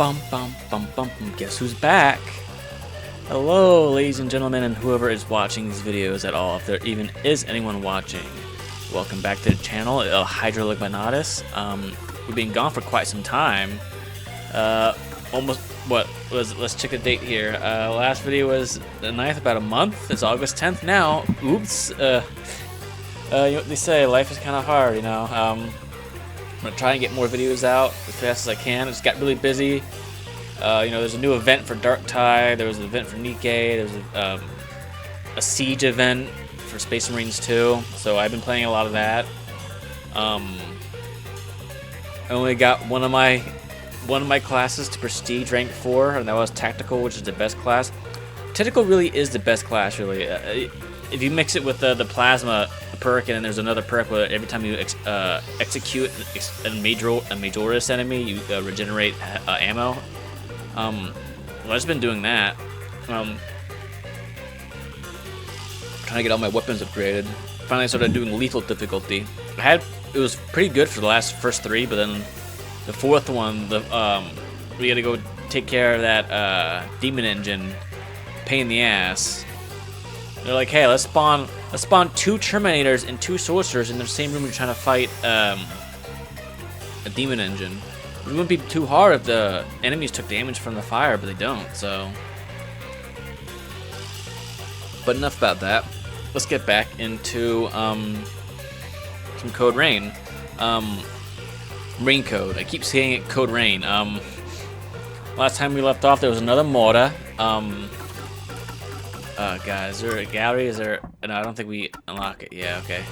bum bum bum bum. Guess who's back? Hello, ladies and gentlemen, and whoever is watching these videos at all, if there even is anyone watching. Welcome back to the channel, Hydroligmanatus. We've been gone for quite some time. Almost, let's check the date here. Last video was the 9th, about a month. It's August 10th now. Oops. You know what they say, life is kind of hard, you know. I'm gonna try and get more videos out as fast as I can. I just got really busy. You know, there's a new event for Darktide. There was an event for Nikkei. There's a Siege event for Space Marines 2. So I've been playing a lot of that. I only got one of my classes to Prestige rank 4, and that was Tactical, which is the best class. Tactical really is the best class, really. If you mix it with the Plasma perk, and then there's another perk where every time you execute a Majoris enemy, you regenerate ammo. Well, I've just been doing that. Trying to get all my weapons upgraded. Finally, I started doing lethal difficulty. It was pretty good for the first 3, but then the 4th one, we had to go take care of that demon engine. Pain in the ass. They're like, hey, let's spawn 2 Terminators and 2 Sorcerers in the same room you're trying to fight a demon engine. It wouldn't be too hard if the enemies took damage from the fire, but they don't, so. But enough about that. Let's get back into some Code Rain. Rain Code. I keep saying it Code Rain. Last time we left off, there was another Morta. God, is there a gallery? Is there? No, I don't think we unlock it. Yeah, okay.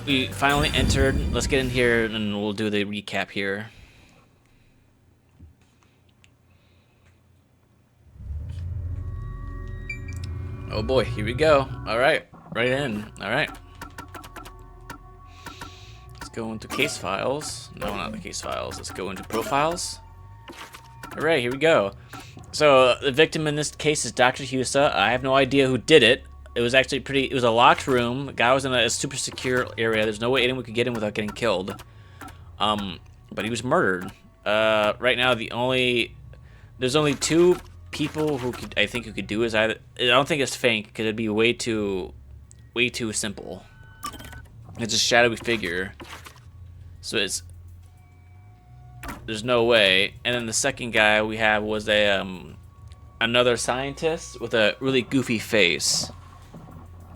We finally entered. Let's get in here and we'll do the recap here. Oh boy, here we go. All right, right in. All right. Let's go into case files. No, not the case files. Let's go into profiles. All right, here we go. So the victim in this case is Dr. Husa. I have no idea who did it. It was actually it was a locked room. The guy was in a super secure area. There's no way anyone could get in without getting killed. But he was murdered. Right now, there's only 2 people who I think who could do it. I don't think it's Fank, because it'd be way too simple. It's a shadowy figure. So there's no way. And then the second guy we have was another scientist with a really goofy face.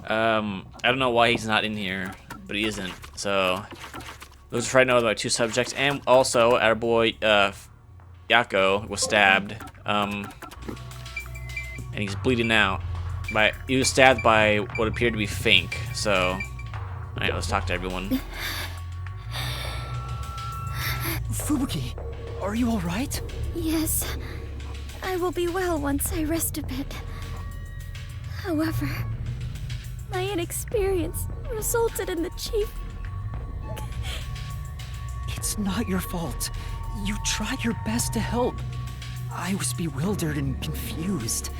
I don't know why he's not in here, but he isn't. So those are right now about 2 subjects, and also our boy Yako was stabbed, and he's bleeding out. He was stabbed by what appeared to be Fink. So, all right, let's talk to everyone. Fubuki, are you all right? Yes, I will be well once I rest a bit. However, my inexperience resulted in the chief. It's not your fault. You tried your best to help. I was bewildered and confused,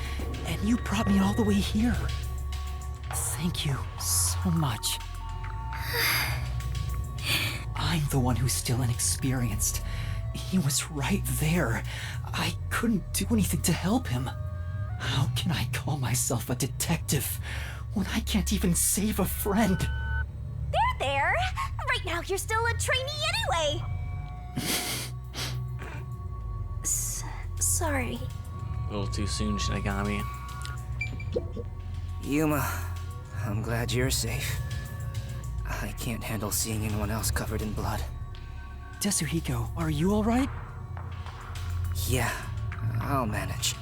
and you brought me all the way here. Thank you so much. I'm the one who's still inexperienced. He was right there. I couldn't do anything to help him. How can I call myself a detective when I can't even save a friend? There! Right now you're still a trainee anyway! Sorry. A little too soon, Shinigami. Yuma, I'm glad you're safe. I can't handle seeing anyone else covered in blood. Tetsuhiko, are you all right? Yeah, I'll manage.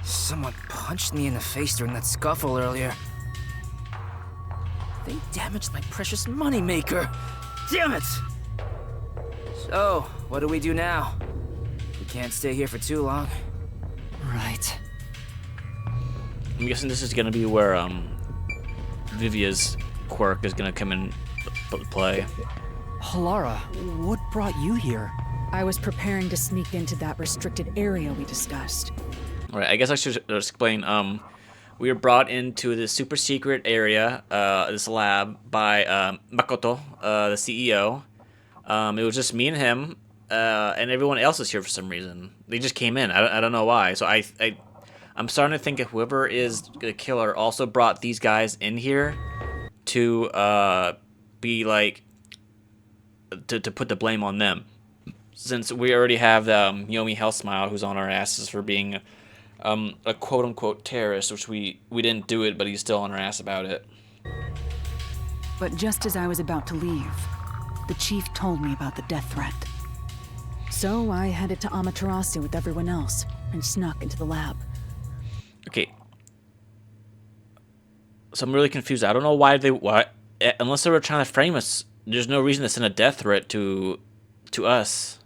Someone punched me in the face during that scuffle earlier. They damaged my precious moneymaker. Damn it! So, what do we do now? We can't stay here for too long. Right. I'm guessing this is gonna be where Vivia's quirk is gonna come in play. Halara, what brought you here? I was preparing to sneak into that restricted area we discussed. All right, I guess I should explain. We were brought into this super secret area, this lab, by Makoto, the CEO. It was just me and him. and everyone else is here for some reason. They just came in. I don't know why. So I'm starting to think that whoever is the killer also brought these guys in here to be like to put the blame on them, since we already have Yomi Hellsmile, who's on our asses for being a quote-unquote terrorist, which we didn't do it, but he's still on our ass about it. But just as I was about to leave, the chief told me about the death threat. So I headed to Amaterasu with everyone else and snuck into the lab. Okay. So I'm really confused. I don't know why unless they were trying to frame us, there's no reason to send a death threat to us.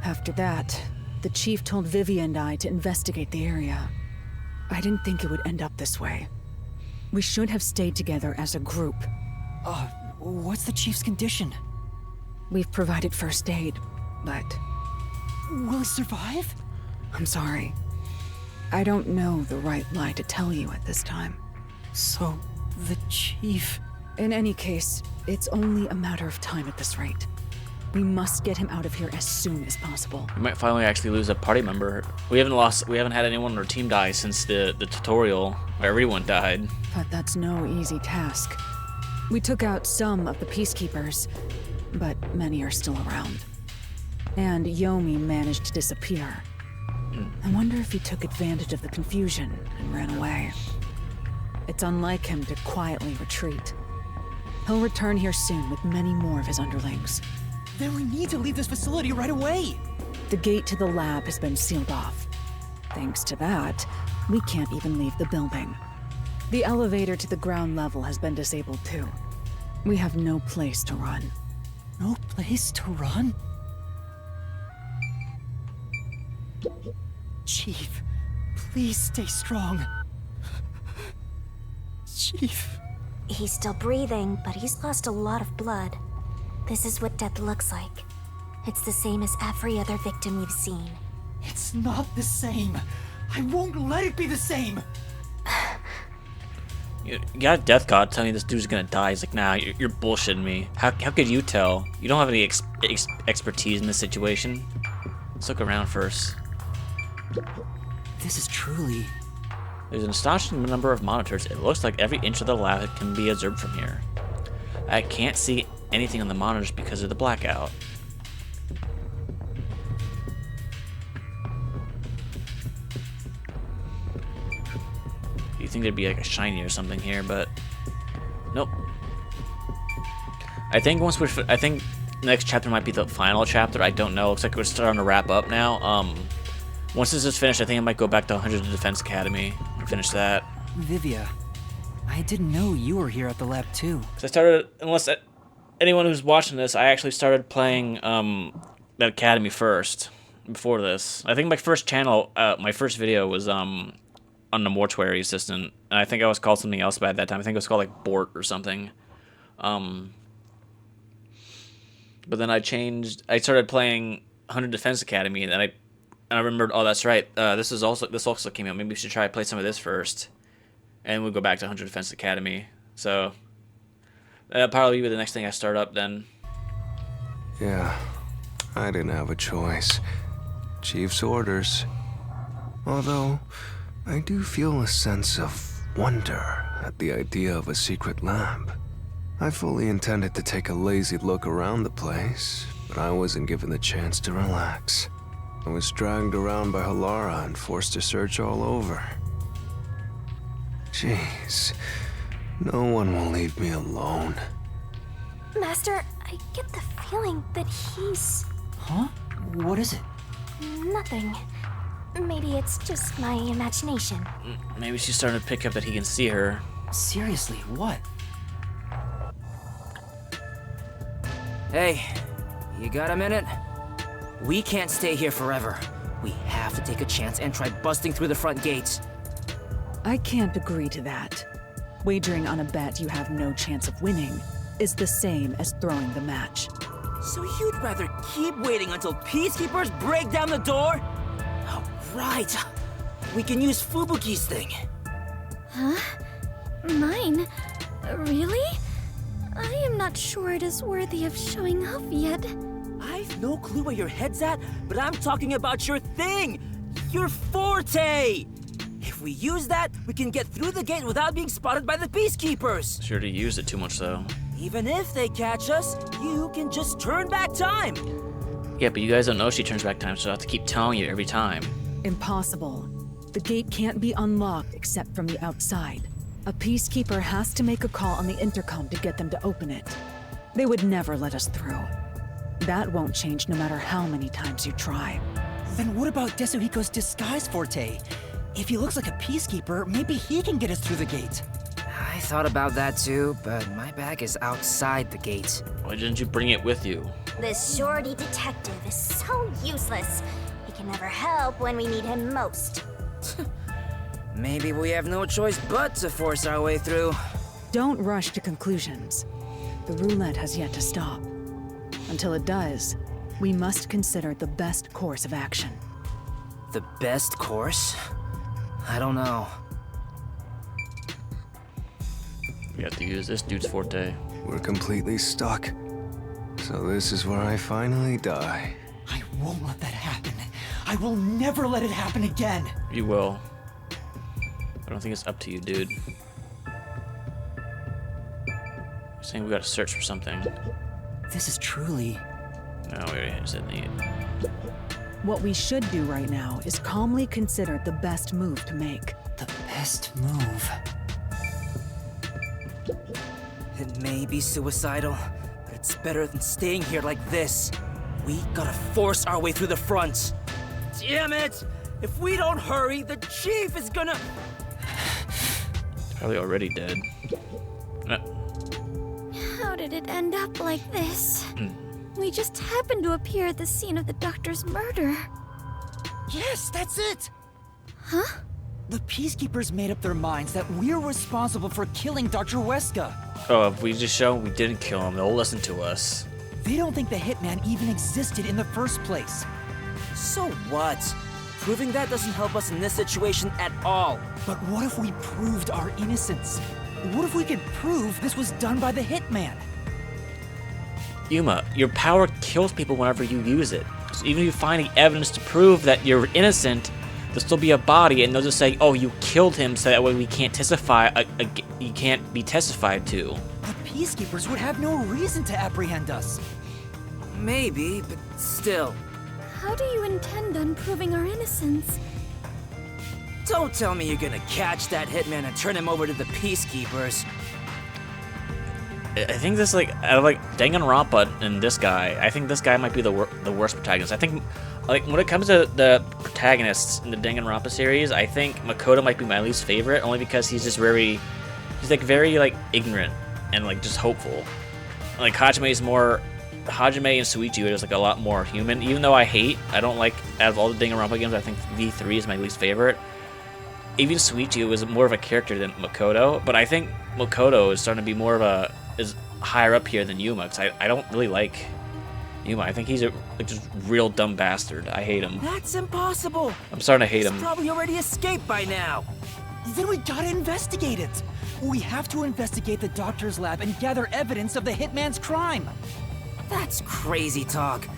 After that, the chief told Vivian and I to investigate the area. I didn't think it would end up this way. We should have stayed together as a group. What's the chief's condition? We've provided first aid, but Will he survive? I'm sorry. I don't know the right lie to tell you at this time. So, the chief... In any case, it's only a matter of time at this rate. We must get him out of here as soon as possible. We might finally actually lose a party member. We haven't had anyone on our team die since the tutorial where everyone died. But that's no easy task. We took out some of the peacekeepers, but many are still around. And Yomi managed to disappear. I wonder if he took advantage of the confusion and ran away. It's unlike him to quietly retreat. He'll return here soon with many more of his underlings. Then we need to leave this facility right away! The gate to the lab has been sealed off. Thanks to that, we can't even leave the building. The elevator to the ground level has been disabled too. We have no place to run. No place to run? Chief, please stay strong. Chief. He's still breathing, but he's lost a lot of blood. This is what death looks like. It's the same as every other victim we've seen. It's not the same. I won't let it be the same. You got a death god telling you this dude's gonna die. He's like, nah, you're bullshitting me. How could you tell? You don't have any expertise in this situation. Let's look around first. This is truly... There's an astonishing number of monitors. It looks like every inch of the lab can be observed from here. I can't see anything on the monitors because of the blackout. You think there'd be like a shiny or something here, but nope. I think next chapter might be the final chapter. I don't know. Looks like we're starting to wrap up now. Once this is finished, I think I might go back to 100 Defense Academy and finish that. Vivia, I didn't know you were here at the lab too. Because I started, anyone who's watching this, I actually started playing that academy first before this. I think my first channel, my first video was on the mortuary assistant, and I think I was called something else by that time. I think it was called like Bort or something. But then I started playing 100 Defense Academy, and then I remembered, oh, that's right. This also came out. Maybe we should try to play some of this first, and we'll go back to 100 Defense Academy. So that'll probably be the next thing I start up then. Yeah, I didn't have a choice. Chief's orders. Although, I do feel a sense of wonder at the idea of a secret lab. I fully intended to take a lazy look around the place, but I wasn't given the chance to relax. I was dragged around by Halara and forced to search all over. Jeez, no one will leave me alone. Master, I get the feeling that he's... Huh? What is it? Nothing. Maybe it's just my imagination. Maybe she's starting to pick up that he can see her. Seriously, what? Hey, you got a minute? We can't stay here forever. We have to take a chance and try busting through the front gates. I can't agree to that. Wagering on a bet you have no chance of winning is the same as throwing the match. So you'd rather keep waiting until peacekeepers break down the door? Oh, right. We can use Fubuki's thing. Huh? Mine? Really? I am not sure it is worthy of showing off yet. I've no clue where your head's at, but I'm talking about your thing! Your forte! If we use that, we can get through the gate without being spotted by the Peacekeepers! Sure to use it too much, though. Even if they catch us, you can just turn back time! Yeah, but you guys don't know she turns back time, so I have to keep telling you every time. Impossible. The gate can't be unlocked except from the outside. A Peacekeeper has to make a call on the intercom to get them to open it. They would never let us through. That won't change no matter how many times you try. Then what about Desuhiko's disguise forte? If he looks like a Peacekeeper, maybe he can get us through the gate. I thought about that too, but my bag is outside the gate. Why didn't you bring it with you? This shorty detective is so useless. He can never help when we need him most. Maybe we have no choice but to force our way through. Don't rush to conclusions. The roulette has yet to stop. Until it does, we must consider the best course of action. The best course? I don't know. We have to use this dude's forte. We're completely stuck. So this is where I finally die. I won't let that happen. I will never let it happen again. You will. I don't think it's up to you, dude. You're saying we gotta search for something. This is truly... No, we already said need. What we should do right now is calmly consider the best move to make. the best move. It may be suicidal, but it's better than staying here like this. We gotta force our way through the front. Damn it! If we don't hurry, the chief is gonna... Probably already dead. How did it end up like this? We just happened to appear at the scene of the doctor's murder. Yes, that's it! Huh? The Peacekeepers made up their minds that we're responsible for killing Dr. Weska. Oh, if we just show we didn't kill him, they'll listen to us. They don't think the Hitman even existed in the first place. So what? Proving that doesn't help us in this situation at all. But what if we proved our innocence? What if we could prove this was done by the Hitman? Yuma, your power kills people whenever you use it. So even if you find the evidence to prove that you're innocent, there'll still be a body, and they'll just say, "Oh, you killed him," so that way we can't testify. You can't be testified to. The Peacekeepers would have no reason to apprehend us. Maybe, but still. How do you intend on proving our innocence? Don't tell me you're gonna catch that hitman and turn him over to the Peacekeepers. I think this, out of Danganronpa and this guy, I think this guy might be the worst protagonist. I think, when it comes to the protagonists in the Danganronpa series, I think Makoto might be my least favorite, only because he's just very ignorant and just hopeful. Hajime and Suichi are just a lot more human. Even though I don't like, out of all the Danganronpa games, I think V3 is my least favorite. Even Suichi was more of a character than Makoto, but I think Makoto is starting to be is higher up here than Yuma, because I don't really like Yuma. I think he's a just real dumb bastard. I hate him. That's impossible. I'm starting to hate him. He's probably already escaped by now. Then we gotta investigate it. We have to investigate the doctor's lab and gather evidence of the Hitman's crime. That's crazy talk.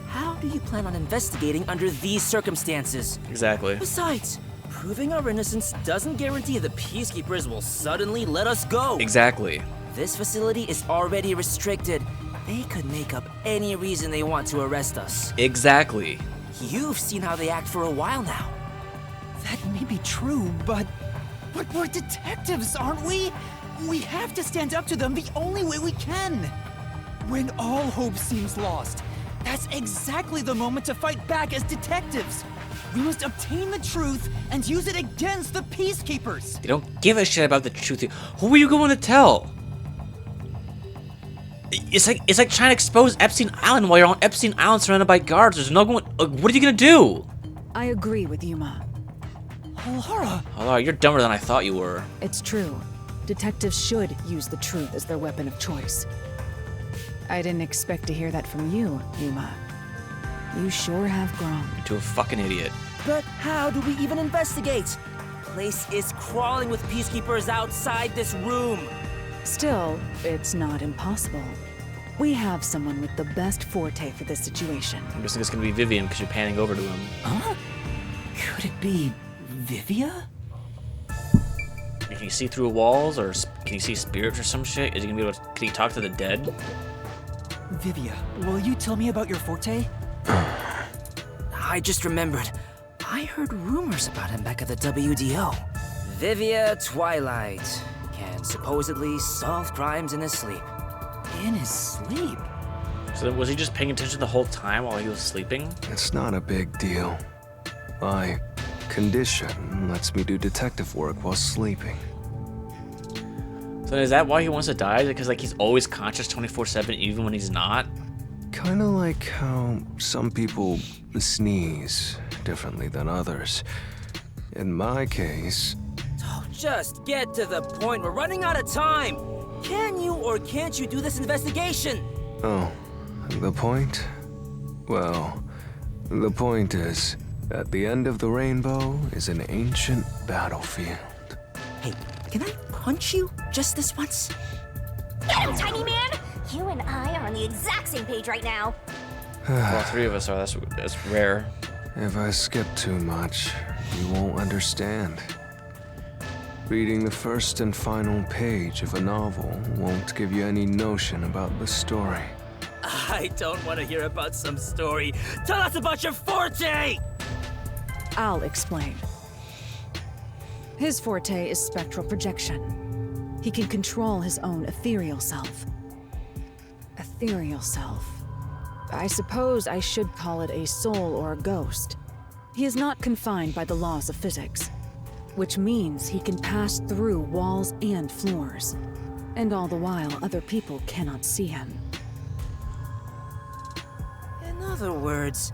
How do you plan on investigating under these circumstances? Exactly. Besides, proving our innocence doesn't guarantee the Peacekeepers will suddenly let us go. Exactly. This facility is already restricted. They could make up any reason they want to arrest us. Exactly. You've seen how they act for a while now. That may be true, but we're detectives, aren't we? We have to stand up to them the only way we can. When all hope seems lost, that's exactly the moment to fight back as detectives. We must obtain the truth and use it against the Peacekeepers. They don't give a shit about the truth. Who are you going to tell? It's like trying to expose Epstein Island while you're on Epstein Island surrounded by guards. There's no going. What are you gonna do? I agree with Yuma. Lara, you're dumber than I thought you were. It's true. Detectives should use the truth as their weapon of choice. I didn't expect to hear that from you, Yuma. You sure have grown. Into a fucking idiot. But how do we even investigate? Place is crawling with Peacekeepers outside this room. Still, it's not impossible. We have someone with the best forte for this situation. I'm guessing it's gonna be Vivian because you're panning over to him. Huh? Could it be Vivia? Can he see through walls, or can he see spirits or some shit? Is he gonna be able to? Can he talk to the dead? Vivia, will you tell me about your forte? I just remembered. I heard rumors about him back at the WDO. Vivia Twilight can supposedly solve crimes in his sleep. In his sleep? So then was he just paying attention the whole time while he was sleeping? It's not a big deal. My condition lets me do detective work while sleeping. So is that why he wants to die? Because like he's always conscious 24/7 even when he's not? Kinda like how some people sneeze differently than others. In my case, Oh, just get to the point. We're running out of time. Can you or can't you do this investigation? oh, the point? Well, the point is, at the end of the rainbow is an ancient battlefield. Hey, can I punch you just this once? Get him, tiny man! You and I are on the exact same page right now. Well, three of us are. That's rare. If I skip too much, you won't understand. Reading the first and final page of a novel won't give you any notion about the story. I don't want to hear about some story. Tell us about your forte! I'll explain. His forte is spectral projection. He can control his own ethereal self. Ethereal self. I suppose I should call it a soul or a ghost. He is not confined by the laws of physics, which means he can pass through walls and floors, and all the while other people cannot see him. In other words,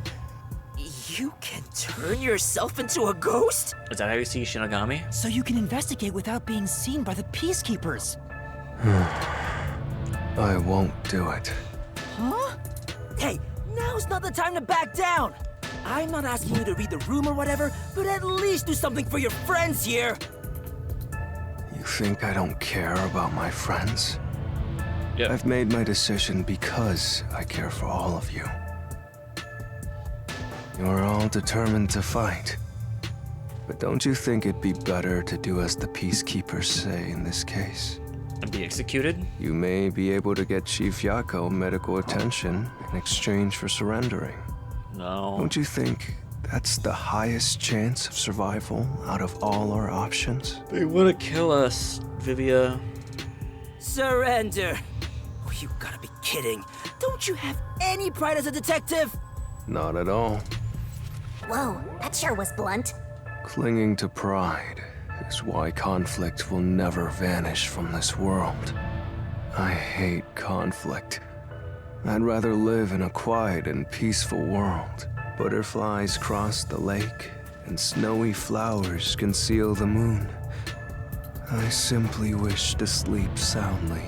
you can turn yourself into a ghost? Is that how you see Shinigami? So you can investigate without being seen by the Peacekeepers. I won't do it. Huh? Hey, now's not the time to back down. I'm not asking you to read the room or whatever, but at least do something for your friends here. You think I don't care about my friends? Yep. I've made my decision because I care for all of you. You're all determined to fight. But don't you think it'd be better to do as the Peacekeepers say in this case? And be executed? You may be able to get Chief Yako medical attention in exchange for surrendering. No. Don't you think that's the highest chance of survival out of all our options? They want to kill us, Vivia. Surrender. Oh, you gotta be kidding. Don't you have any pride as a detective? Not at all. Whoa, that sure was blunt. Clinging to pride is why conflict will never vanish from this world. I hate conflict. I'd rather live in a quiet and peaceful world. Butterflies cross the lake, and snowy flowers conceal the moon. I simply wish to sleep soundly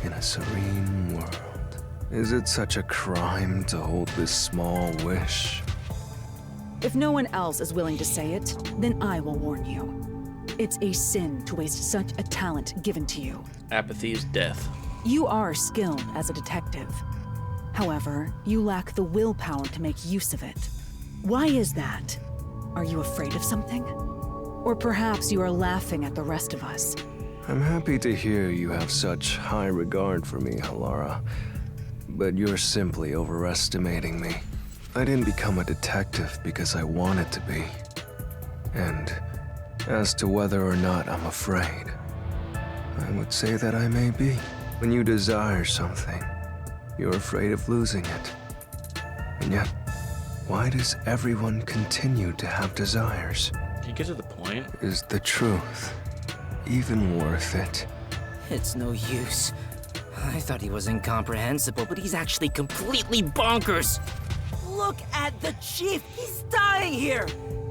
in a serene world. Is it such a crime to hold this small wish? If no one else is willing to say it, then I will warn you. It's a sin to waste such a talent given to you. Apathy is death. You are skilled as a detective. However, you lack the willpower to make use of it. Why is that? Are you afraid of something? Or perhaps you are laughing at the rest of us. I'm happy to hear you have such high regard for me, Halara. But you're simply overestimating me. I didn't become a detective because I wanted to be. And as to whether or not I'm afraid, I would say that I may be. When you desire something, you're afraid of losing it. And yet, why does everyone continue to have desires? Can you get to the point? Is the truth even worth it? It's no use. I thought he was incomprehensible, but he's actually completely bonkers. Look at the chief. He's dying here.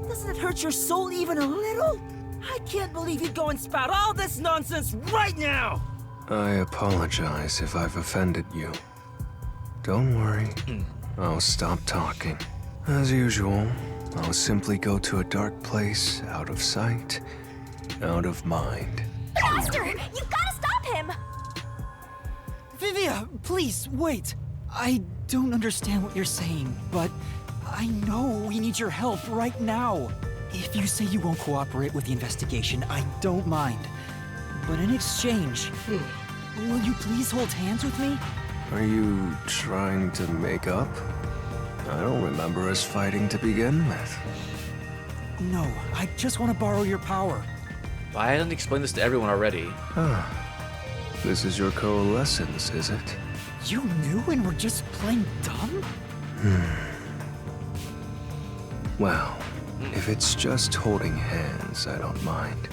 Doesn't it hurt your soul even a little? I can't believe you'd go and spout all this nonsense right now. I apologize if I've offended you. Don't worry. I'll stop talking. As usual, I'll simply go to a dark place, out of sight, out of mind. Master, you gotta stop him! Vivia, please, wait. I don't understand what you're saying, but I know we need your help right now. If you say you won't cooperate with the investigation, I don't mind. But in exchange, will you please hold hands with me? Are you trying to make up? I don't remember us fighting to begin with. No, I just want to borrow your power. Why hasn't he explained this to everyone already? This is your coalescence, is it? You knew and were just playing dumb? Well, if it's just holding hands, I don't mind.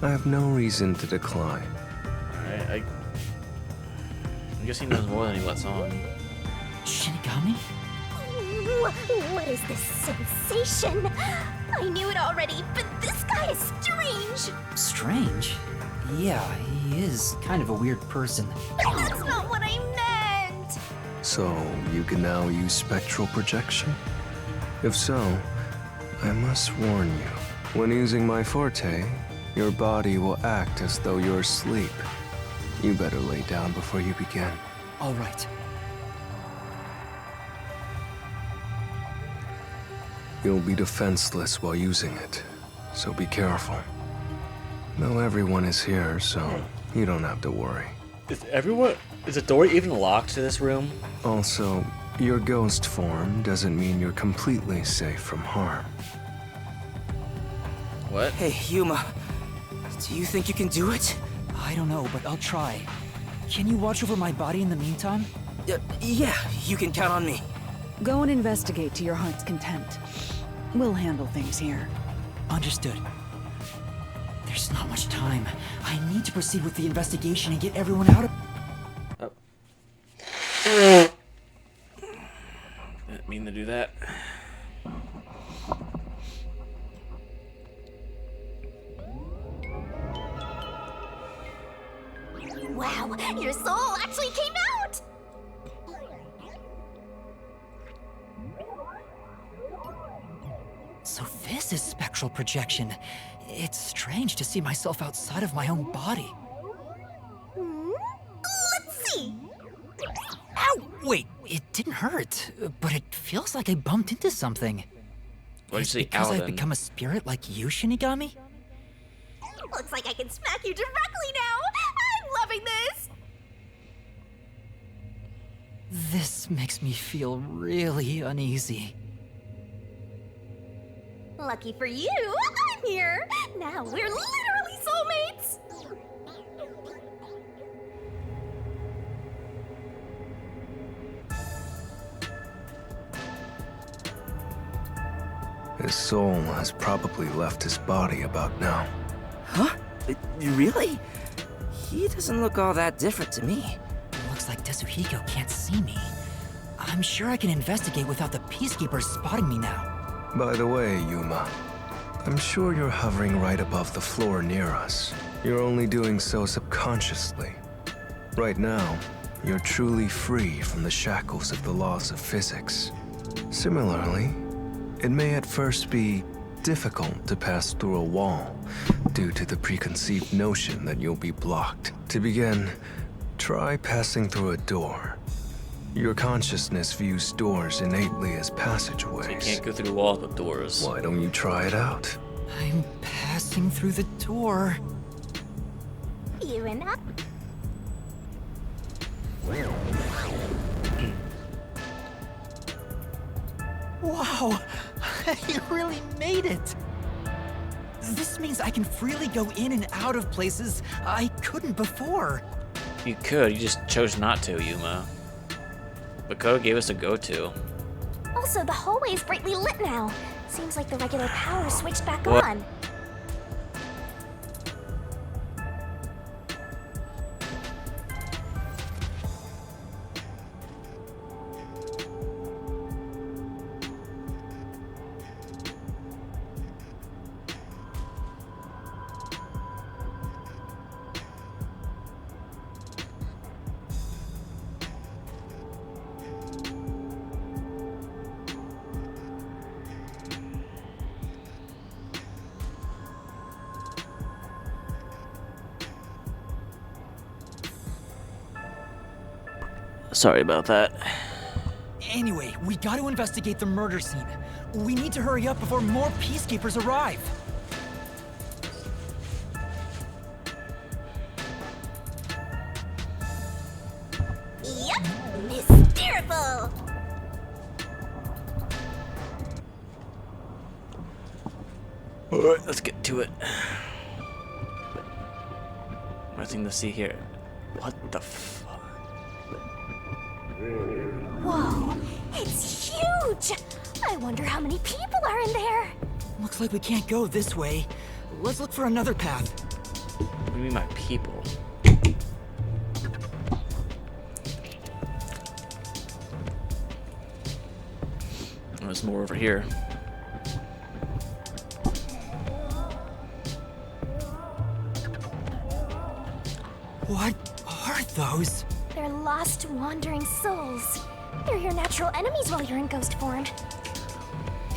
I have no reason to decline. Alright, I guess he knows more than he lets on. Shinigami? What is this sensation? I knew it already, but this guy is strange. Strange? Yeah, he is kind of a weird person. That's not what I meant. So, you can now use spectral projection? If so, I must warn you. When using my forte, your body will act as though you're asleep. You better lay down before you begin. All right. You'll be defenseless while using it, so be careful. Though everyone is here, so you don't have to worry. Is the door even locked to this room? Also, your ghost form doesn't mean you're completely safe from harm. What? Hey, Yuma. Do you think you can do it? I don't know, but I'll try. Can you watch over my body in the meantime? Yeah, you can count on me. Go and investigate to your heart's content. We'll handle things here. Understood. There's not much time. I need to proceed with the investigation and get everyone out of... Didn't mean to do that. Wow, your soul actually came out! So this is spectral projection. It's strange to see myself outside of my own body. Let's see. Ow! Wait, it didn't hurt, but it feels like I bumped into something. What did you Is say, it because I've Alden? become a spirit like you, Shinigami? Looks like I can smack you directly now. I'm loving this. This makes me feel really uneasy. Lucky for you, I'm here. Now we're literally soulmates. His soul has probably left his body about now. Huh? Really? He doesn't look all that different to me. Looks like Tetsuhiko can't see me. I'm sure I can investigate without the Peacekeepers spotting me now. By the way, Yuma, I'm sure you're hovering right above the floor near us. You're only doing so subconsciously. Right now, you're truly free from the shackles of the laws of physics. Similarly, it may at first be difficult to pass through a wall due to the preconceived notion that you'll be blocked. To begin, try passing through a door. Your consciousness views doors innately as passageways. You can't go through walls with doors. Why don't you try it out? I'm passing through the door. Even up. Wow, you really made it. This means I can freely go in and out of places I couldn't before. You could, you just chose not to, Yuma. Makoto gave us a go-to. Also, the hallway is brightly lit now. Seems like the regular power switched back What? on. Sorry about that. Anyway, we got to investigate the murder scene. We need to hurry up before more peacekeepers arrive. Yep, hysterical! Alright, let's get to it. Nothing to see here. What the fuck? Whoa, it's huge! I wonder how many people are in there. Looks like we can't go this way. Let's look for another path. What do you mean by people? Oh, there's more over here. What are those? They're lost, wandering souls. They're your natural enemies while you're in ghost form.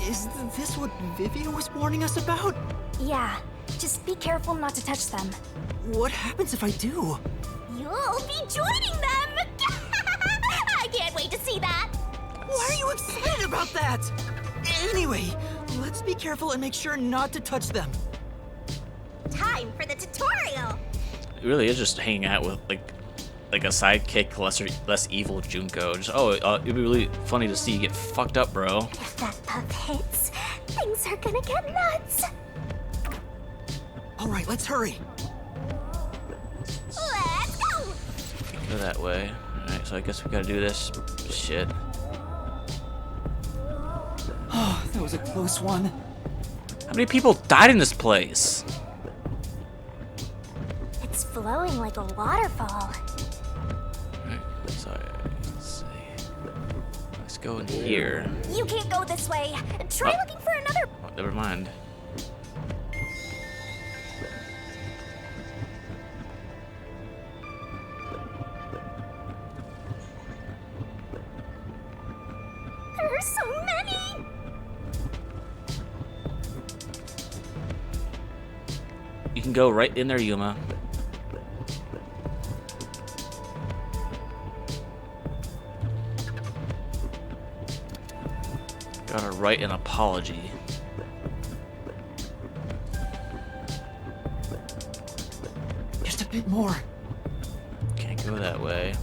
Is this what Vivian was warning us about? Yeah, just be careful not to touch them. What happens if I do? You'll be joining them! I can't wait to see that! Why are you excited about that? Anyway, let's be careful and make sure not to touch them. Time for the tutorial! It really is just hanging out with like a sidekick, less evil Junko. Just it'd be really funny to see you get fucked up, bro. If that pup hits, things are gonna get nuts! Alright, let's hurry. Let's go! Go that way. Alright, so I guess we gotta do this shit. Oh, that was a close one. How many people died in this place? It's flowing like a waterfall. Alright, sorry. Let's see. Let's go in here. You can't go this way. Try Oh. looking for another. Oh, never mind. There are so many! You can go right in there, Yuma. Gotta write an apology. Just a bit more. Can't go that way.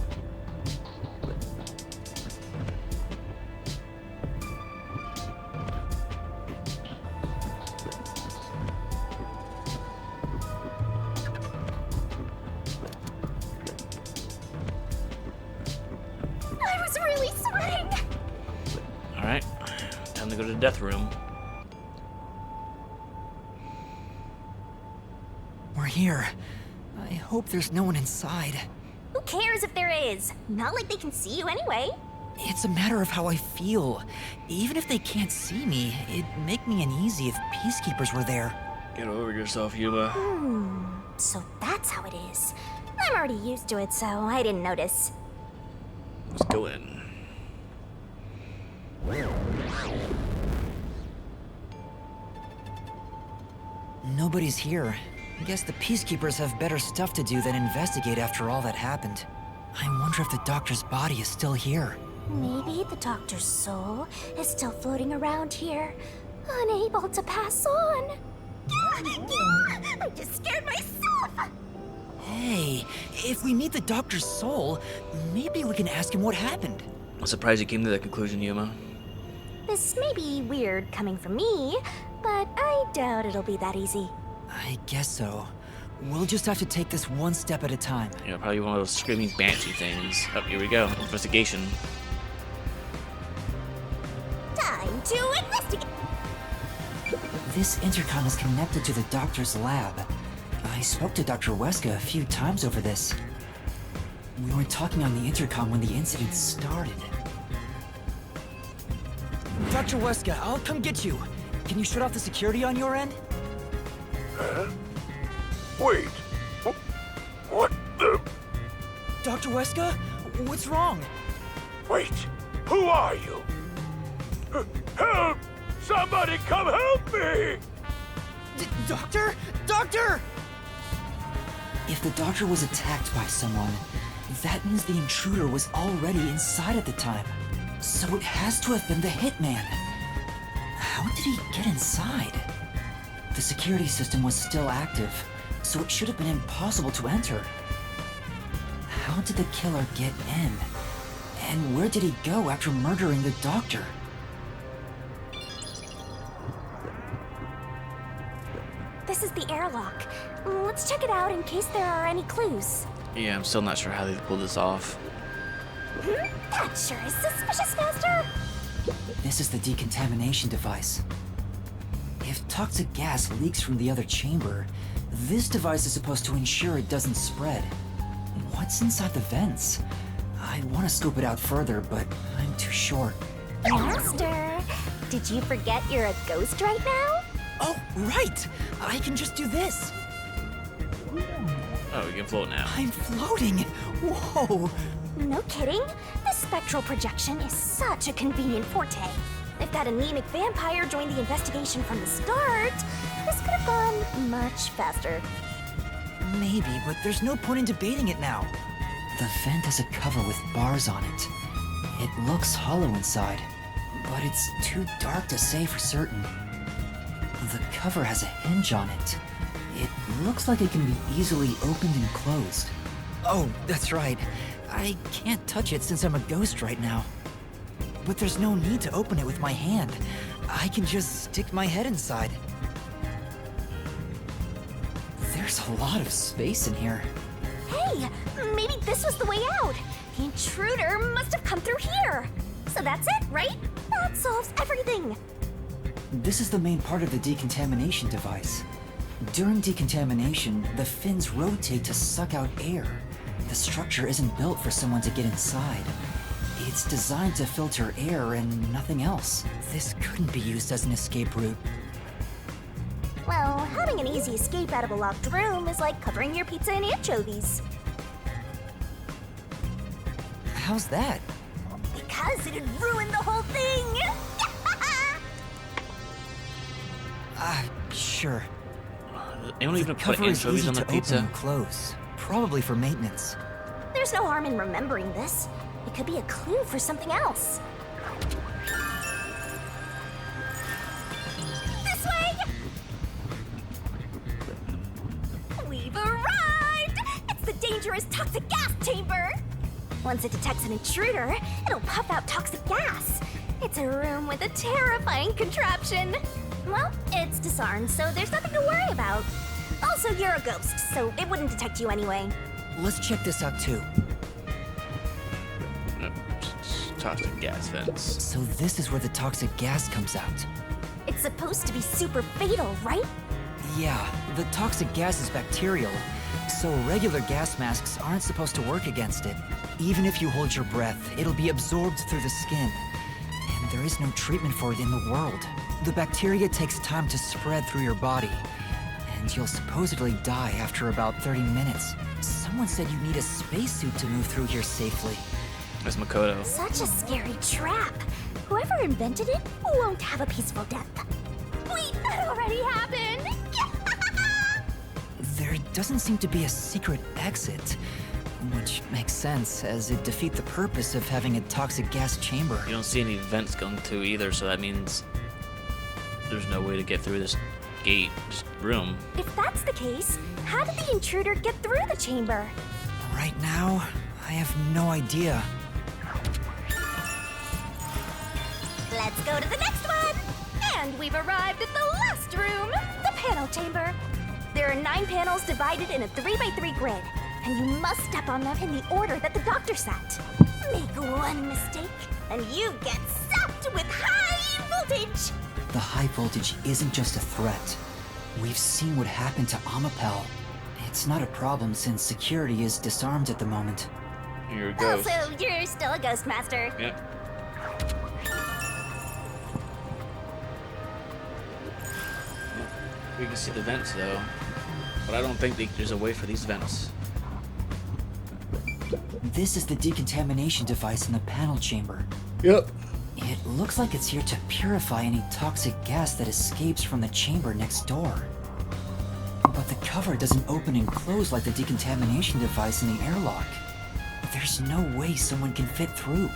I was really sweating! Alright, time to go to the death room. We're here. I hope there's no one inside. Who cares if there is? Not like they can see you anyway. It's a matter of how I feel. Even if they can't see me, it'd make me uneasy if peacekeepers were there. Get over yourself, Yuma. So that's how it is. I'm already used to it, so I didn't notice. Let's go in. Nobody's here. I guess the peacekeepers have better stuff to do than investigate after all that happened. I wonder if the doctor's body is still here. Maybe the doctor's soul is still floating around here, unable to pass on. I just scared myself! Hey, if we meet the doctor's soul, maybe we can ask him what happened. I'm surprised you came to that conclusion, Yuma. This may be weird coming from me, but I doubt it'll be that easy. I guess so. We'll just have to take this one step at a time. You know, probably one of those screaming banshee things. Oh, here we go. Investigation. Time to investigate! This intercom is connected to the doctor's lab. I spoke to Dr. Weska a few times over this. We were talking on the intercom when the incident started. Dr. Weska, I'll come get you. Can you shut off the security on your end? Wait. What the? Dr. Weska? What's wrong? Wait. Who are you? Help! Somebody come help me! Doctor? Doctor! If the doctor was attacked by someone, That means the intruder was already inside at the time. So it has to have been the hitman. How did he get inside? The security system was still active, so it should have been impossible to enter. How did the killer get in? And where did he go after murdering the doctor? This is the airlock. Let's check it out in case there are any clues. Yeah, I'm still not sure how they pulled this off. That sure is suspicious, Master. This is the decontamination device. If toxic gas leaks from the other chamber, this device is supposed to ensure it doesn't spread. What's inside the vents? I want to scope it out further, but I'm too short. Master, did you forget you're a ghost right now? Oh, right! I can just do this! Oh, you can float now. I'm floating! Whoa! No kidding. This spectral projection is such a convenient forte. If that anemic vampire joined the investigation from the start, this could have gone much faster. Maybe, but there's no point in debating it now. The vent has a cover with bars on it. It looks hollow inside, but it's too dark to say for certain. The cover has a hinge on it. It looks like it can be easily opened and closed. Oh, that's right. I can't touch it since I'm a ghost right now. But there's no need to open it with my hand. I can just stick my head inside. There's a lot of space in here. Hey, maybe this was the way out. The intruder must have come through here. So that's it, right? That solves everything. This is the main part of the decontamination device. During decontamination, the fins rotate to suck out air. The structure isn't built for someone to get inside. It's designed to filter air and nothing else. This couldn't be used as an escape route. Well, having an easy escape out of a locked room is like covering your pizza in anchovies. How's that? Because it'd ruin the whole thing! Sure. They don't even The put cover is anchovies easy on the to open pizza. and close. Probably for maintenance. There's no harm in remembering this. It could be a clue for something else. This way! We've arrived! It's the dangerous toxic gas chamber! Once it detects an intruder, it'll puff out toxic gas. It's a room with a terrifying contraption. Well, it's disarmed, so there's nothing to worry about. Also, you're a ghost, so it wouldn't detect you anyway. Let's check this out too. Toxic gas vents. So this is where the toxic gas comes out. It's supposed to be super fatal, right? Yeah, the toxic gas is bacterial, so regular gas masks aren't supposed to work against it. Even if you hold your breath, it'll be absorbed through the skin. And there is no treatment for it in the world. The bacteria takes time to spread through your body, and you'll supposedly die after about 30 minutes. Someone said you need a spacesuit to move through here safely. That's Makoto. Such a scary trap. Whoever invented it won't have a peaceful death. Wait, that already happened! There doesn't seem to be a secret exit, which makes sense, as it defeats the purpose of having a toxic gas chamber. You don't see any vents going to either, so that means there's no way to get through this gate, just room. If that's the case, how did the intruder get through the chamber? Right now, I have no idea. Let's go to the next one! And we've arrived at the last room, the panel chamber. There are 9 panels divided in a 3x3 grid, and you must step on them in the order that the doctor set. Make one mistake, and you get zapped with high voltage! The high voltage isn't just a threat. We've seen what happened to Amapel. It's not a problem since security is disarmed at the moment. You're a ghost. Also, you're still a ghost master. Yep. We can see the vents though, but I don't think there's a way for these vents. This is the decontamination device in the panel chamber. Yep. It looks like it's here to purify any toxic gas that escapes from the chamber next door. But the cover doesn't open and close like the decontamination device in the airlock. There's no way someone can fit through.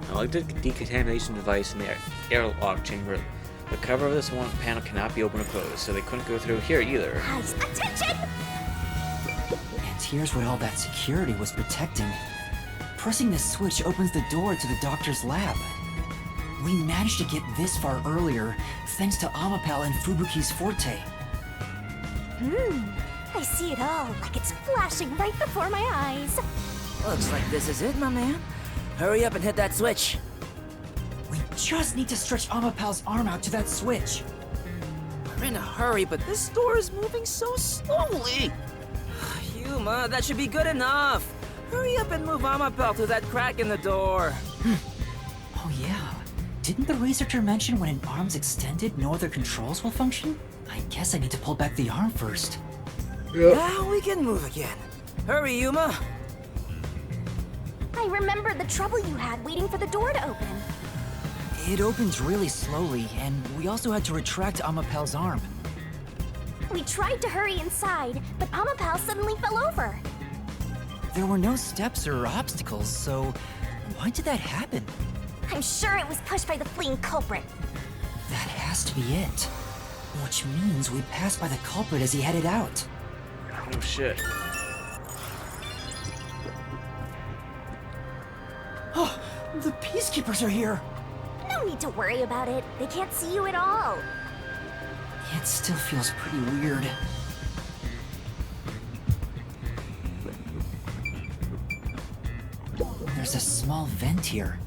I like the decontamination device in the airlock chamber. The cover of this one panel cannot be opened or closed, so they couldn't go through here either. Guys, attention! And here's what all that security was protecting. Pressing this switch opens the door to the doctor's lab. We managed to get this far earlier thanks to Amapal and Fubuki's forte. I see it all, like it's flashing right before my eyes. Looks like this is it, my man. Hurry up and hit that switch. We just need to stretch Amapal's arm out to that switch. We're in a hurry, but this door is moving so slowly. Yuma, that should be good enough. Hurry up and move Amapal through that crack in the door. Oh yeah. Didn't the researcher mention when an arm's extended, no other controls will function? I guess I need to pull back the arm first. Now we can move again. Hurry, Yuma. I remember the trouble you had waiting for the door to open. It opens really slowly, and we also had to retract Amapal's arm. We tried to hurry inside, but Amapal suddenly fell over. There were no steps or obstacles, so why did that happen? I'm sure it was pushed by the fleeing culprit. That has to be it. Which means we passed by the culprit as he headed out. Oh shit. Oh, the Peacekeepers are here! No need to worry about it. They can't see you at all. It still feels pretty weird. There's a small vent here.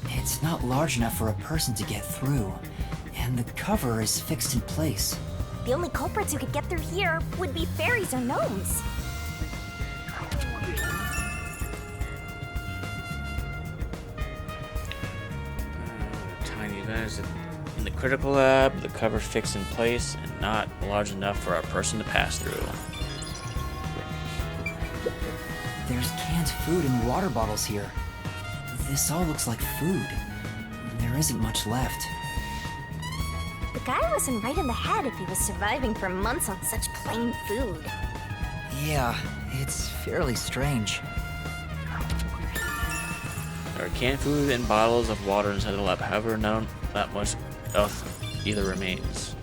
It's not large enough for a person to get through, and the cover is fixed in place. The only culprits who could get through here would be fairies or gnomes. Tiny vents in the critical lab, the cover fixed in place and not large enough for a person to pass through. There's canned food and water bottles here. This all looks like food. There isn't much left. The guy wasn't right in the head if he was surviving for months on such plain food. Yeah, it's fairly strange. There are canned food and bottles of water inside the lab, however, not much else either remains.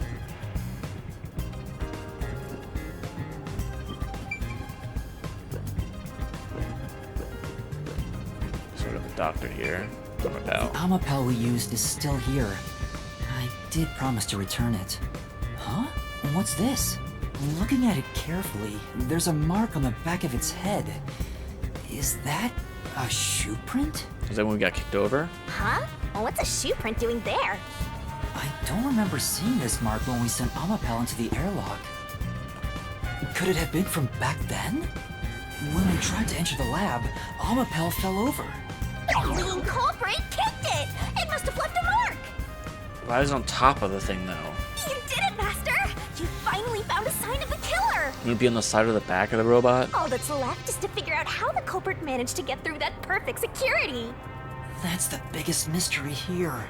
Sort of a doctor here. Amapal. The Amapal we used is still here. I did promise to return it. Huh? What's this? Looking at it carefully, there's a mark on the back of its head. Is that a shoe print? Is that when we got kicked over? Huh? Well, what's a shoe print doing there? I don't remember seeing this mark when we sent Amapal into the airlock. Could it have been from back then? When we tried to enter the lab, Amapal fell over. The fleeing culprit kicked it! It must have left a mark! Why is it on top of the thing though? You did it, Master! You finally found a sign of the killer! Would it be on the side or the back of the robot? All that's left is to figure out how the culprit managed to get through that perfect security. That's the biggest mystery here.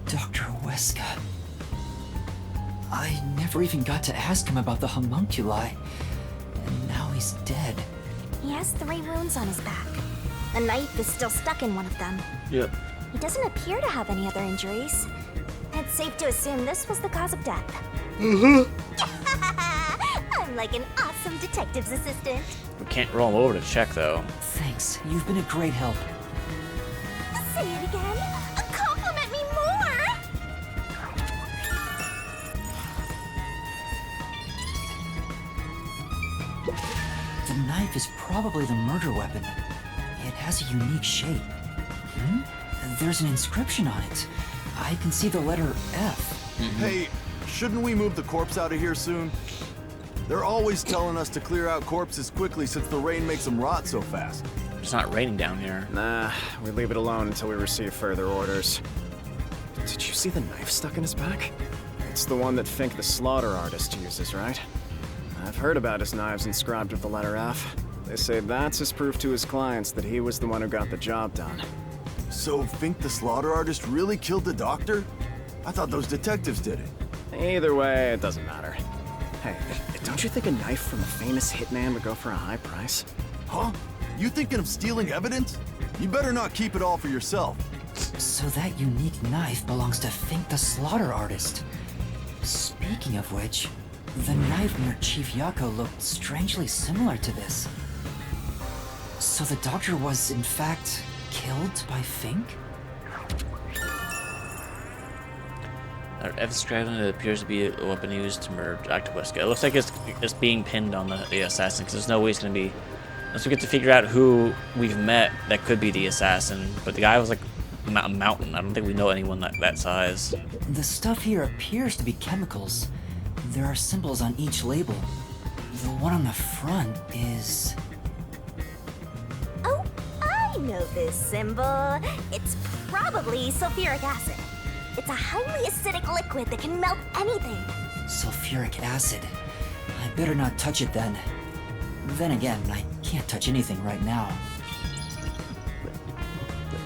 Dr. Weska. I never even got to ask him about the homunculi, and now he's dead. He has 3 wounds on his back. A knife is still stuck in one of them. Yep. He doesn't appear to have any other injuries. It's safe to assume this was the cause of death. I'm like an awesome detective's assistant. We can't roll him over to check though. Thanks, you've been a great help. Say it again. Compliment me more. The knife is probably the murder weapon. It has a unique shape. There's an inscription on it. I can see the letter F. Hey, shouldn't we move the corpse out of here soon? They're always telling us to clear out corpses quickly since the rain makes them rot so fast. It's not raining down here. Nah, we leave it alone until we receive further orders. Did you see the knife stuck in his back? It's the one that Fink the slaughter artist uses, right? I've heard about his knives inscribed with the letter F. They say that's his proof to his clients that he was the one who got the job done. So Fink the slaughter artist really killed the doctor? I thought those detectives did it. Either way, it doesn't matter. Hey, don't you think a knife from a famous hitman would go for a high price? Huh? You thinking of stealing evidence? You better not keep it all for yourself. So that unique knife belongs to Fink the slaughter artist. Speaking of which, the knife near Chief Yako looked strangely similar to this. So the doctor was, in fact, killed by Fink? F Stradlin, it appears to be a weapon used to murder Dr. Wesker. It looks like it's being pinned on the assassin, because there's no way it's going to be... Unless we get to figure out who we've met that could be the assassin. But the guy was like a mountain. I don't think we know anyone that size. The stuff here appears to be chemicals. There are symbols on each label. The one on the front is... Oh, I know this symbol. It's probably sulfuric acid. It's a highly acidic liquid that can melt anything. Sulfuric acid. I better not touch it then. Then again, I can't touch anything right now.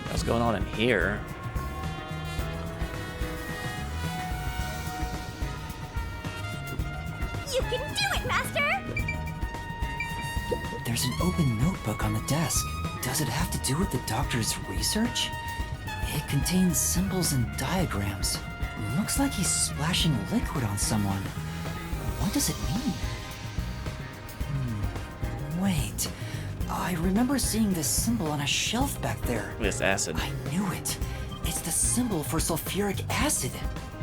What's going on in here? You can do it, Master! There's an open notebook on the desk. Does it have to do with the doctor's research? It contains symbols and diagrams. Looks like he's splashing liquid on someone. What does it mean? Wait. I remember seeing this symbol on a shelf back there. This acid. I knew it. It's the symbol for sulfuric acid.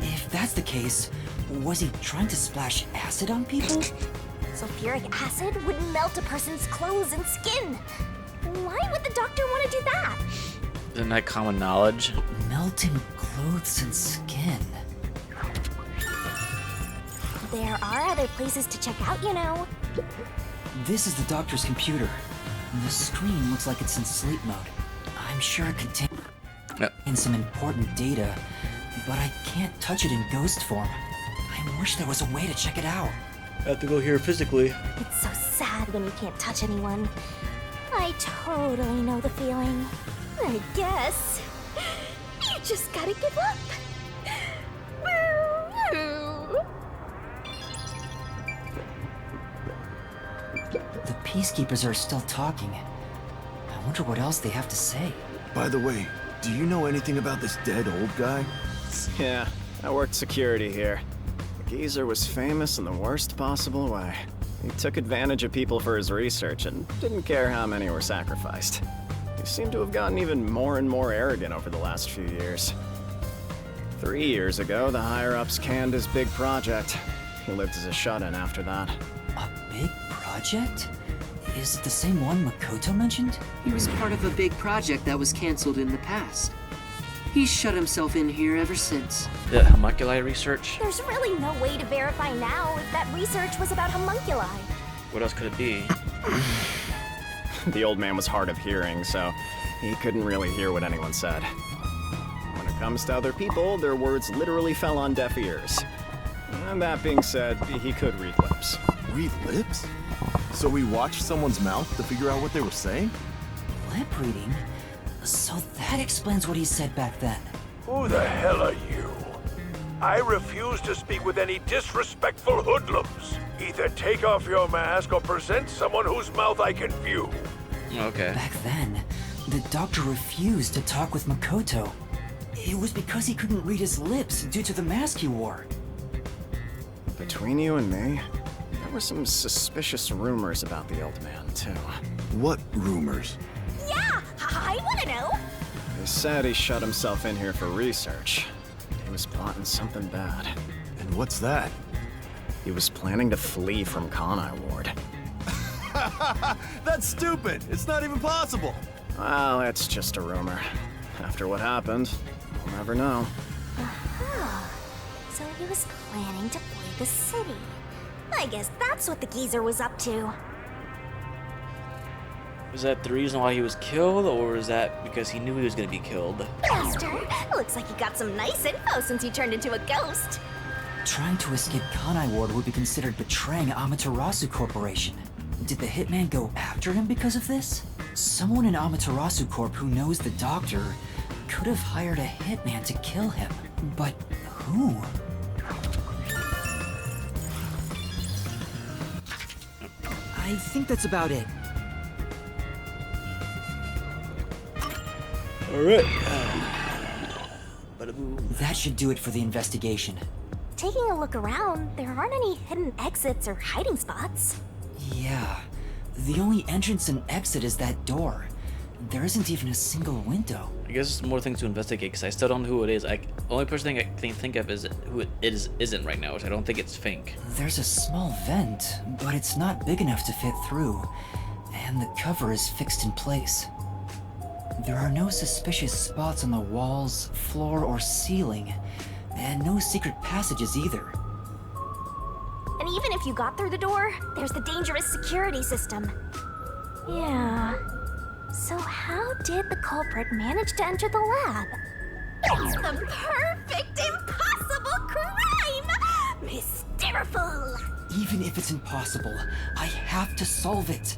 If that's the case, was he trying to splash acid on people? Sulfuric acid would melt a person's clothes and skin. Why would the doctor want to do that? Isn't that common knowledge? Melting clothes and skin. There are other places to check out, you know. This is the doctor's computer. The screen looks like it's in sleep mode. I'm sure it contains some important data, but I can't touch it in ghost form. I wish there was a way to check it out. I have to go here physically. It's so sad when you can't touch anyone. I totally know the feeling. I guess you just gotta give up. The peacekeepers are still talking. I wonder what else they have to say. By the way, do you know anything about this dead old guy? Yeah, I worked security here. The geezer was famous in the worst possible way. He took advantage of people for his research and didn't care how many were sacrificed. He seemed to have gotten even more and more arrogant over the last few years. 3 years ago, the higher-ups canned his big project. He lived as a shut-in after that. A big project? Is it the same one Makoto mentioned? He was part of a big project that was cancelled in the past. He's shut himself in here ever since. The homunculi research? There's really no way to verify now if that research was about homunculi. What else could it be? The old man was hard of hearing, so he couldn't really hear what anyone said. When it comes to other people, their words literally fell on deaf ears. And that being said, he could read lips. Read lips? So we watched someone's mouth to figure out what they were saying? Lip reading? So that explains what he said back then. Who the hell are you? I refuse to speak with any disrespectful hoodlums. Either take off your mask or present someone whose mouth I can view. Okay. Back then, the doctor refused to talk with Makoto. It was because he couldn't read his lips due to the mask he wore. Between you and me, there were some suspicious rumors about the old man, too. What rumors? Yeah, I want to know. They said he shut himself in here for research. He was plotting something bad. And what's that? He was planning to flee from Kanai Ward. That's stupid! It's not even possible! Well, it's just a rumor. After what happened, we'll never know. So he was planning to flee the city. I guess that's what the geezer was up to. Was that the reason why he was killed, or was that because he knew he was going to be killed? Master, looks like you got some nice info since you turned into a ghost. Trying to escape Kanai Ward would be considered betraying Amaterasu Corporation. Did the hitman go after him because of this? Someone in Amaterasu Corp who knows the doctor could have hired a hitman to kill him. But who? I think that's about it. Alright. That should do it for the investigation. Taking a look around, there aren't any hidden exits or hiding spots. Yeah. The only entrance and exit is that door. There isn't even a single window. I guess there's more things to investigate because I still don't know who it is. Only person I can think of is who it isn't right now, which I don't think it's Fink. There's a small vent, but it's not big enough to fit through, and the cover is fixed in place. There are no suspicious spots on the walls, floor, or ceiling, and no secret passages either. And even if you got through the door, there's the dangerous security system. Yeah. So how did the culprit manage to enter the lab? It's the perfect impossible crime! Mysteriful! Even if it's impossible, I have to solve it.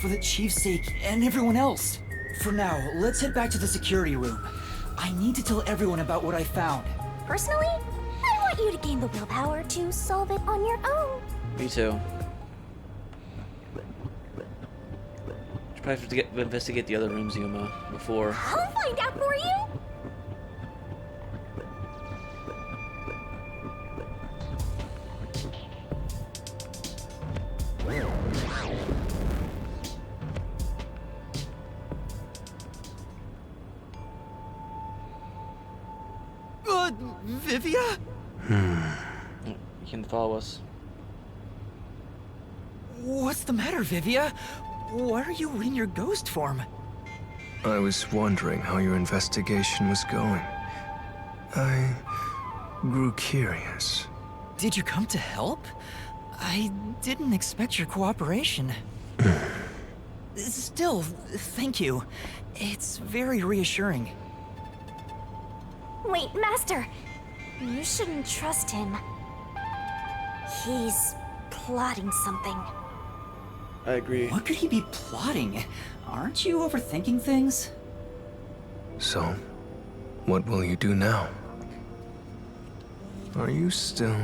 For the chief's sake and everyone else. For now, let's head back to the security room. I need to tell everyone about what I found. Personally, I want you to gain the willpower to solve it on your own. Me too. Should probably have to investigate the other rooms, Yuma, before. I'll find out for you! Vivia? You can follow us. What's the matter, Vivia? Why are you in your ghost form? I was wondering how your investigation was going. I grew curious. Did you come to help? I didn't expect your cooperation. Still, thank you. It's very reassuring. Wait, Master! You shouldn't trust him. He's plotting something. I agree. What could he be plotting? Aren't you overthinking things? So, what will you do now? Are you still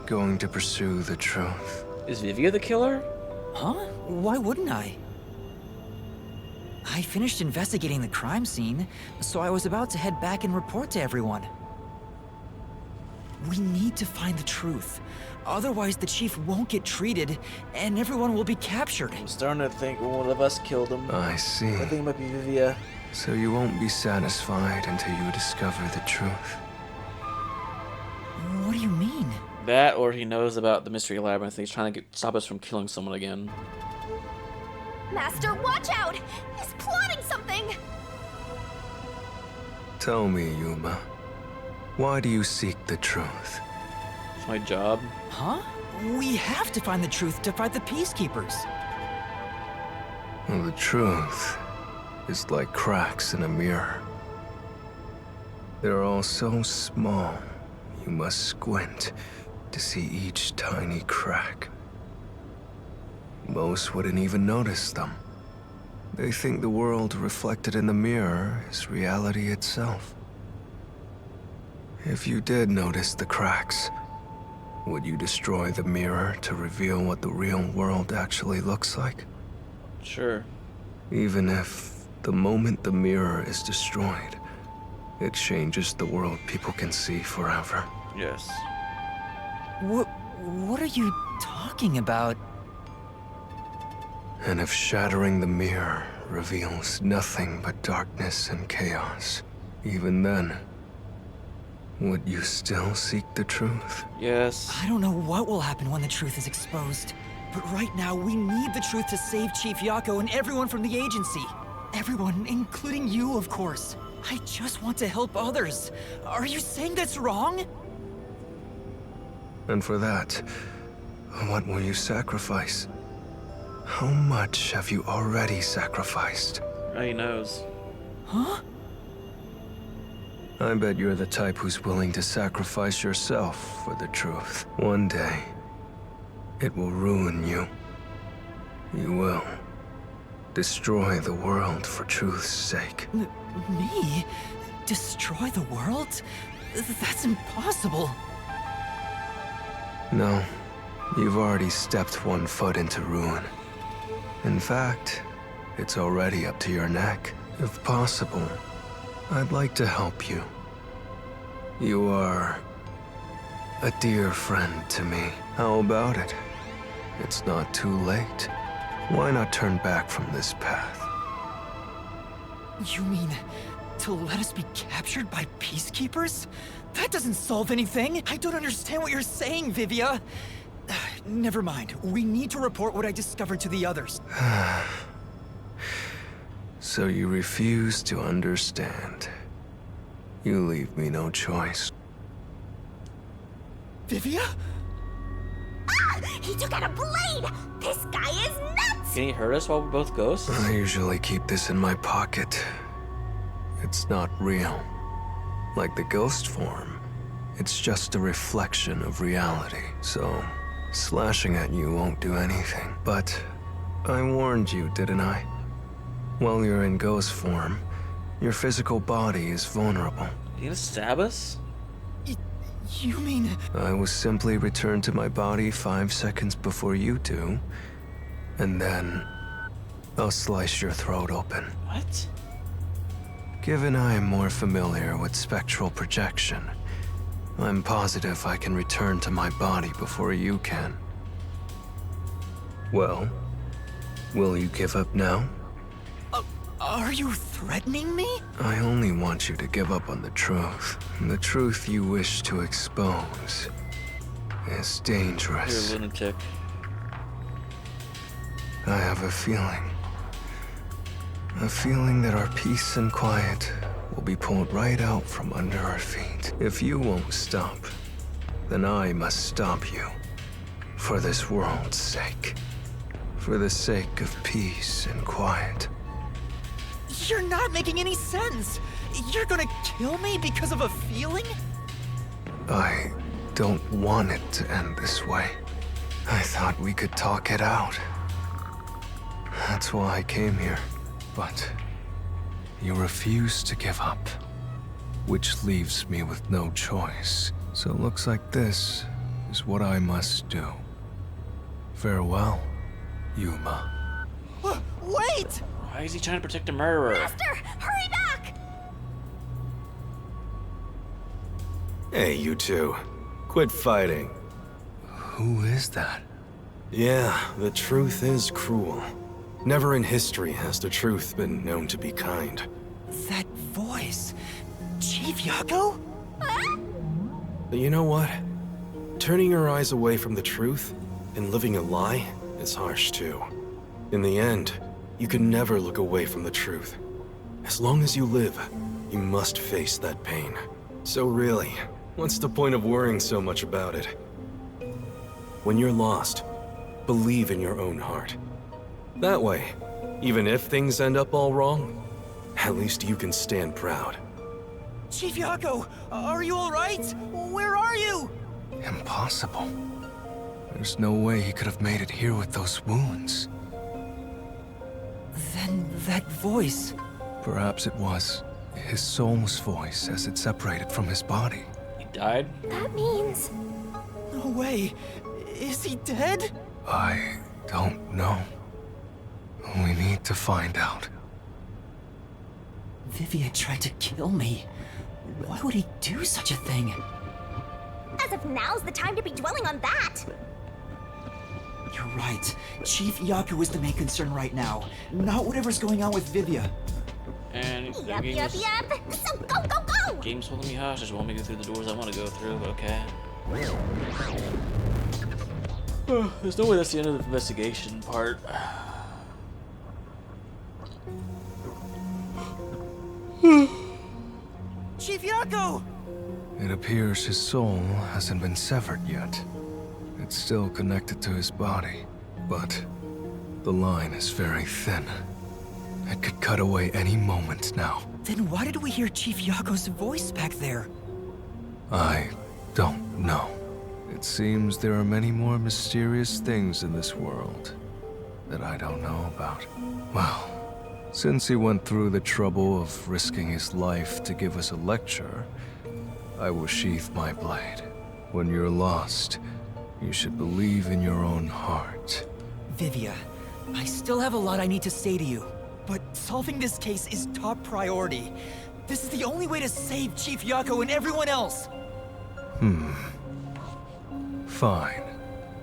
going to pursue the truth? Is Vivia the killer? Huh? Why wouldn't I? I finished investigating the crime scene, so I was about to head back and report to everyone. We need to find the truth. Otherwise, the chief won't get treated, and everyone will be captured. I'm starting to think one of us killed him. I see. I think it might be Vivia. So you won't be satisfied until you discover the truth. What do you mean? That, or he knows about the Mystery Labyrinth and he's trying to stop us from killing someone again. Master, watch out! He's plotting something! Tell me, Yuma, why do you seek the truth? It's my job. Huh? We have to find the truth to fight the Peacekeepers. Well, the truth is like cracks in a mirror. They're all so small, you must squint to see each tiny crack. Most wouldn't even notice them. They think the world reflected in the mirror is reality itself. If you did notice the cracks, would you destroy the mirror to reveal what the real world actually looks like? Sure. Even if, the moment the mirror is destroyed, it changes the world people can see forever. Yes. What are you talking about? And if shattering the mirror reveals nothing but darkness and chaos, even then, would you still seek the truth? Yes. I don't know what will happen when the truth is exposed. But right now, we need the truth to save Chief Yako and everyone from the agency. Everyone, including you, of course. I just want to help others. Are you saying that's wrong? And for that, what will you sacrifice? How much have you already sacrificed? Oh, he knows. Huh? I bet you're the type who's willing to sacrifice yourself for the truth. One day, it will ruin you. You will. Destroy the world for truth's sake. Me? Destroy the world? That's impossible. No, you've already stepped one foot into ruin. In fact, it's already up to your neck. If possible, I'd like to help you. You are a dear friend to me. How about it? It's not too late. Why not turn back from this path? You mean to let us be captured by peacekeepers? That doesn't solve anything. I don't understand what you're saying, Vivia. Never mind. We need to report what I discovered to the others. So you refuse to understand. You leave me no choice. Vivia? Ah! He took out a blade! This guy is nuts! Can he hurt us while we're both ghosts? I usually keep this in my pocket. It's not real. Like the ghost form, it's just a reflection of reality. So, slashing at you won't do anything. But I warned you, didn't I? While you're in ghost form, your physical body is vulnerable. You gonna stab us? You mean... I will simply return to my body 5 seconds before you do, and then I'll slice your throat open. What? Given I am more familiar with spectral projection, I'm positive I can return to my body before you can. Well, will you give up now? Are you threatening me? I only want you to give up on the truth. The truth you wish to expose is dangerous. You're a lunatic. I have a feeling. A feeling that our peace and quiet will be pulled right out from under our feet. If you won't stop, then I must stop you. For this world's sake. For the sake of peace and quiet. You're not making any sense. You're gonna kill me because of a feeling? I don't want it to end this way. I thought we could talk it out. That's why I came here. But you refuse to give up, which leaves me with no choice. So it looks like this is what I must do. Farewell, Yuma. Wait! Why is he trying to protect a murderer? Master, hurry back! Hey, you two. Quit fighting. Who is that? Yeah, the truth is cruel. Never in history has the truth been known to be kind. That voice... Chief Yago? But you know what? Turning your eyes away from the truth and living a lie is harsh too. In the end, you can never look away from the truth. As long as you live, you must face that pain. So really, what's the point of worrying so much about it? When you're lost, believe in your own heart. That way, even if things end up all wrong, at least you can stand proud. Chief Yago, are you alright? Where are you? Impossible. There's no way he could have made it here with those wounds. Then that voice... Perhaps it was his soul's voice as it separated from his body. He died? That means... No way. Is he dead? I don't know. We need to find out. Vivia tried to kill me. Why would he do such a thing? As if now's the time to be dwelling on that! You're right. Chief Yaku is the main concern right now, not whatever's going on with Vivia. And the Yup, game yup, is- yup! So go, go, go! Game's holding me hostage. Want me to go through the doors I want to go through, but okay. There's no way that's the end of the investigation part. Chief Yaku! It appears his soul hasn't been severed yet. It's still connected to his body, but the line is very thin. It could cut away any moment now. Then why did we hear Chief Yako's voice back there? I don't know. It seems there are many more mysterious things in this world that I don't know about. Well, since he went through the trouble of risking his life to give us a lecture, I will sheath my blade. When you're lost, you should believe in your own heart. Vivia, I still have a lot I need to say to you, but solving this case is top priority. This is the only way to save Chief Yako and everyone else. Fine.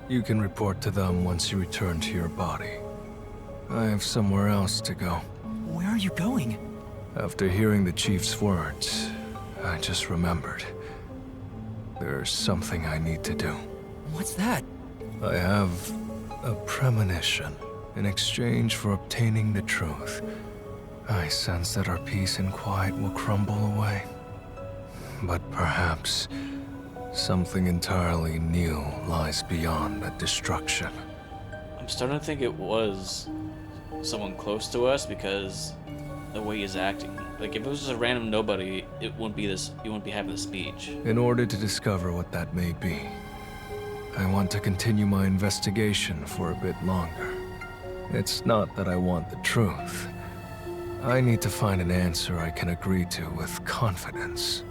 You can report to them once you return to your body. I have somewhere else to go. Where are you going? After hearing the Chief's words, I just remembered. There's something I need to do. What's that? I have a premonition. In exchange for obtaining the truth, I sense that our peace and quiet will crumble away. But perhaps something entirely new lies beyond that destruction. I'm starting to think it was someone close to us because the way he's acting. Like if it was just a random nobody, it wouldn't be this. You wouldn't be having this speech. In order to discover what that may be, I want to continue my investigation for a bit longer. It's not that I want the truth. I need to find an answer I can agree to with confidence.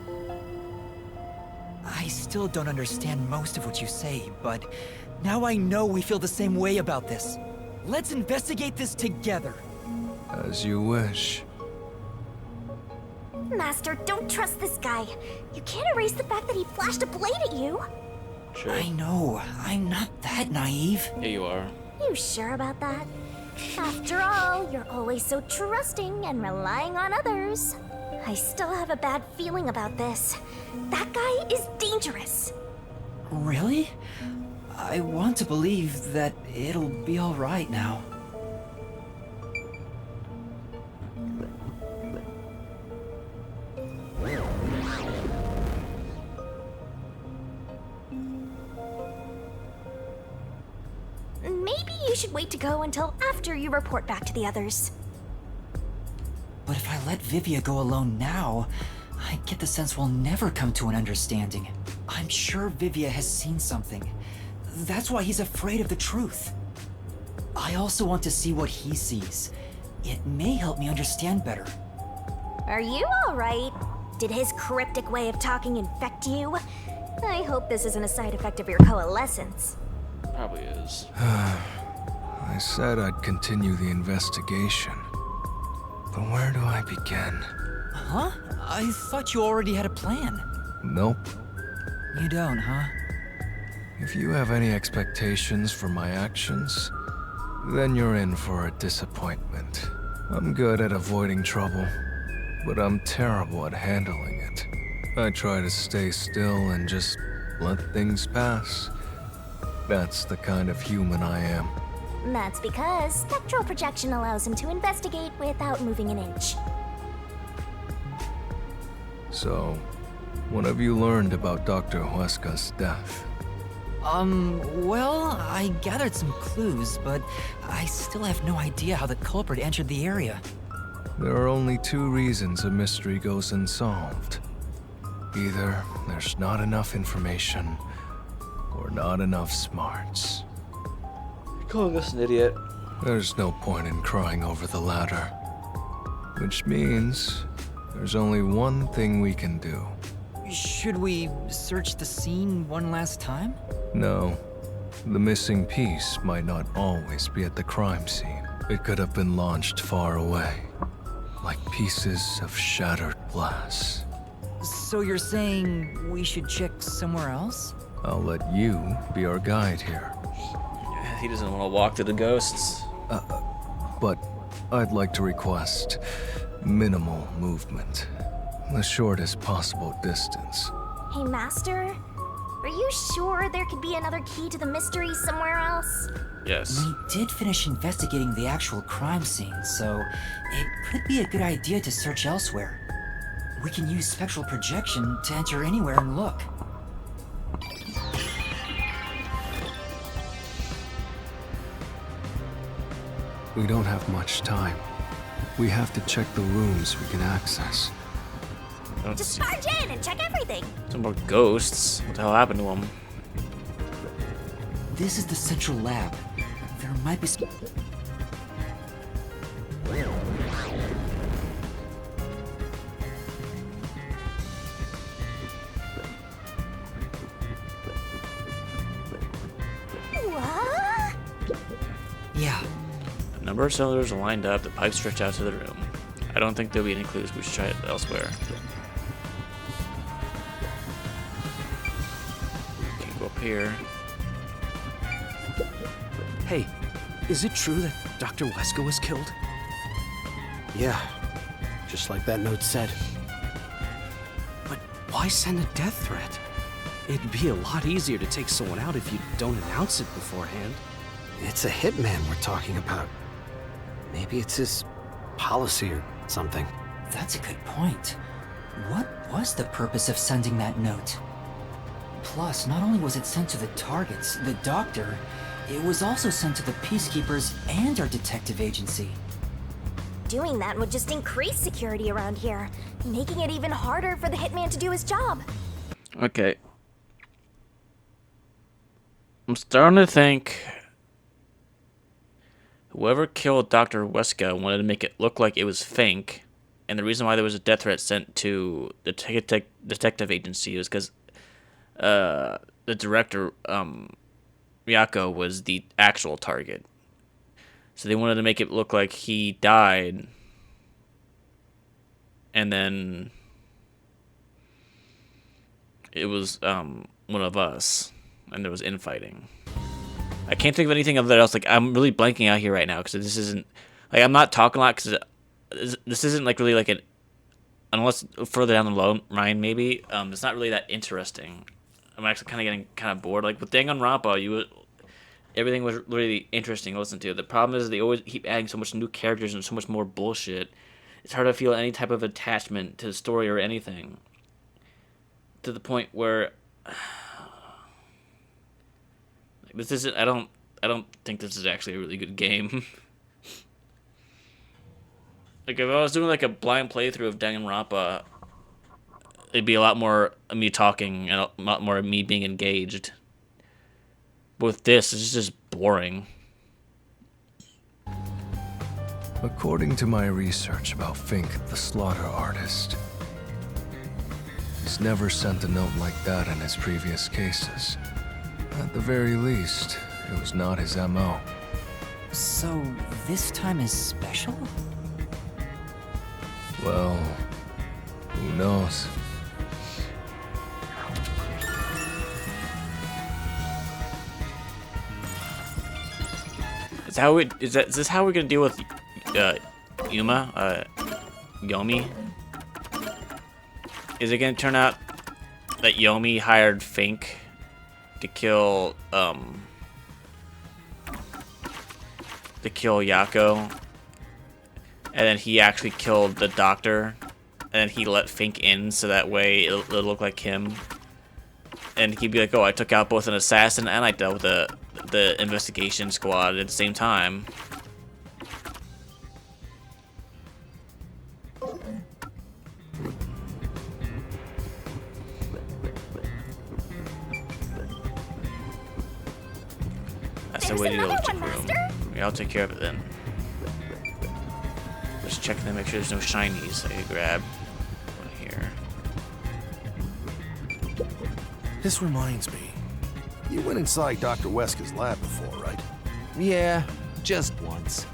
I still don't understand most of what you say, but now I know we feel the same way about this. Let's investigate this together. As you wish. Master, don't trust this guy. You can't erase the fact that he flashed a blade at you. Sure. I know, I'm not that naive. Yeah, you are. You sure about that? After all, you're always so trusting and relying on others. I still have a bad feeling about this. That guy is dangerous. Really? I want to believe that it'll be all right now. Maybe you should wait to go until after you report back to the others. But if I let Vivia go alone now, I get the sense we'll never come to an understanding. I'm sure Vivia has seen something. That's why he's afraid of the truth. I also want to see what he sees. It may help me understand better. Are you alright? Did his cryptic way of talking infect you? I hope this isn't a side effect of your coalescence. Probably is. I said I'd continue the investigation. But where do I begin? Huh? I thought you already had a plan. Nope. You don't, huh? If you have any expectations for my actions, then you're in for a disappointment. I'm good at avoiding trouble, but I'm terrible at handling it. I try to stay still and just let things pass. That's the kind of human I am. That's because spectral projection allows him to investigate without moving an inch. So, what have you learned about Dr. Huesca's death? Well, I gathered some clues, but I still have no idea how the culprit entered the area. There are only two reasons a mystery goes unsolved. Either there's not enough information, or not enough smarts. You're calling us an idiot. There's no point in crying over the latter. Which means there's only one thing we can do. Should we search the scene one last time? No. The missing piece might not always be at the crime scene. It could have been launched far away, like pieces of shattered glass. So you're saying we should check somewhere else? I'll let you be our guide here. He doesn't want to walk to the ghosts. But I'd like to request minimal movement. The shortest possible distance. Hey, Master, are you sure there could be another key to the mystery somewhere else? Yes. We did finish investigating the actual crime scene, so it could be a good idea to search elsewhere. We can use spectral projection to enter anywhere and look. We don't have much time. We have to check the rooms we can access. Just barge in and check everything. Some more ghosts. What the hell happened to them? This is the central lab. There might be some... What? Yeah. A number of cylinders are lined up, the pipes stretch out to the room. I don't think there'll be any clues. We should try it elsewhere. Okay, go up here. Hey, is it true that Dr. Wesker was killed? Yeah, just like that note said. But why send a death threat? It'd be a lot easier to take someone out if you don't announce it beforehand. It's a hitman we're talking about. Maybe it's his policy or something. That's a good point. What was the purpose of sending that note? Plus, not only was it sent to the targets, the doctor, it was also sent to the Peacekeepers and our detective agency. Doing that would just increase security around here, making it even harder for the hitman to do his job. Okay. I'm starting to think whoever killed Dr. Wesker wanted to make it look like it was Fink, and the reason why there was a death threat sent to the detective agency was because the director, Yako, was the actual target. So they wanted to make it look like he died, and then it was one of us, and there was infighting. I can't think of anything of that else. Like, I'm really blanking out here right now because this isn't, like, I'm not talking a lot because this isn't like really like an, unless further down the line maybe. It's not really that interesting. I'm actually kind of getting kind of bored. Like with Danganronpa, everything was really interesting to listen to. The problem is they always keep adding so much new characters and so much more bullshit. It's hard to feel any type of attachment to the story or anything. To the point where this isn't. I don't think this is actually a really good game. Like if I was doing like a blind playthrough of Danganronpa, it'd be a lot more me talking and a lot more me being engaged. But with this, it's just boring. According to my research about Fink, the slaughter artist, he's never sent a note like that in his previous cases. At the very least, it was not his MO. So, this time is special? Well, who knows? Is this how we're gonna deal with Yomi? Is it gonna turn out that Yomi hired Fink to kill Yako, and then he actually killed the doctor, and then he let Fink in so that way it'll look like him, and he'd be like, "Oh, I took out both an assassin and I dealt with the investigation squad at the same time." That's the way to go to the room. Yeah, I'll take care of it then. Just check to make sure there's no shinies I can grab. One here. This reminds me. You went inside Dr. Wesker's lab before, right? Yeah, just once.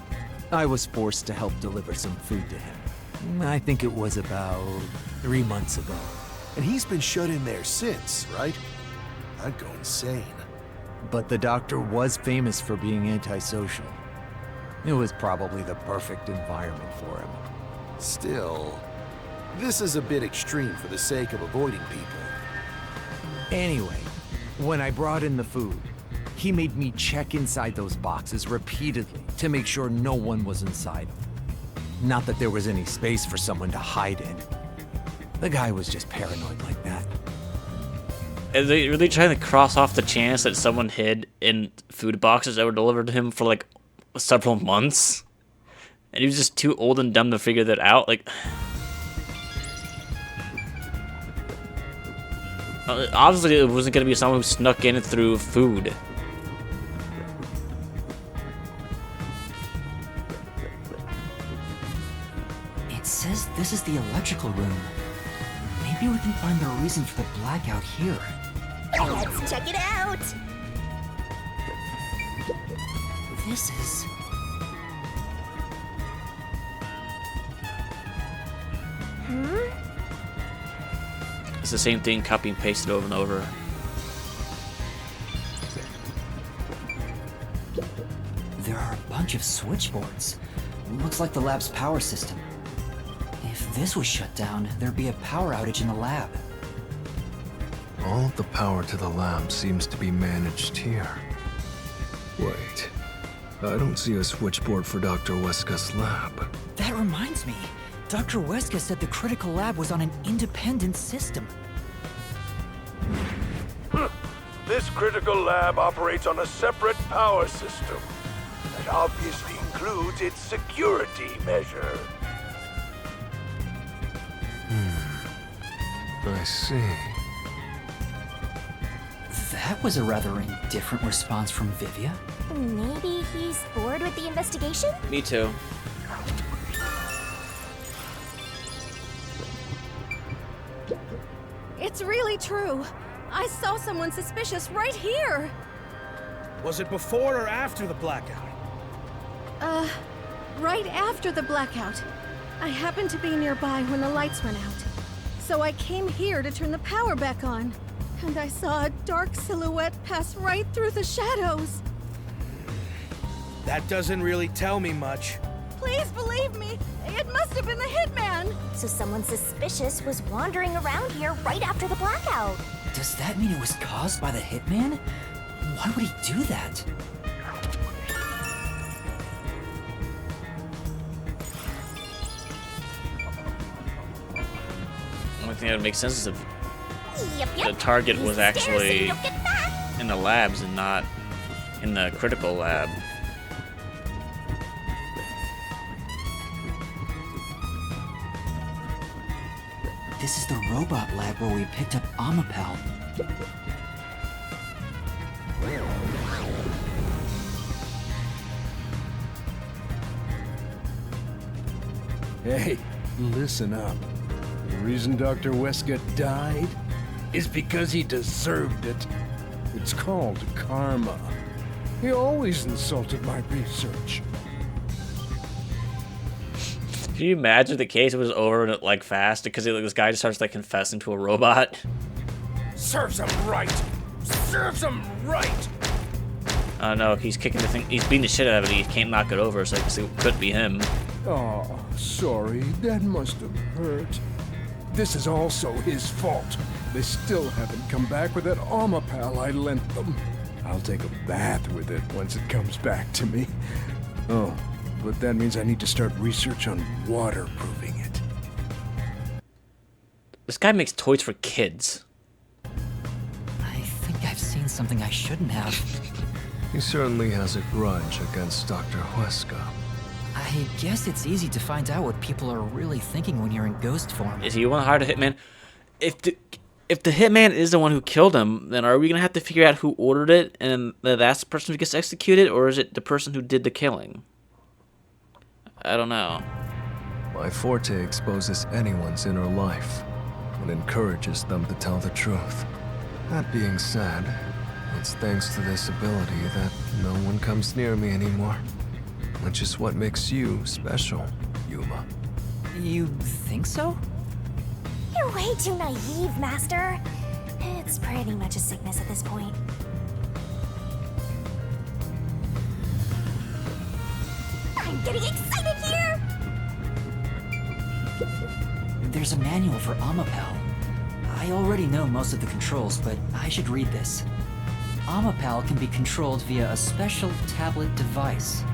I was forced to help deliver some food to him. I think it was about 3 months ago. And he's been shut in there since, right? I'd go insane. But the doctor was famous for being antisocial. It was probably the perfect environment for him. Still, this is a bit extreme for the sake of avoiding people. Anyway, when I brought in the food, he made me check inside those boxes repeatedly to make sure no one was inside them. Not that there was any space for someone to hide in. The guy was just paranoid like that. Are they really trying to cross off the chance that someone hid in food boxes that were delivered to him for like several months? And he was just too old and dumb to figure that out. Like, obviously it wasn't going to be someone who snuck in through food. It says this is the electrical room. Maybe we can find the reason for the blackout here. Let's check it out. This is... It's the same thing, copy and pasted over and over. There are a bunch of switchboards. Looks like the lab's power system. If this was shut down, there'd be a power outage in the lab. All of the power to the lab seems to be managed here. Wait, I don't see a switchboard for Dr. Weska's lab. That reminds me. Dr. Weska said the critical lab was on an independent system. This critical lab operates on a separate power system. That obviously includes its security measure. I see. That was a rather indifferent response from Vivia. Maybe he's bored with the investigation? Me too. It's really true. I saw someone suspicious right here. Was it before or after the blackout? Right after the blackout. I happened to be nearby when the lights went out. So I came here to turn the power back on. And I saw a dark silhouette pass right through the shadows. That doesn't really tell me much. Please believe me, it must have been the hitman. So someone suspicious was wandering around here right after the blackout. Does that mean it was caused by the hitman? Why would he do that? The only thing that would make sense is if Yep. the target Use was the stairs so you actually don't get back. in the labs and not in the critical lab. This is the robot lab where we picked up Amapel. Hey, listen up. The reason Dr. Weska died is because he deserved it. It's called karma. He always insulted my research. Can you imagine the case was over and like fast because this guy just starts like confessing to a robot? Serves him right. Serves him right. Oh no, he's kicking the thing. He's beating the shit out of it. He can't knock it over, so I guess it could be him. Oh, sorry. That must have hurt. This is also his fault. They still haven't come back with that Amapal I lent them. I'll take a bath with it once it comes back to me. Oh, but that means I need to start research on waterproofing it. This guy makes toys for kids. I think I've seen something I shouldn't have. He certainly has a grudge against Dr. Weska. I guess it's easy to find out what people are really thinking when you're in ghost form. Is he want to hire a hitman? If the hitman is the one who killed him, then are we gonna have to figure out who ordered it, and that's the person who gets executed, or is it the person who did the killing? I don't know. My forte exposes anyone's inner life and encourages them to tell the truth. That being said, it's thanks to this ability that no one comes near me anymore. Which is what makes you special, Yuma. You think so? You're way too naive, Master. It's pretty much a sickness at this point. I'm getting excited here! There's a manual for Amapal. I already know most of the controls, but I should read this. Amapal can be controlled via a special tablet device.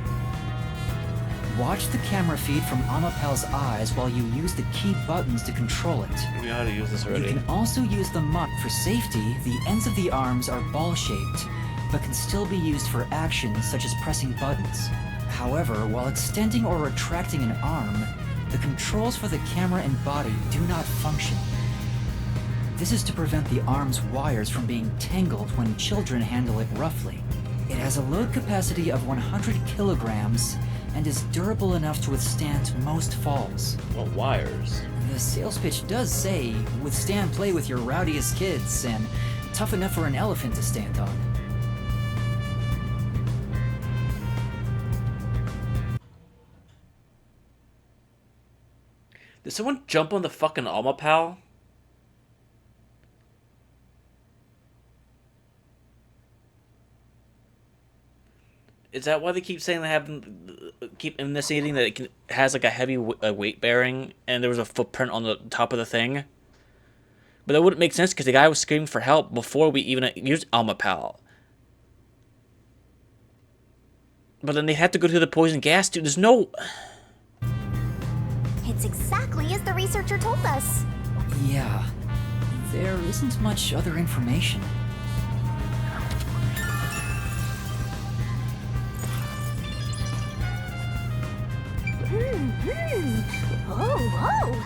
Watch the camera feed from Amapal's eyes while you use the key buttons to control it. We know how to use this already. You can also use the MUT. For safety, the ends of the arms are ball-shaped, but can still be used for actions such as pressing buttons. However, while extending or retracting an arm, the controls for the camera and body do not function. This is to prevent the arm's wires from being tangled when children handle it roughly. It has a load capacity of 100 kilograms and is durable enough to withstand most falls. Well, wires. The sales pitch does say, withstand play with your rowdiest kids and tough enough for an elephant to stand on. Did someone jump on the fucking Alma Pal? Is that why they keep saying they have keep initiating that it has like a heavy weight bearing and there was a footprint on the top of the thing? But that wouldn't make sense because the guy was screaming for help before we even used Alma Pal. But then they had to go through the poison gas too. There's no... It's exactly as the researcher told us. Yeah, there isn't much other information. Oh.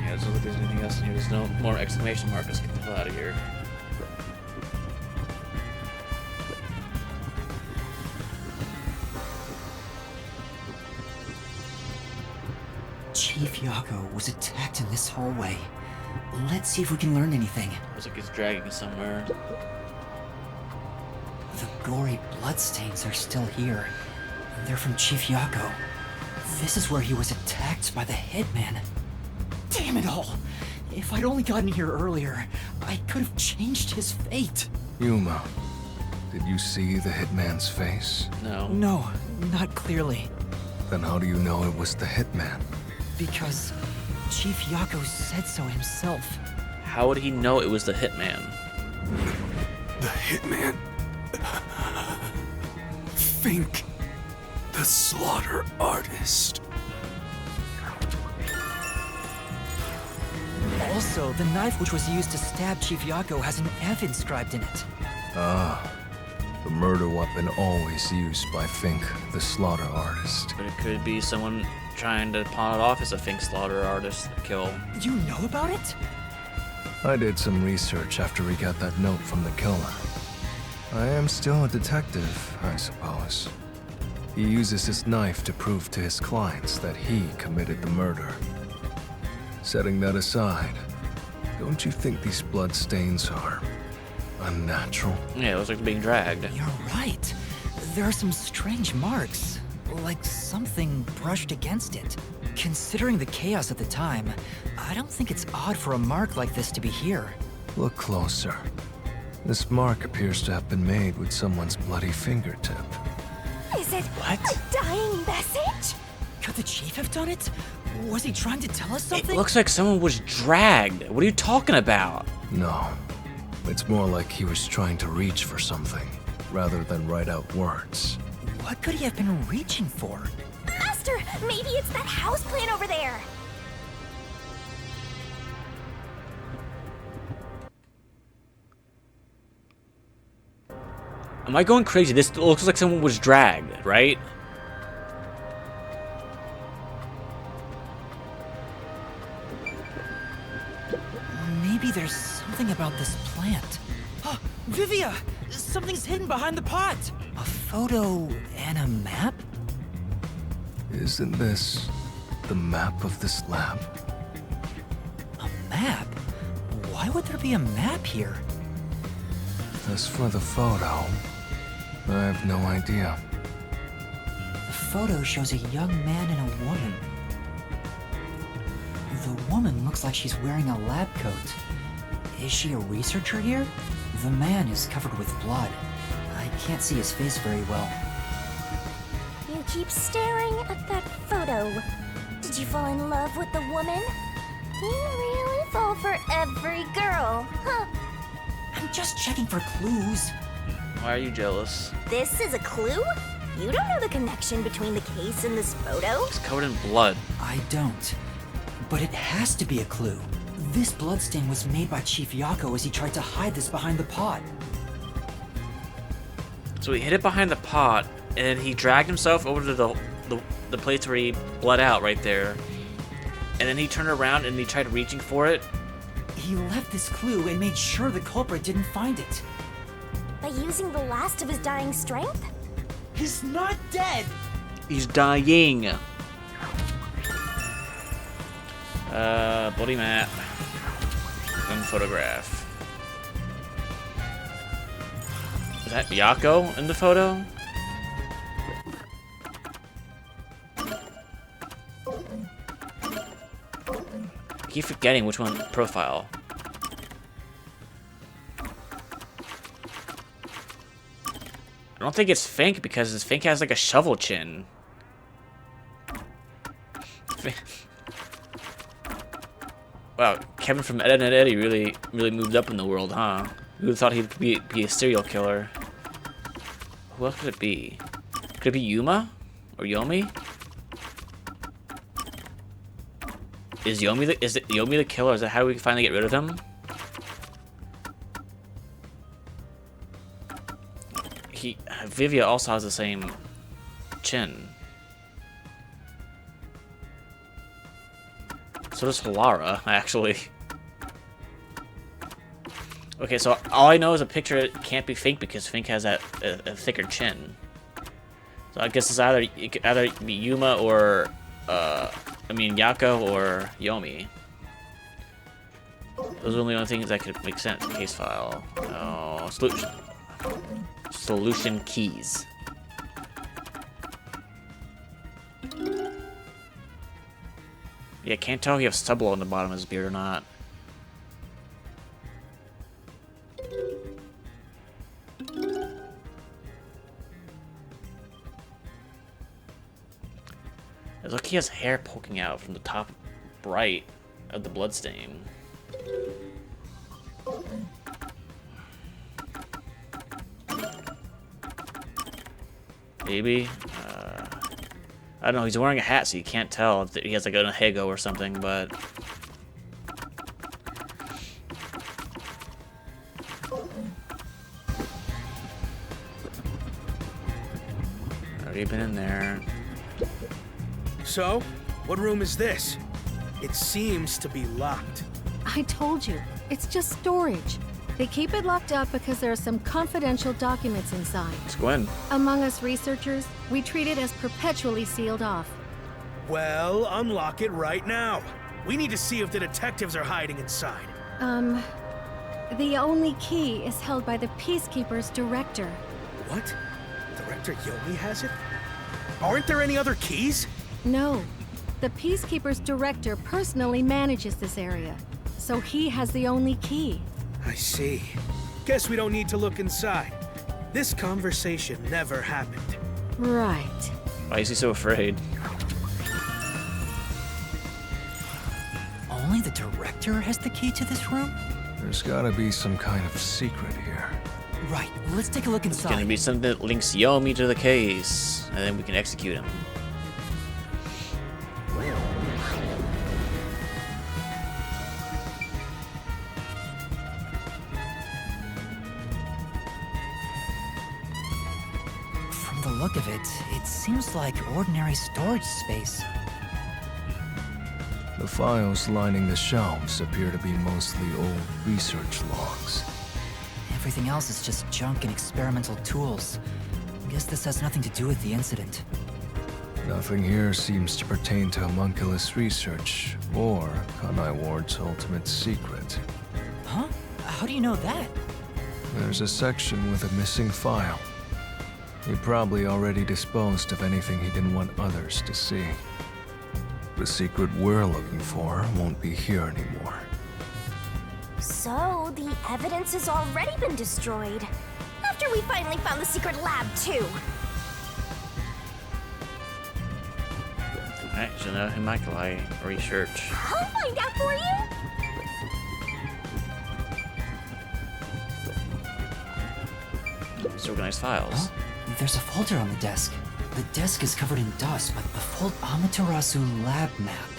Yeah, let's look if there's anything else in here. There's no more exclamation mark. Let's get the hell out of here. Chief Yako was attacked in this hallway. Let's see if we can learn anything. Looks like he's dragging somewhere. The gory bloodstains are still here. They're from Chief Yako. This is where he was attacked by the Hitman. Damn it all! If I'd only gotten here earlier, I could have changed his fate. Yuma, did you see the Hitman's face? No. No, not clearly. Then how do you know it was the Hitman? Because Chief Yako said so himself. How would he know it was the Hitman? The Hitman. Fink. The slaughter artist. Also, the knife which was used to stab Chief Yako has an F inscribed in it. Ah, the murder weapon always used by Fink, the slaughter artist. But it could be someone trying to pawn it off as a Fink slaughter artist kill. You know about it? I did some research after we got that note from the killer. I am still a detective, I suppose. He uses his knife to prove to his clients that he committed the murder. Setting that aside, don't you think these bloodstains are unnatural? Yeah, it looks like being dragged. You're right. There are some strange marks, like something brushed against it. Considering the chaos at the time, I don't think it's odd for a mark like this to be here. Look closer. This mark appears to have been made with someone's bloody fingertip. Is it what? A dying message? Could the chief have done it? Was he trying to tell us something? It looks like someone was dragged. What are you talking about? No. It's more like he was trying to reach for something, rather than write out words. What could he have been reaching for? Master, maybe it's that house plan over there. Am I going crazy? This looks like someone was dragged, right? Maybe there's something about this plant. Oh, Vivia! Something's hidden behind the pot! A photo and a map? Isn't this the map of this lab? A map? Why would there be a map here? As for the photo, I have no idea. The photo shows a young man and a woman. The woman looks like she's wearing a lab coat. Is she a researcher here? The man is covered with blood. I can't see his face very well. You keep staring at that photo. Did you fall in love with the woman? You really fall for every girl, huh? I'm just checking for clues. Why are you jealous? This is a clue? You don't know the connection between the case and this photo? It's covered in blood. I don't. But it has to be a clue. This bloodstain was made by Chief Yako as he tried to hide this behind the pot. So he hid it behind the pot, and he dragged himself over to the place where he bled out right there. And then he turned around and he tried reaching for it. He left this clue and made sure the culprit didn't find it. By using the last of his dying strength? He's not dead! He's dying. Bloody map. And photograph. Is that Yako in the photo? I keep forgetting which one profile. I don't think it's Fink because Fink has like a shovel chin. Wow, Kevin from Ed, Edd n Eddy really moved up in the world, huh? Who would have thought he'd be a serial killer? Who else could it be? Could it be Yuma? Or Yomi? Is it Yomi the killer? Is that how we can finally get rid of him? Vivia also has the same chin. So does Halara, actually. Okay, so all I know is a picture can't be Fink because Fink has that a thicker chin. So I guess it could either be Yuma or Yako or Yomi. Those are the only things that could make sense. Case file. Oh, solution keys. Yeah, can't tell if he has stubble on the bottom of his beard or not. Look, he has hair poking out from the top right of the bloodstain. Maybe. I don't know. He's wearing a hat, so you can't tell if he has like a Hego or something. But already been in there. So, what room is this? It seems to be locked. I told you, it's just storage. They keep it locked up because there are some confidential documents inside. Let's go in. Among us researchers, we treat it as perpetually sealed off. Well, unlock it right now. We need to see if the detectives are hiding inside. The only key is held by the Peacekeeper's director. What? Director Yomi has it? Aren't there any other keys? No. The Peacekeeper's director personally manages this area, so he has the only key. I see. Guess we don't need to look inside. This conversation never happened. Right. Why is he so afraid? Only the director has the key to this room? There's gotta be some kind of secret here. Right, let's take a look inside. It's gonna be something that links Yomi to the case, and then we can execute him. From the look of it, it seems like ordinary storage space. The files lining the shelves appear to be mostly old research logs. Everything else is just junk and experimental tools. Guess this has nothing to do with the incident. Nothing here seems to pertain to homunculus research or Kanai Ward's ultimate secret. Huh? How do you know that? There's a section with a missing file. He probably already disposed of anything he didn't want others to see. The secret we're looking for won't be here anymore. So, the evidence has already been destroyed. After we finally found the secret lab, too. Alright, so now Homunculi research. I'll find out for you! Disorganized files. Huh? There's a folder on the desk. The desk is covered in dust, but the full Amaterasu lab map.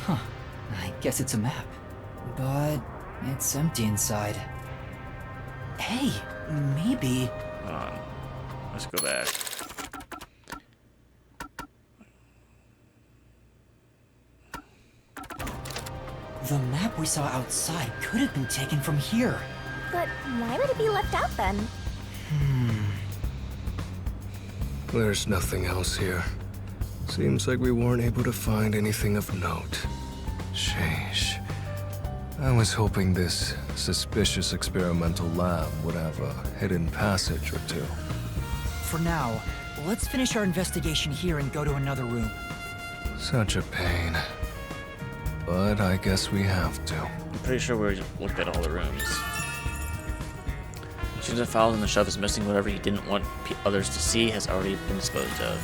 Huh. I guess it's a map. But it's empty inside. Hey, maybe... Hold on. Let's go back. The map we saw outside could have been taken from here. But why would it be left out then? There's nothing else here. Seems like we weren't able to find anything of note. Sheesh. I was hoping this suspicious experimental lab would have a hidden passage or two. For now, let's finish our investigation here and go to another room. Such a pain. But I guess we have to. I'm pretty sure we looked at all the rooms. Since the files on the shelf is missing, whatever he didn't want others to see has already been disposed of.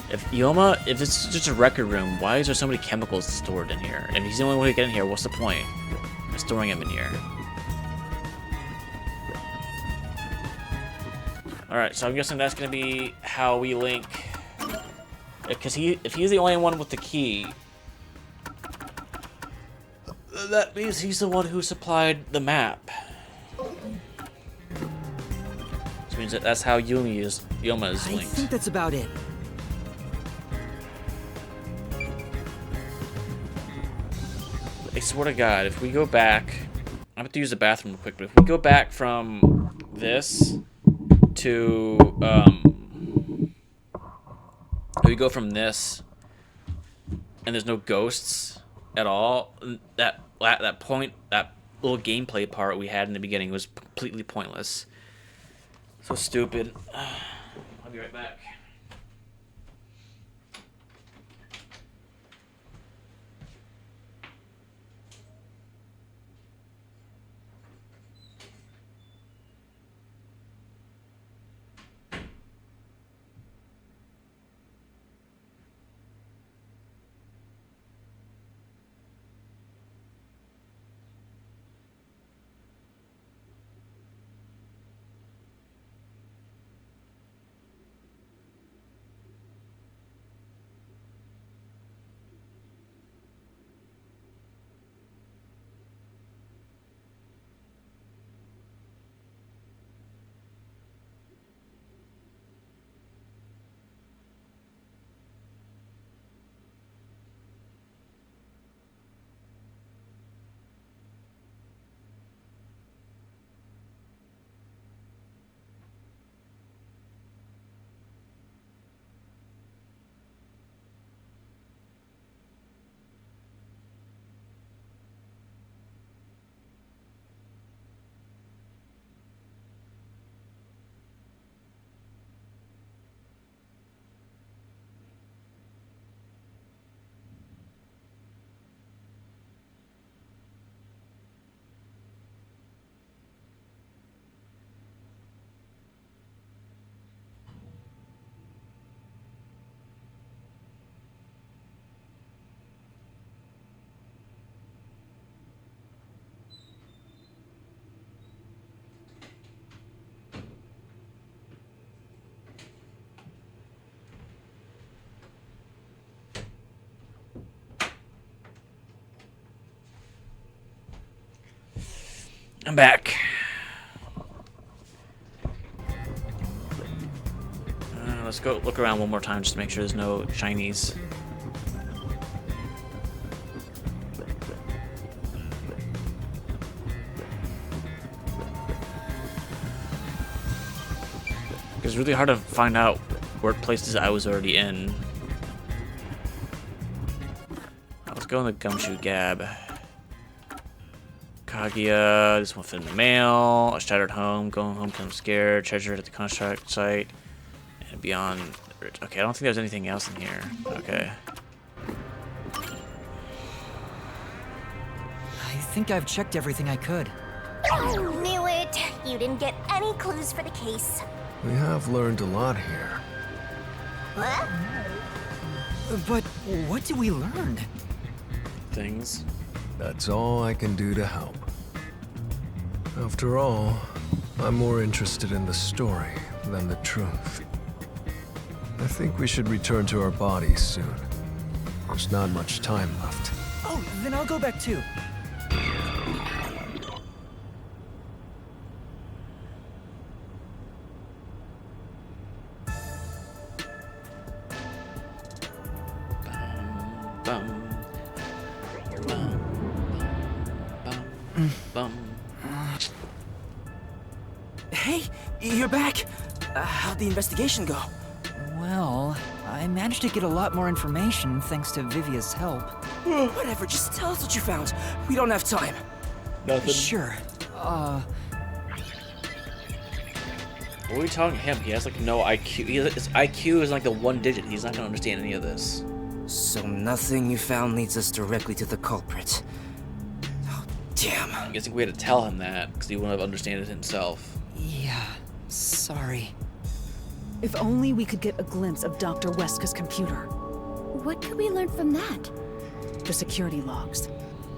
If it's just a record room, why is there so many chemicals stored in here? If he's the only one who can get in here, what's the point of storing them in here? Alright, so I'm guessing that's gonna be how we link. Because if he's the only one with the key, that means he's the one who supplied the map. Which means that's how Yoma is linked. I think that's about it. I swear to God, if we go back, I have to use the bathroom real quick, but if we go back from this to, if we go from this, and there's no ghosts at all, that little gameplay part we had in the beginning was completely pointless. So stupid. I'll be right back. I'm back. Let's go look around one more time just to make sure there's no shinies. It's really hard to find out what places I was already in. Let's go in the Gumshoe Gab. Kaguya, this one fit in the mail, a shattered home, going home because I'm scared, treasure at the construct site, and beyond. Okay, I don't think there's anything else in here. Okay. I think I've checked everything I could. Knew it! You didn't get any clues for the case. We have learned a lot here. What? But what did we learn? Things. That's all I can do to help. After all, I'm more interested in the story than the truth. I think we should return to our bodies soon. There's not much time left. Oh, then I'll go back too. Hey, you're back. How'd the investigation go? Well, I managed to get a lot more information thanks to Vivia's help. Whatever, just tell us what you found. We don't have time. Nothing. Sure. What are we talking to him? He has like no IQ. His IQ is like the 1 digit. He's not gonna understand any of this. So nothing you found leads us directly to the culprit. Oh, damn. I'm guessing we had to tell him that because he wouldn't have understood it himself. Yeah, sorry. If only we could get a glimpse of Dr. Weska's computer. What could we learn from that? The security logs.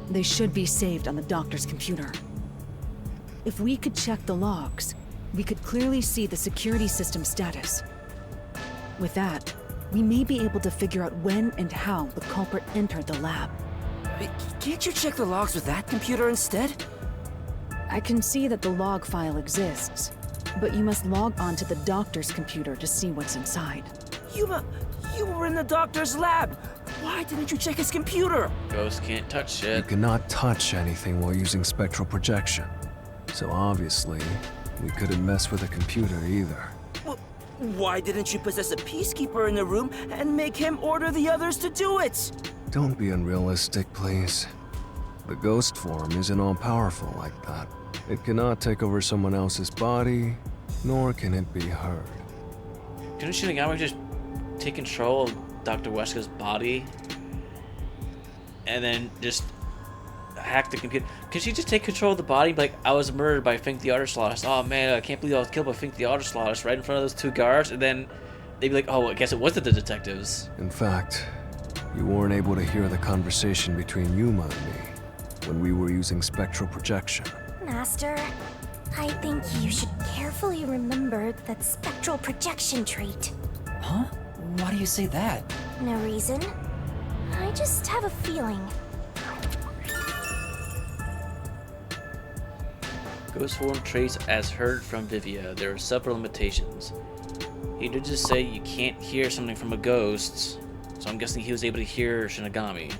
They should be saved on the doctor's computer. If we could check the logs, we could clearly see the security system status. With that, we may be able to figure out when and how the culprit entered the lab. Can't you check the logs with that computer instead? I can see that the log file exists, but you must log on to the doctor's computer to see what's inside. You were in the doctor's lab. Why didn't you check his computer? Ghost can't touch shit. You cannot touch anything while using spectral projection. So obviously, we couldn't mess with the computer either. Well, why didn't you possess a peacekeeper in the room and make him order the others to do it? Don't be unrealistic, please. The ghost form isn't all-powerful like that. It cannot take over someone else's body, nor can it be heard. Couldn't Shinigami just take control of Dr. Weska's body and then just hack the computer? Could she just take control of the body? Like, I was murdered by Fink the Artislatus. Oh man, I can't believe I was killed by Fink the Artislatus right in front of those 2 guards, and then they'd be like, oh, I guess it wasn't the detectives. In fact, you weren't able to hear the conversation between Yuma and me when we were using spectral projection. Master, I think you should carefully remember that spectral projection trait. Huh? Why do you say that? No reason. I just have a feeling. Ghost form trace as heard from Vivia. There are several limitations. He did just say you can't hear something from a ghost, so I'm guessing he was able to hear Shinigami.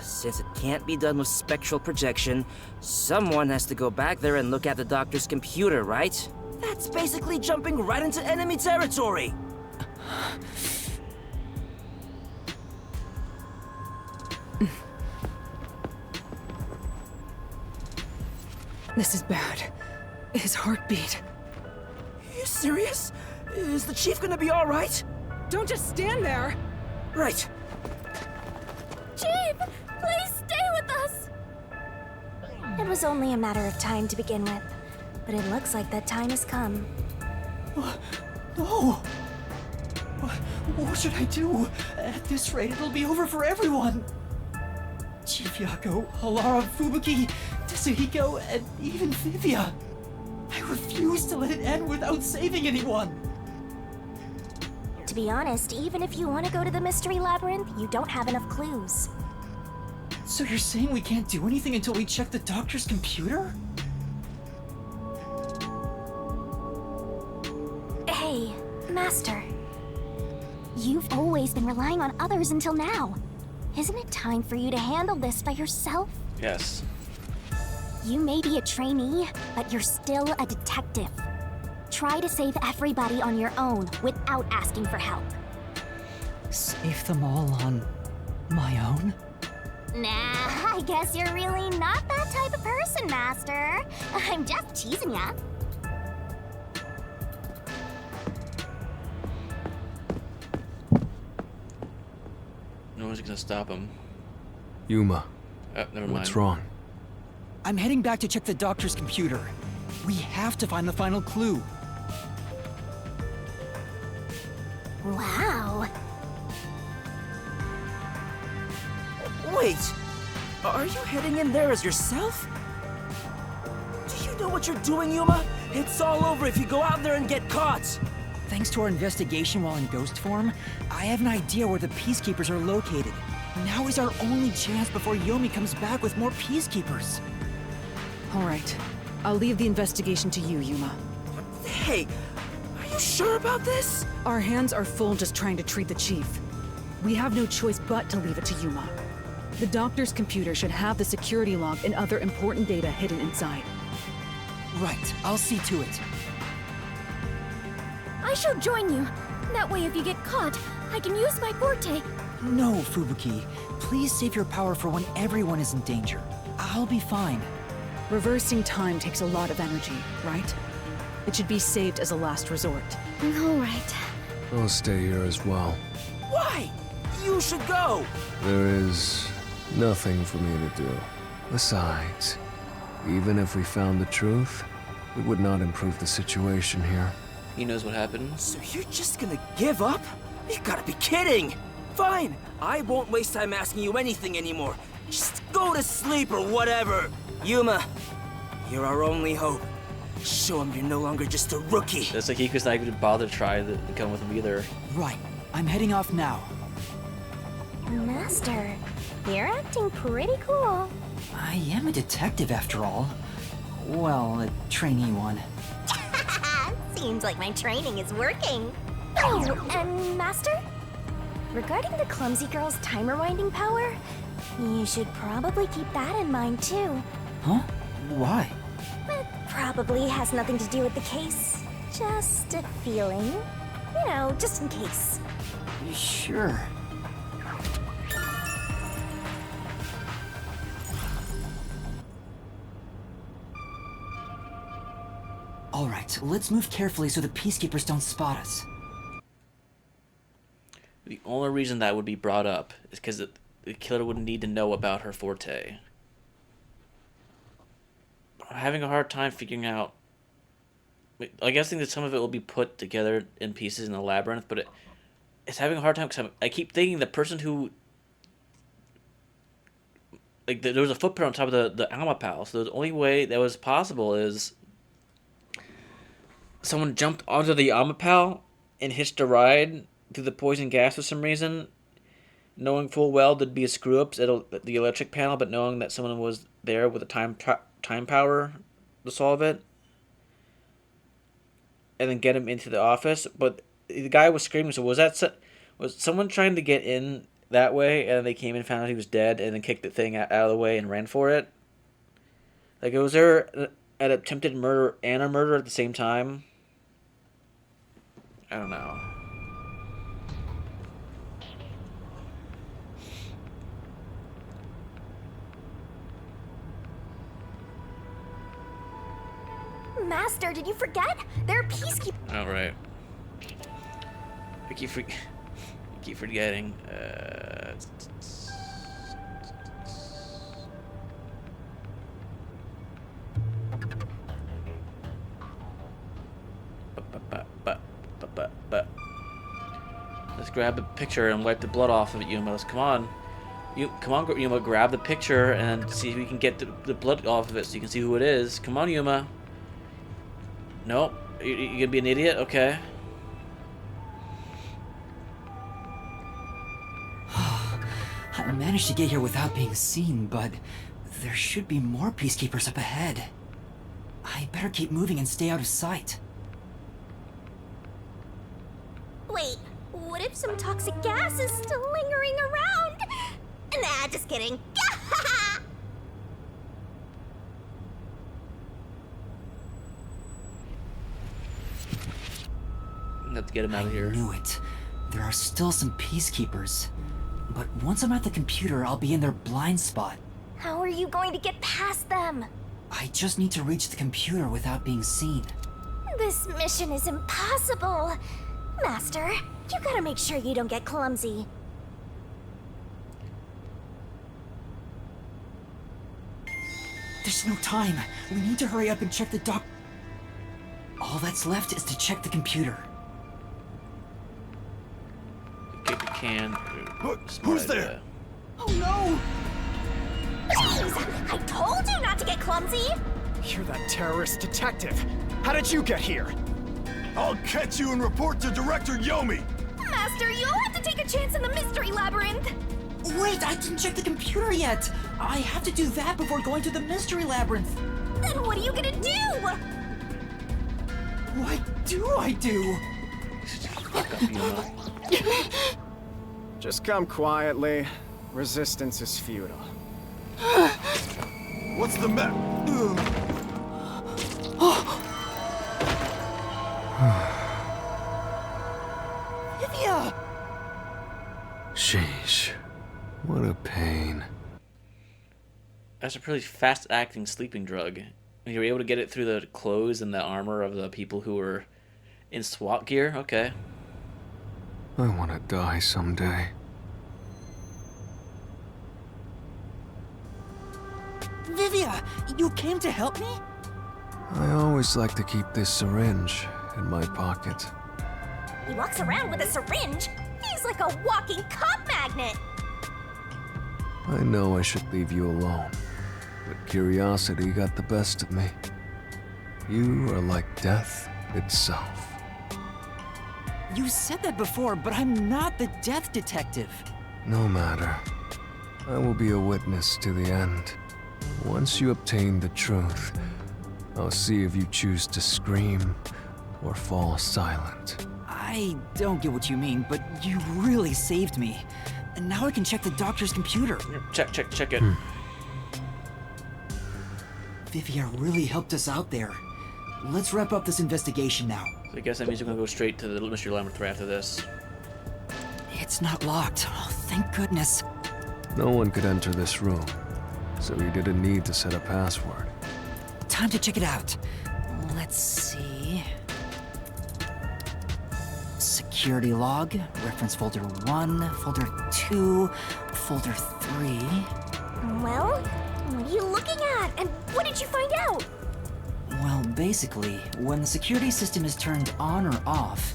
Since it can't be done with spectral projection, someone has to go back there and look at the doctor's computer, right? That's basically jumping right into enemy territory! This is bad. His heartbeat. Are you serious? Is the chief gonna be alright? Don't just stand there! Right. Chief, please stay with us! It was only a matter of time to begin with, but it looks like that time has come. No! What should I do? At this rate, it'll be over for everyone! Chief Yako, Halara, Fubuki, Tetsuhiko, and even Vivia. I refuse to let it end without saving anyone! To be honest, even if you want to go to the Mystery Labyrinth, you don't have enough clues. So you're saying we can't do anything until we check the doctor's computer? Hey, Master. You've always been relying on others until now. Isn't it time for you to handle this by yourself? Yes. You may be a trainee, but you're still a detective. Try to save everybody on your own without asking for help. Save them all on my own? Nah, I guess you're really not that type of person, Master. I'm just teasing ya. No one's gonna stop him. Yuma, Never mind. what's wrong? I'm heading back to check the doctor's computer. We have to find the final clue. Wow. Wait! Are you heading in there as yourself? Do you know what you're doing, Yuma? It's all over if you go out there and get caught! Thanks to our investigation while in ghost form, I have an idea where the Peacekeepers are located. Now is our only chance before Yomi comes back with more Peacekeepers. All right. I'll leave the investigation to you, Yuma. Hey, are you sure about this? Our hands are full just trying to treat the chief. We have no choice but to leave it to Yuma. The doctor's computer should have the security log and other important data hidden inside. Right, I'll see to it. I shall join you. That way, if you get caught, I can use my forte. No, Fubuki. Please save your power for when everyone is in danger. I'll be fine. Reversing time takes a lot of energy, right? It should be saved as a last resort. All right. I'll stay here as well. Why? You should go! There is nothing for me to do. Besides, even if we found the truth, it would not improve the situation here. He knows what happened. So you're just gonna give up? You gotta be kidding! Fine, I won't waste time asking you anything anymore. Just go to sleep or whatever. Yuma, you're our only hope. Show him you're no longer just a rookie. That's like Hiko's not even bother to try to come with him either. Right, I'm heading off now. Master, you're acting pretty cool. I am a detective after all. Well, a trainee one. Seems like my training is working. Oh, and Master? Regarding the clumsy girl's time rewinding power, you should probably keep that in mind too. Huh? Why? It probably has nothing to do with the case. Just a feeling. You know, just in case. Sure. All right, let's move carefully so the peacekeepers don't spot us. The only reason that would be brought up is because the killer would need to know about her forte. I'm having a hard time figuring out. I guess that some of it will be put together in pieces in the labyrinth, but it's having a hard time because I keep thinking the person who. Like, there was a footprint on top of the Alma Pal, so the only way that was possible is someone jumped onto the Alma Pal and hitched a ride through the poison gas for some reason, knowing full well there'd be a screw-ups at the electric panel, but knowing that someone was there with a time power to solve it, and then get him into the office. But the guy was screaming, so was someone trying to get in that way, and they came and found out he was dead, and then kicked the thing out of the way and ran for it? Like, was there an attempted murder and a murder at the same time? I don't know. Master, did you forget? There are peacekeepers. All right. I keep forgetting. Let's grab the picture and wipe the blood off of it, Yuma. Come on. Come on, Yuma, grab the picture and see if we can get the blood off of it so you can see who it is. Come on, Yuma. Nope. You gonna be an idiot? Okay. I managed to get here without being seen, but there should be more peacekeepers up ahead. I better keep moving and stay out of sight. Wait, what if some toxic gas is still lingering around? Nah, just kidding. Let's get him out of here. I knew it. There are still some peacekeepers. But once I'm at the computer, I'll be in their blind spot. How are you going to get past them? I just need to reach the computer without being seen. This mission is impossible. Master, you gotta make sure you don't get clumsy. There's no time. We need to hurry up and check the doc. All that's left is to check the computer. Kick the can. Who's there? Oh no! Jeez, I told you not to get clumsy! You're that terrorist detective. How did you get here? I'll catch you and report to Director Yomi. Master, you'll have to take a chance in the mystery labyrinth. Wait, I didn't check the computer yet. I have to do that before going to the mystery labyrinth. Then what are you gonna do? What do I do? Just come quietly. Resistance is futile. What's the matter? Vivia! Sheesh. What a pain. That's a pretty fast-acting sleeping drug. You were able to get it through the clothes and the armor of the people who were in SWAT gear? Okay. I want to die someday. Vivia, you came to help me? I always like to keep this syringe in my pocket. He walks around with a syringe. He's like a walking cop magnet. I know I should leave you alone, but curiosity got the best of me. You are like death itself. You said that before, but I'm not the death detective. No matter. I will be a witness to the end. Once you obtain the truth, I'll see if you choose to scream or fall silent. I don't get what you mean, but you really saved me. And now I can check the doctor's computer. Check it. Vivia really helped us out there. Let's wrap up this investigation now. So I guess that means we're gonna go straight to the Mystery Laboratory after this. It's not locked. Oh, thank goodness. No one could enter this room, so you didn't need to set a password. Time to check it out. Let's see. Security log, reference folder 1, folder 2, folder 3. Well, what are you looking at? And what did you find out? Well, basically, when the security system is turned on or off,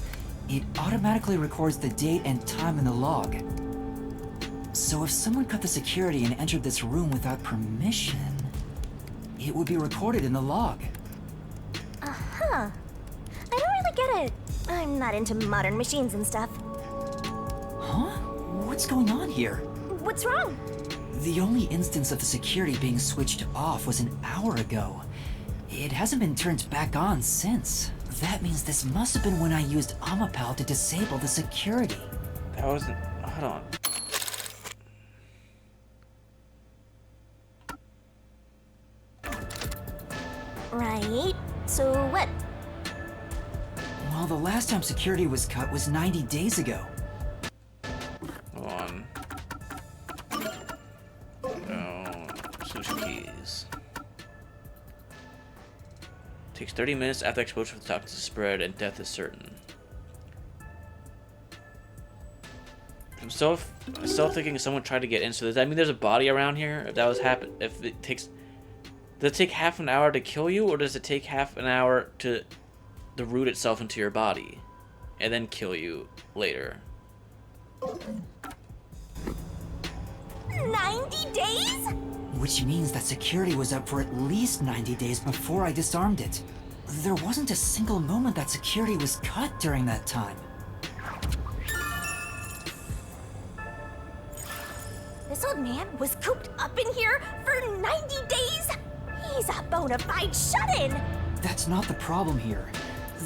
it automatically records the date and time in the log. So if someone cut the security and entered this room without permission, it would be recorded in the log. Uh-huh. I don't really get it. I'm not into modern machines and stuff. Huh? What's going on here? What's wrong? The only instance of the security being switched off was an hour ago. It hasn't been turned back on since. That means this must have been when I used Omapal to disable the security. That wasn't... Hold on. Right. So what? Well, the last time security was cut was 90 days ago. Hold on. Oh, switch keys. Takes 30 minutes after exposure for the toxin to spread, and death is certain. I'm still thinking someone tried to get in. So does that mean there's a body around here? If that was if it takes, does it take half an hour to kill you, or does it take half an hour to the root itself into your body, and then kill you later? 90 days? Which means that security was up for at least 90 days before I disarmed it. There wasn't a single moment that security was cut during that time. This old man was cooped up in here for 90 days? He's a bona fide shut-in! That's not the problem here.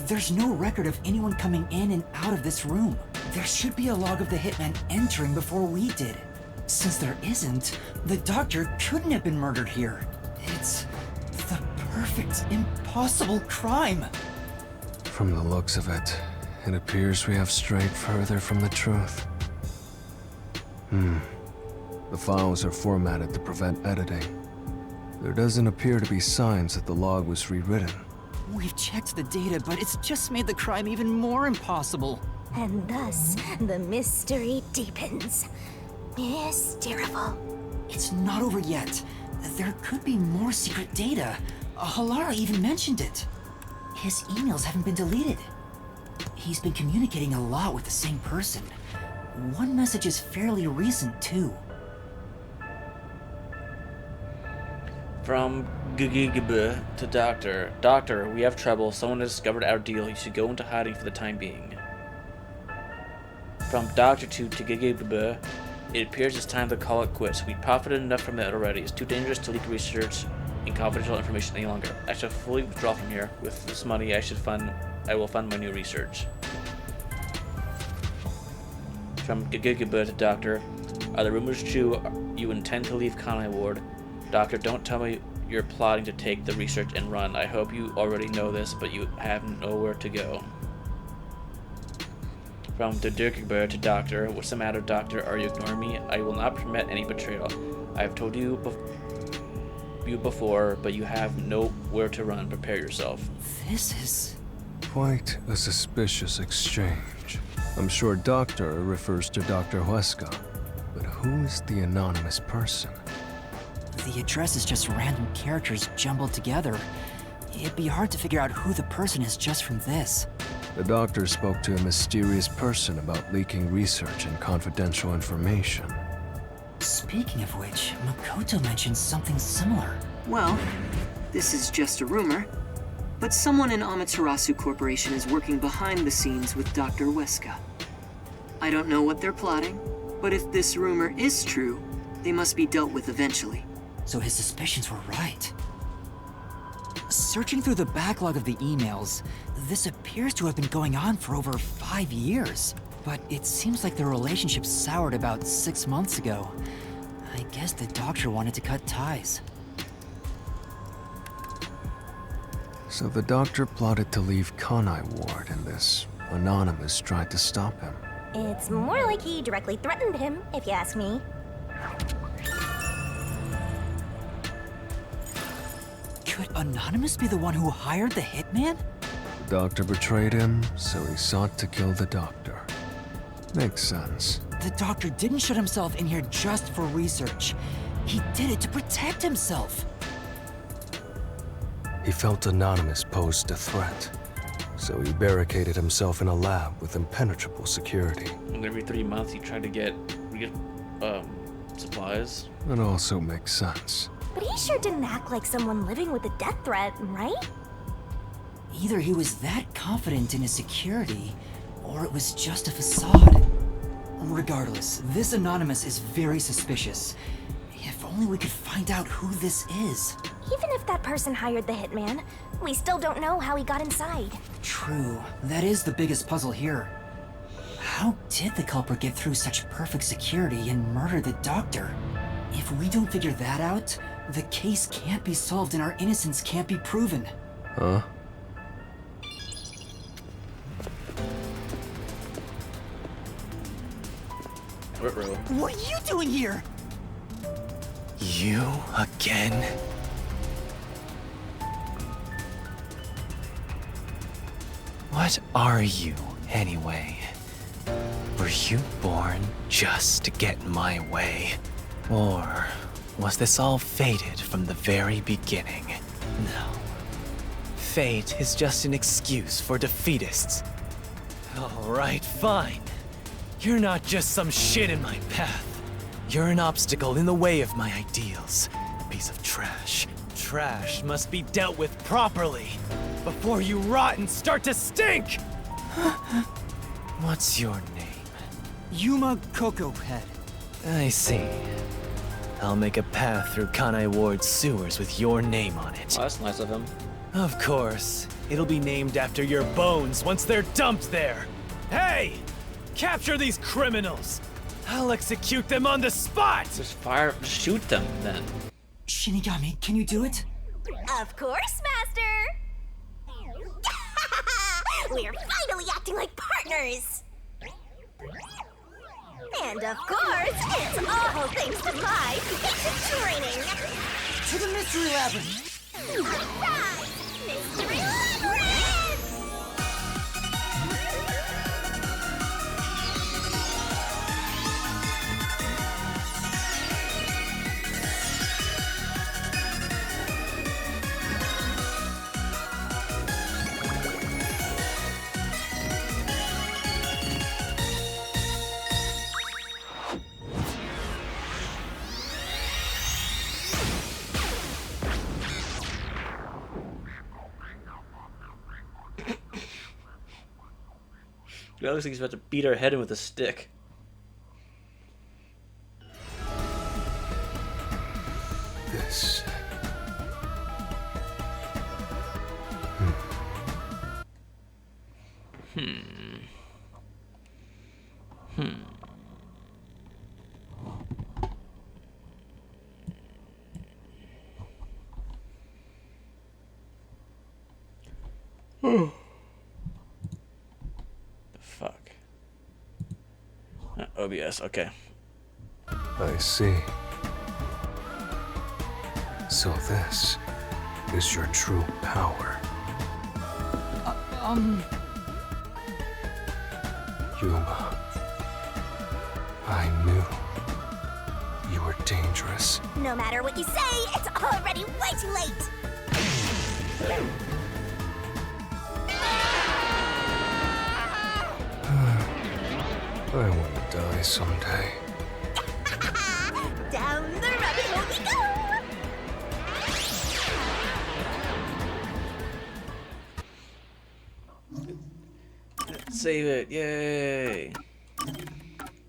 There's no record of anyone coming in and out of this room. There should be a log of the hitman entering before we did. Since there isn't, the doctor couldn't have been murdered here. It's the perfect, impossible crime. From the looks of it, it appears we have strayed further from the truth. The files are formatted to prevent editing. There doesn't appear to be signs that the log was rewritten. We've checked the data, but it's just made the crime even more impossible. And thus, the mystery deepens. Mysterious. It's not over yet. There could be more secret data. Halara even mentioned it. His emails haven't been deleted. He's been communicating a lot with the same person. One message is fairly recent, too. From Gigigib to Doctor. Doctor, we have trouble. Someone has discovered our deal. You should go into hiding for the time being. From Doctor to Gigigib. It appears it's time to call it quits. We profited enough from it already. It's too dangerous to leak research and confidential information any longer. I shall fully withdraw from here. With this money, I will fund my new research. From Gigigib to Doctor. Are the rumors true? You intend to leave Conai Ward? Doctor, don't tell me you're plotting to take the research and run. I hope you already know this, but you have nowhere to go. From the Dirkberg to Doctor. What's the matter, Doctor? Are you ignoring me? I will not permit any betrayal. I have told you before, but you have nowhere to run. Prepare yourself. This is... Quite a suspicious exchange. I'm sure Doctor refers to Dr. Huesca, but who is the anonymous person? The address is just random characters jumbled together. It'd be hard to figure out who the person is just from this. The Doctor spoke to a mysterious person about leaking research and confidential information. Speaking of which, Makoto mentioned something similar. Well, this is just a rumor, but someone in Amaterasu Corporation is working behind the scenes with Dr. Huesca. I don't know what they're plotting, but if this rumor is true, they must be dealt with eventually. So his suspicions were right. Searching through the backlog of the emails, this appears to have been going on for over 5 years. But it seems like their relationship soured about 6 months ago. I guess the Doctor wanted to cut ties. So the Doctor plotted to leave Conai Ward, and this anonymous tried to stop him. It's more like he directly threatened him, if you ask me. Could Anonymous be the one who hired the hitman? The Doctor betrayed him, so he sought to kill the Doctor. Makes sense. The Doctor didn't shut himself in here just for research. He did it to protect himself. He felt Anonymous posed a threat, so he barricaded himself in a lab with impenetrable security. And every 3 months, he tried to get supplies. That also makes sense. But he sure didn't act like someone living with a death threat, right? Either he was that confident in his security, or it was just a facade. Regardless, this Anonymous is very suspicious. If only we could find out who this is. Even if that person hired the hitman, we still don't know how he got inside. True. That is the biggest puzzle here. How did the culprit get through such perfect security and murder the Doctor? If we don't figure that out, the case can't be solved and our innocence can't be proven. Huh? What are you doing here? You again? What are you, anyway? Were you born just to get in my way? Or was this all fated from the very beginning? No. Fate is just an excuse for defeatists. Alright, fine. You're not just some shit in my path. You're an obstacle in the way of my ideals. A piece of trash. Trash must be dealt with properly before you rot and start to stink! What's your name? Yuma Cocohead. I see. I'll make a path through Kanai Ward's sewers with your name on it. Oh, that's nice of him. Of course. It'll be named after your bones once they're dumped there. Hey! Capture these criminals! I'll execute them on the spot! Just shoot them, then. Shinigami, can you do it? Of course, Master! We're finally acting like partners! And of course, it's all thanks to my patient training! To the Mystery Labyrinth! Alright! Mystery Labyrinth! It looks like he's about to beat our head in with a stick. This. OBS, okay. I see. So this is your true power. Yuma. I knew you were dangerous. No matter what you say, it's already way too late. I want to die someday. Down the rabbit hole we go! Save it, yay!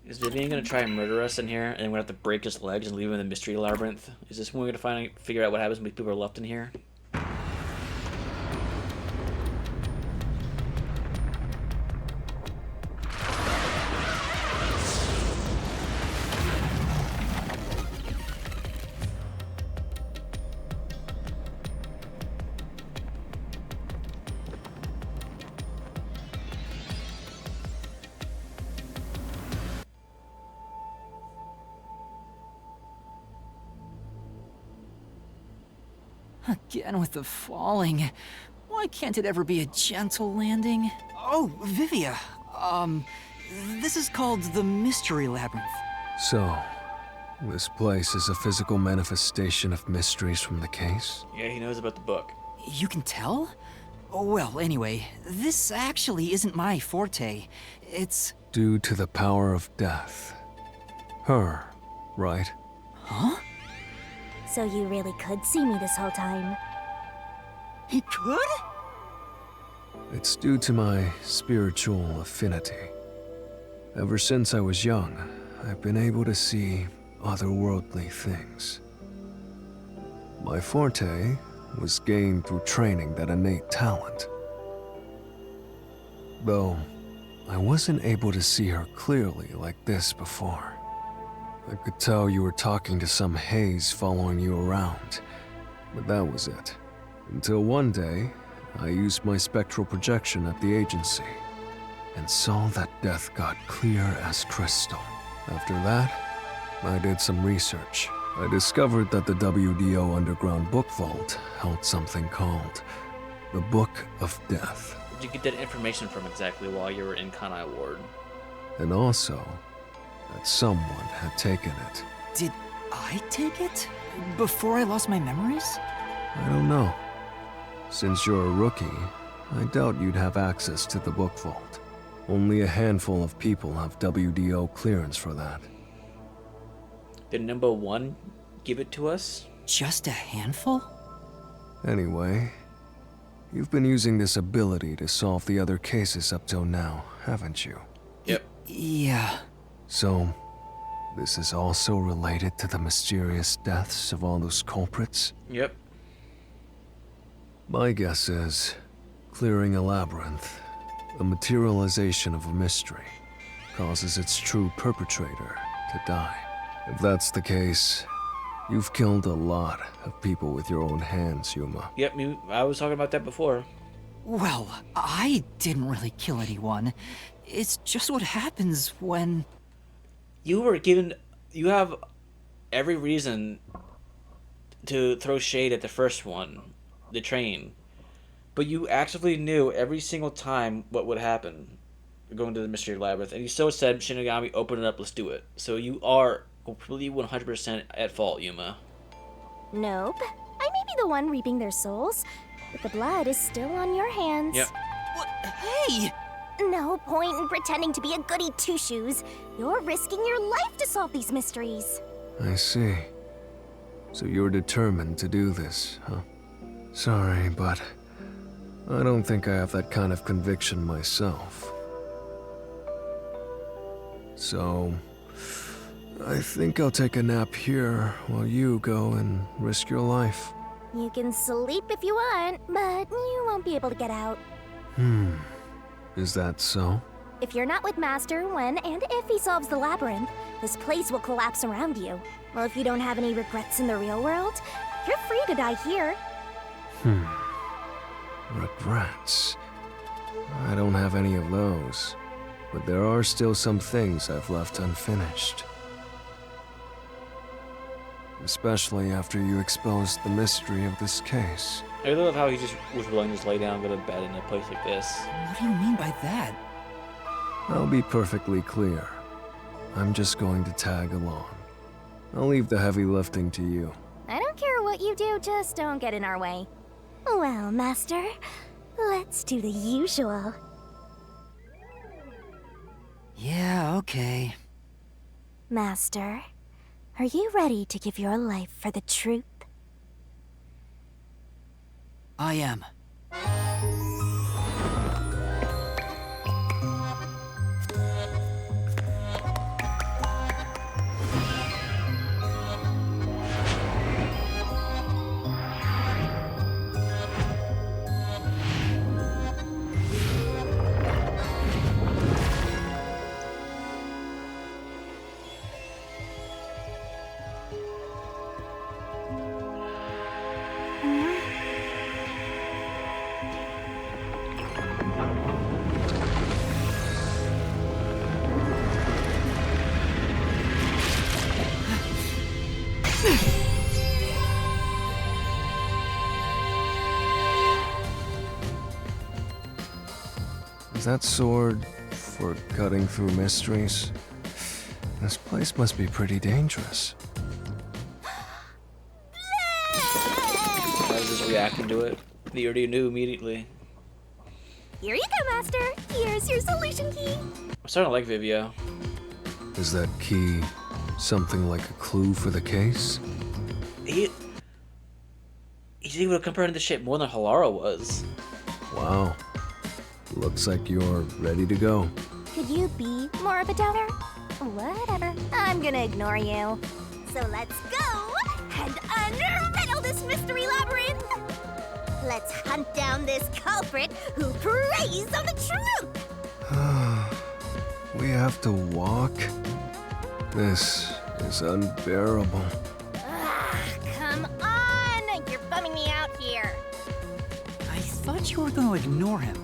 Is Vivian gonna try and murder us in here, and we're gonna have to break his legs and leave him in the mystery labyrinth? Is this when we're gonna finally figure out what happens when people are left in here? Again with the falling. Why can't it ever be a gentle landing? Oh, Vivia. This is called the Mystery Labyrinth. So, this place is a physical manifestation of mysteries from the case? Yeah, he knows about the book. You can tell? Oh, well, anyway, this actually isn't my forte. It's... Due to the power of death. Her, right? Huh? So you really could see me this whole time. He could? It's due to my spiritual affinity. Ever since I was young, I've been able to see otherworldly things. My forte was gained through training that innate talent. Though, I wasn't able to see her clearly like this before. I could tell you were talking to some haze following you around, but that was it. Until one day, I used my spectral projection at the agency and saw that death got clear as crystal. After that, I did some research. I discovered that the WDO Underground Book Vault held something called the Book of Death. Where'd you get that information from exactly while you were in Kanai Ward? And also, that someone had taken it. Did I take it? Before I lost my memories? I don't know. Since you're a rookie, I doubt you'd have access to the book vault. Only a handful of people have WDO clearance for that. Did number one give it to us? Just a handful? Anyway, you've been using this ability to solve the other cases up till now, haven't you? Yep. Yeah. So, this is also related to the mysterious deaths of all those culprits? Yep. My guess is, clearing a labyrinth, a materialization of a mystery, causes its true perpetrator to die. If that's the case, you've killed a lot of people with your own hands, Yuma. Yep, I was talking about that before. Well, I didn't really kill anyone. It's just what happens when... You have every reason to throw shade at the first one, the train. But you actively knew every single time what would happen going to the Mystery Labyrinth. And you still said, Shinigami, open it up, let's do it. So you are completely 100% at fault, Yuma. Nope. I may be the one reaping their souls, but the blood is still on your hands. Yep. What? Hey! No point in pretending to be a goody two-shoes. You're risking your life to solve these mysteries. I see. So you're determined to do this, huh? Sorry, but I don't think I have that kind of conviction myself. So, I think I'll take a nap here while you go and risk your life. You can sleep if you want, but you won't be able to get out. Is that so? If you're not with Master when and if he solves the labyrinth, this place will collapse around you. Well, if you don't have any regrets in the real world, you're free to die here. Regrets? I don't have any of those. but there are still some things I've left unfinished. Especially after you exposed the mystery of this case. I really love how he just was willing to just lay down and go to bed in a place like this. What do you mean by that? I'll be perfectly clear. I'm just going to tag along. I'll leave the heavy lifting to you. I don't care what you do, just don't get in our way. Well, Master, let's do the usual. Yeah, okay. Master, are you ready to give your life for the truth? I am. Is that sword for cutting through mysteries? This place must be pretty dangerous. I was just reacting to it. You already knew immediately. Here you go, Master. Here's your solution key. I'm starting to like Vivio. Is that key something like a clue for the case? He's able to comprehend the shit more than Halara was. Wow. Looks like you're ready to go. Could you be more of a doubter? Whatever. I'm gonna ignore you. So let's go and unriddle this mystery labyrinth. Let's hunt down this culprit who preys on the truth. We have to walk? This is unbearable. Come on! You're bumming me out here. I thought you were going to ignore him.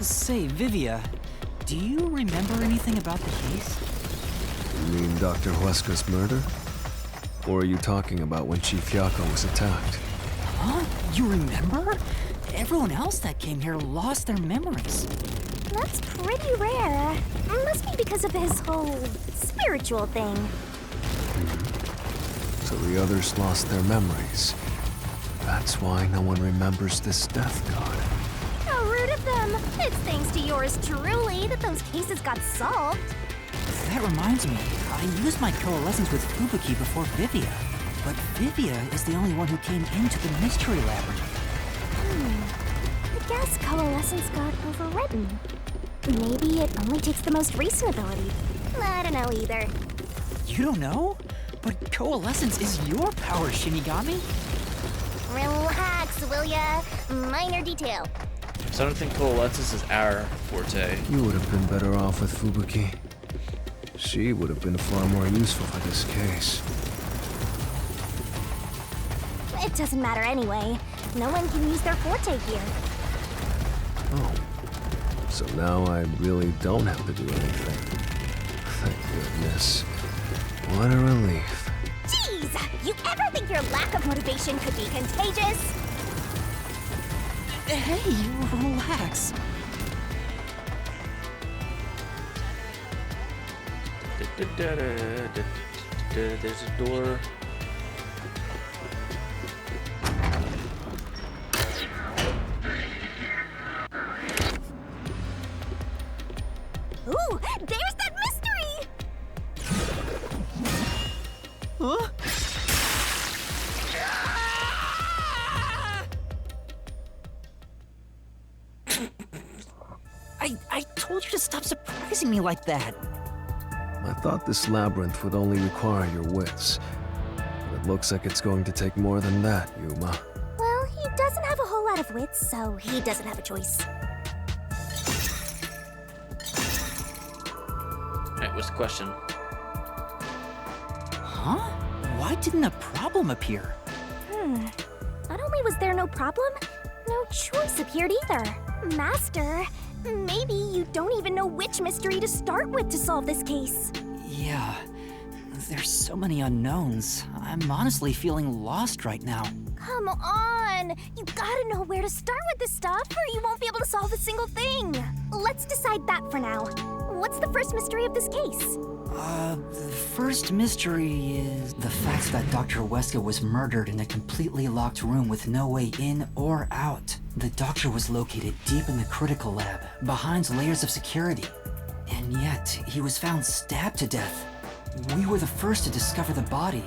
Say, Vivia, do you remember anything about the case? You mean Dr. Huesca's murder? Or are you talking about when Chief Yako was attacked? Huh? You remember? Everyone else that came here lost their memories. That's pretty rare. Must be because of his whole spiritual thing. So the others lost their memories. That's why no one remembers this death god. How rude of them. It's thanks to yours truly that those cases got solved. That reminds me, I used my coalescence with Fubuki before Vivia. But Vivia is the only one who came into the mystery labyrinth. I guess coalescence got overridden. Maybe it only takes the most recent ability. I don't know either. You don't know? But coalescence is your power, Shinigami. Relax, will ya? Minor detail. So I don't think coalescence is our forte. You would have been better off with Fubuki. She would have been far more useful for this case. It doesn't matter anyway. No one can use their forte here. Oh. So now I really don't have to do anything. Thank goodness. What a relief. Jeez! You ever think your lack of motivation could be contagious? Hey, relax. There's a door. Ooh, there's that mystery! Huh? I told you to stop surprising me like that. I thought this labyrinth would only require your wits. But it looks like it's going to take more than that, Yuma. Well, he doesn't have a whole lot of wits, so he doesn't have a choice. Alright, what's the question? Huh? Why didn't a problem appear? Not only was there no problem, no choice appeared either. Master, maybe you don't even know which mystery to start with to solve this case. Yeah, there's so many unknowns. I'm honestly feeling lost right now. Come on! You gotta know where to start with this stuff, or you won't be able to solve a single thing. Let's decide that for now. What's the first mystery of this case? The first mystery is the fact that Dr. Weska was murdered in a completely locked room with no way in or out. The doctor was located deep in the critical lab, behind layers of security. And yet, he was found stabbed to death. We were the first to discover the body.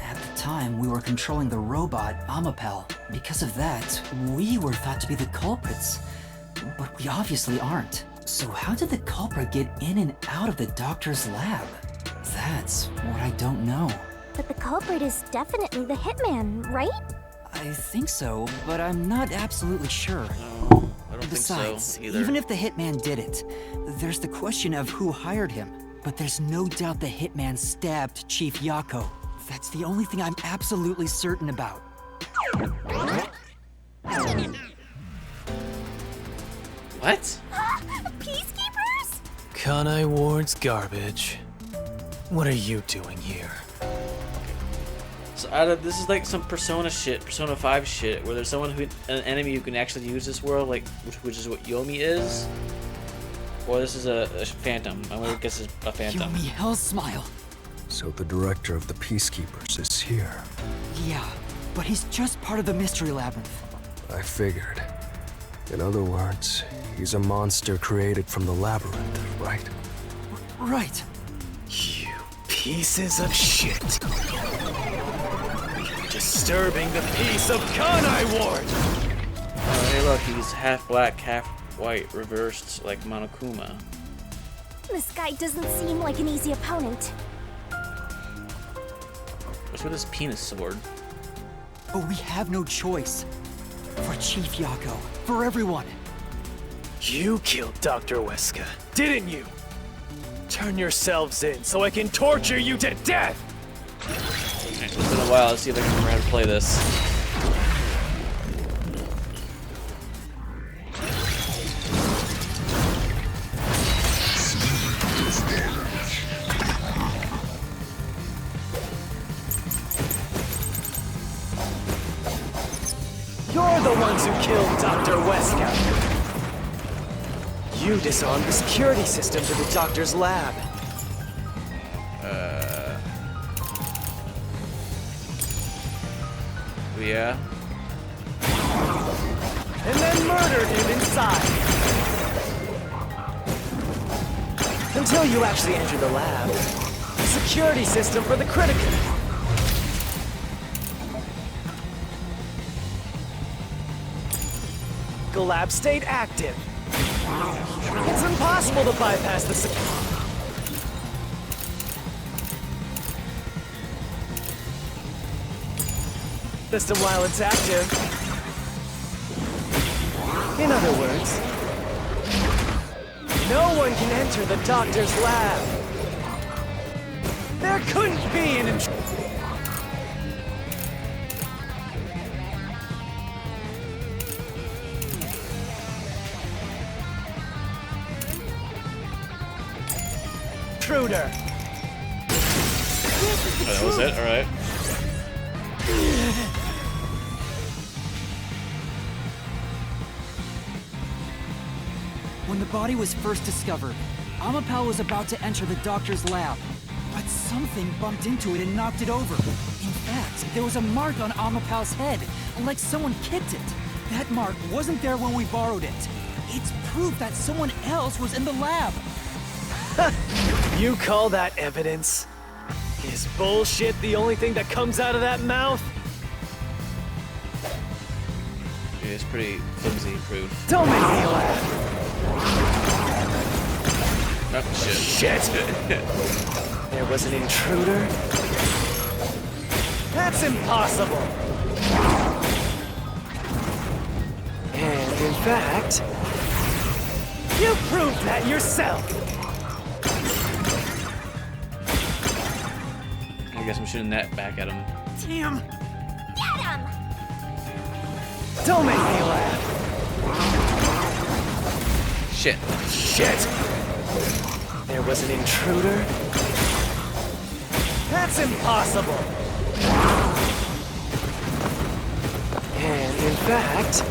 At the time, we were controlling the robot, Amapel. Because of that, we were thought to be the culprits. But we obviously aren't. So how did the culprit get in and out of the doctor's lab? That's what I don't know. But the culprit is definitely the hitman, right? I think so, but I'm not absolutely sure. No, I don't Besides, think so either. even if the hitman did it, there's the question of who hired him. But there's no doubt the hitman stabbed Chief Yako. That's the only thing I'm absolutely certain about. What? Peacekeepers? Kanai Ward's garbage. What are you doing here? So this is like some Persona shit, Persona 5 shit, where there's someone an enemy who can actually use this world, like which is what Yomi is, or this is a phantom. I'm gonna guess it's a phantom. Yomi Hellsmile. So the director of the Peacekeepers is here. Yeah, but he's just part of the Mystery Labyrinth. I figured. In other words, he's a monster created from the labyrinth, right? Right. You pieces of shit. Disturbing the peace of Kanai Ward! Oh, hey look, he's half black, half white, reversed like Monokuma. This guy doesn't seem like an easy opponent. What's with his penis sword? But we have no choice. For Chief Yako, for everyone. You killed Dr. Weska, didn't you? Turn yourselves in so I can torture you to death! It's been a while, let's see if I can remember how to play this. You're the ones who killed Dr. Weska. You disarmed the security system to the doctor's lab. Yeah. And then murdered him inside. Until you actually entered the lab. The security system for the critical. The lab stayed active. It's impossible to bypass the system while it's active. In other words, no one can enter the doctor's lab. There couldn't be an intruder. Oh, that was it? Alright. When the body was first discovered, Amapel was about to enter the doctor's lab, but something bumped into it and knocked it over. In fact, there was a mark on Amapel's head, like someone kicked it. That mark wasn't there when we borrowed it. It's proof that someone else was in the lab. You call that evidence? Is bullshit the only thing that comes out of that mouth? Yeah, it's pretty flimsy proof. Don't make me laugh. Oh, shit. There was an intruder? That's impossible. And in fact, you proved that yourself. guess I'm shooting that back at him. Damn! Get him! Don't make me laugh. Shit. Shit! There was an intruder? That's impossible! And in fact,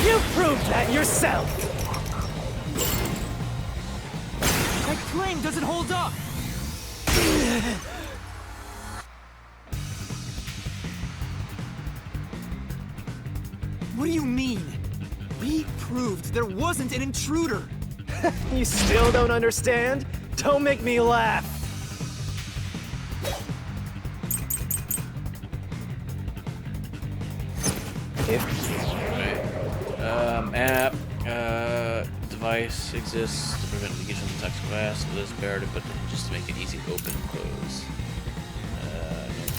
you proved that yourself! That claim doesn't hold up! What do you mean? We proved there wasn't an intruder! You still don't understand? Don't make me laugh! App, device exists to prevent leakage from the toxic glass. So this imperative, but just to make it easy to open and close.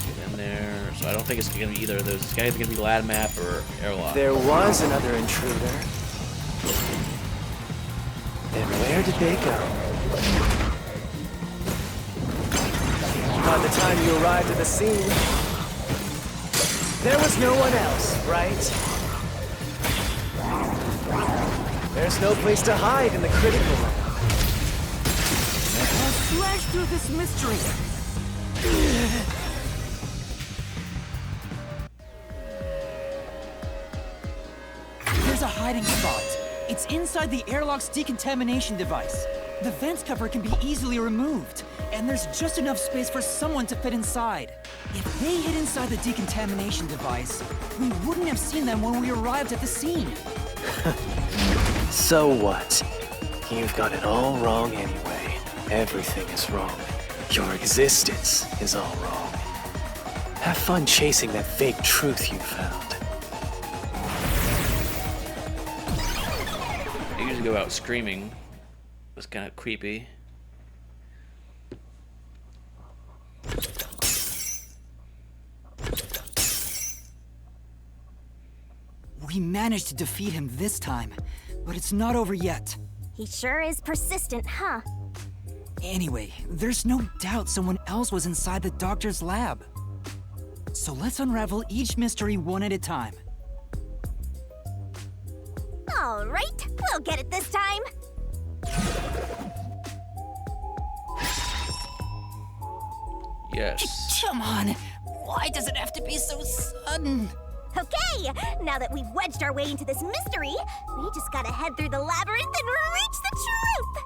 Get in there. So I don't think it's gonna be either of those. It's either gonna be lab map or airlock. There was another intruder. Then where did they go? By the time you arrived at the scene, there was no one else, right? There's no place to hide in the critical lab. Let's slash through this mystery! There's a hiding spot. It's inside the airlock's decontamination device. The vent cover can be easily removed, and there's just enough space for someone to fit inside. If they hid inside the decontamination device, we wouldn't have seen them when we arrived at the scene. So what? You've got it all wrong anyway. Everything is wrong. Your existence is all wrong. Have fun chasing that fake truth you found. I usually go out screaming. It's kind of creepy. We managed to defeat him this time, but it's not over yet. He sure is persistent, huh? Anyway, there's no doubt someone else was inside the doctor's lab. So let's unravel each mystery one at a time. All right, we'll get it this time. Yes. Come on, why does it have to be so sudden? Okay, now that we've wedged our way into this mystery, we just gotta head through the labyrinth and reach the truth!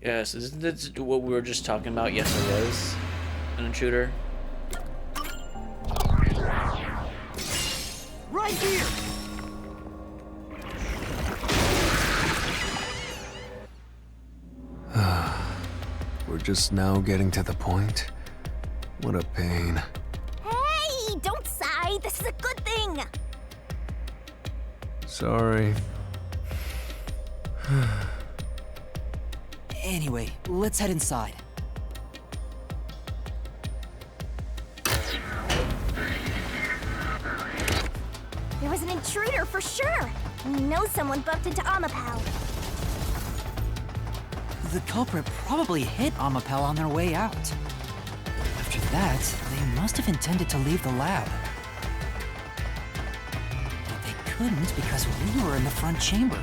Yes, isn't this what we were just talking about? Yes, there was an intruder. Right here! We're just now getting to the point. What a pain. Hey, don't sigh. This is a good thing. Sorry. Anyway, let's head inside. There was an intruder for sure. We know someone bumped into Amapal. The culprit probably hit Amapal on their way out. After that, they must have intended to leave the lab. But they couldn't because we were in the front chamber.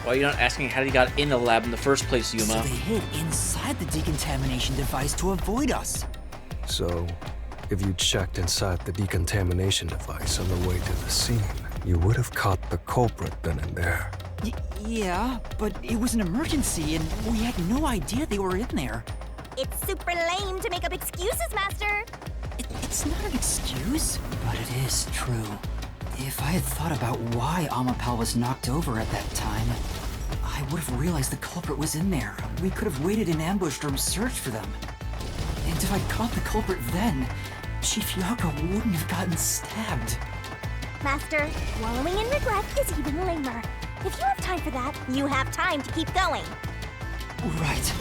Why are you not asking how he got in the lab in the first place, Yuma? So they hid inside the decontamination device to avoid us. So, if you checked inside the decontamination device on the way to the scene, you would have caught the culprit then and there. Yeah, but it was an emergency and we had no idea they were in there. It's super lame to make up excuses, Master. It's not an excuse, but it is true. If I had thought about why Amapal was knocked over at that time, I would have realized the culprit was in there. We could have waited in ambush or searched for them. And if I'd caught the culprit then, Chief Yako wouldn't have gotten stabbed. Master, wallowing in regret is even lamer. If you have time for that, you have time to keep going. Right.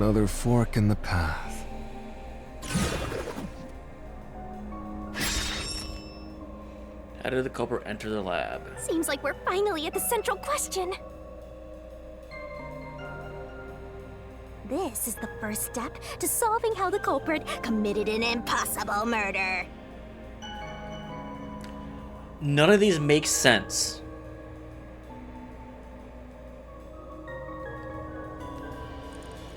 another fork in the path. How did the culprit enter the lab? Seems like we're finally at the central question. This is the first step to solving how the culprit committed an impossible murder. None of these make sense.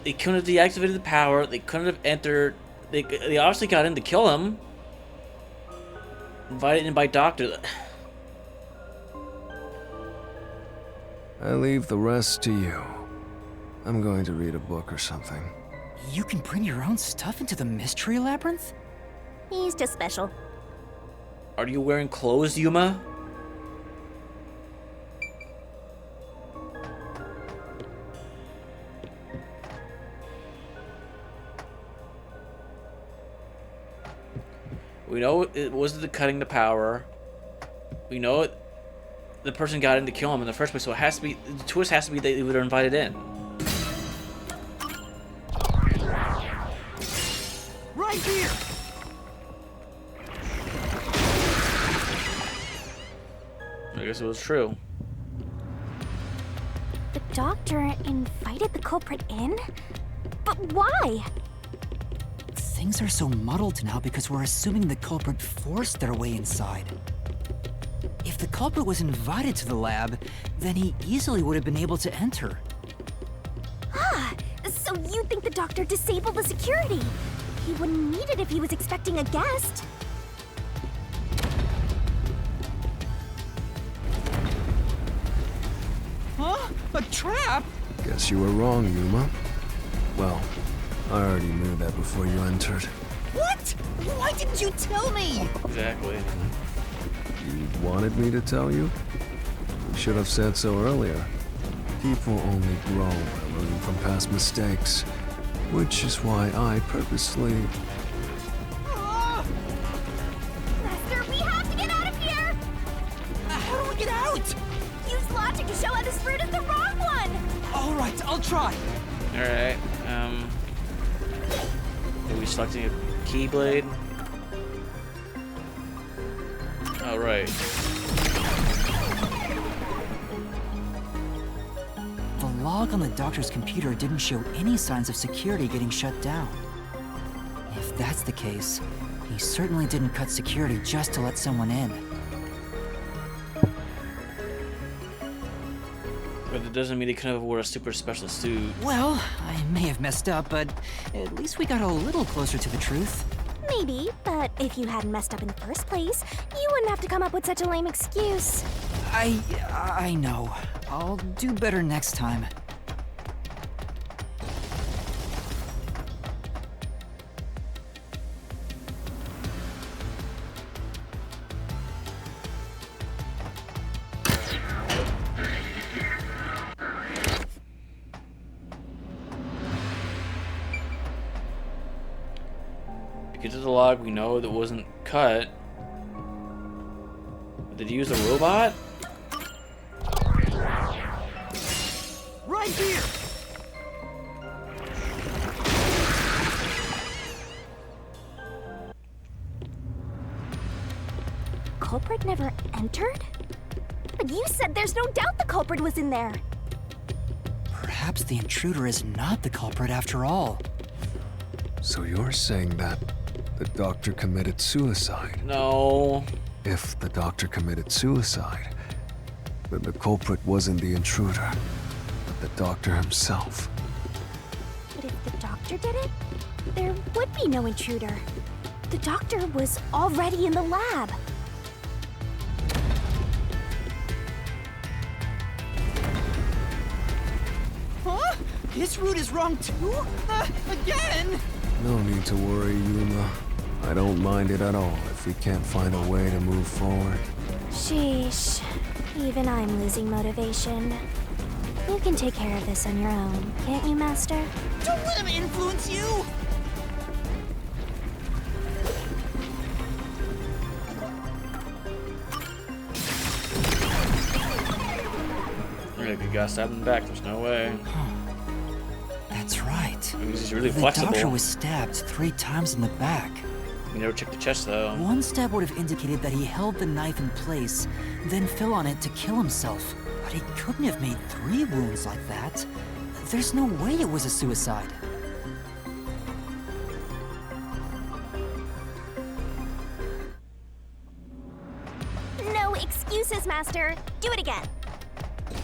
They couldn't have deactivated the power. They couldn't have entered. They obviously got in to kill him. Invited in by Doctor. I leave the rest to you. I'm going to read a book or something. You can bring your own stuff into the Mystery Labyrinth? He's just special. Are you wearing clothes, Yuma? We know it wasn't the cutting the power. We know it, the person got in to kill him in the first place, so it has to be, the twist has to be that they were invited in. Right here! I guess it was true. The doctor invited the culprit in? But why? Things are so muddled now because we're assuming the culprit forced their way inside. If the culprit was invited to the lab, then he easily would have been able to enter. Ah, so you think the doctor disabled the security? He wouldn't need it if he was expecting a guest. Huh? A trap? Guess you were wrong, Yuma. Well, I already knew that before you entered. What? Why didn't you tell me? Exactly. You wanted me to tell you? You should have said so earlier. People only grow by learning from past mistakes, which is why I purposely... Lester, we have to get out of here! How do we get out? Use logic to show how this route is the wrong one! All right, I'll try. Alright, are we selecting a Keyblade? Alright. The log on the doctor's computer didn't show any signs of security getting shut down. If that's the case, he certainly didn't cut security just to let someone in. But it doesn't mean they couldn't have wore a super special suit. Well, I may have messed up, but at least we got a little closer to the truth. Maybe, but if you hadn't messed up in the first place, you wouldn't have to come up with such a lame excuse. I know. I'll do better next time. Get to the log, we know that wasn't cut. Did he use a robot? Right here! Culprit never entered? But you said there's no doubt the culprit was in there. Perhaps the intruder is not the culprit after all. So you're saying that the doctor committed suicide? No. If the doctor committed suicide, then the culprit wasn't the intruder, but the doctor himself. But if the doctor did it, there would be no intruder. The doctor was already in the lab. Huh? His route is wrong too? Again? No need to worry, Yuma. I don't mind it at all if we can't find a way to move forward. Sheesh. Even I'm losing motivation. You can take care of this on your own, can't you, Master? Don't let him influence you! We gotta stab him back, there's no way. That's right. right. He's really the flexible. doctor was stabbed 3 times in the back. You never checked the chest, though. One stab would have indicated that he held the knife in place, then fell on it to kill himself. But he couldn't have made 3 wounds like that. There's no way it was a suicide. No excuses, Master. Do it again.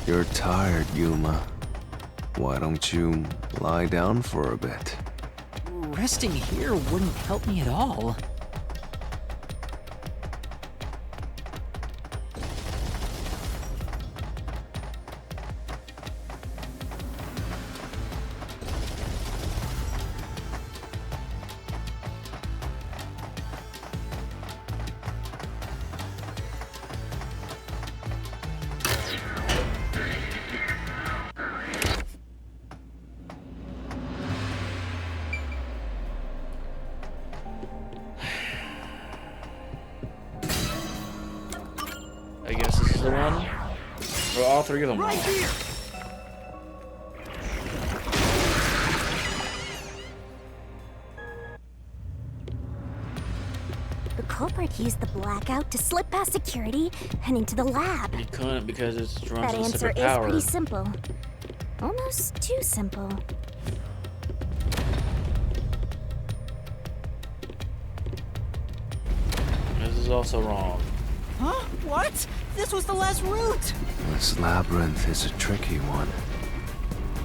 You're tired, Yuma. Why don't you lie down for a bit? Resting here wouldn't help me at all. I guess this is the one. Or all 3 of them. Right here. The culprit used the blackout to slip past security and into the lab. He couldn't because it runs That on answer separate is power. pretty simple. Almost too simple. This is also wrong. Huh? What? This was the last route! This labyrinth is a tricky one.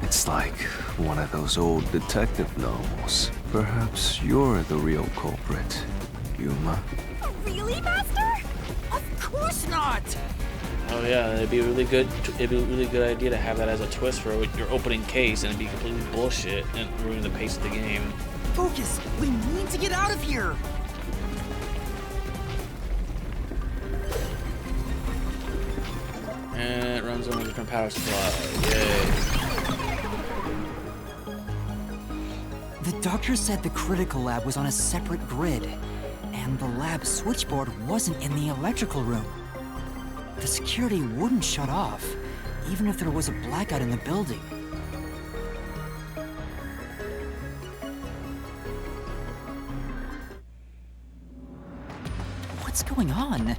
It's like one of those old detective novels. Perhaps you're the real culprit, Yuma. Really, Master? Of course not! Oh yeah, it'd be a really good idea to have that as a twist for your opening case, and it'd be completely bullshit and ruin the pace of the game. Focus! We need to get out of here! And it runs on a different power supply. Yay. The doctor said the critical lab was on a separate grid, and the lab switchboard wasn't in the electrical room. The security wouldn't shut off, even if there was a blackout in the building. What's going on?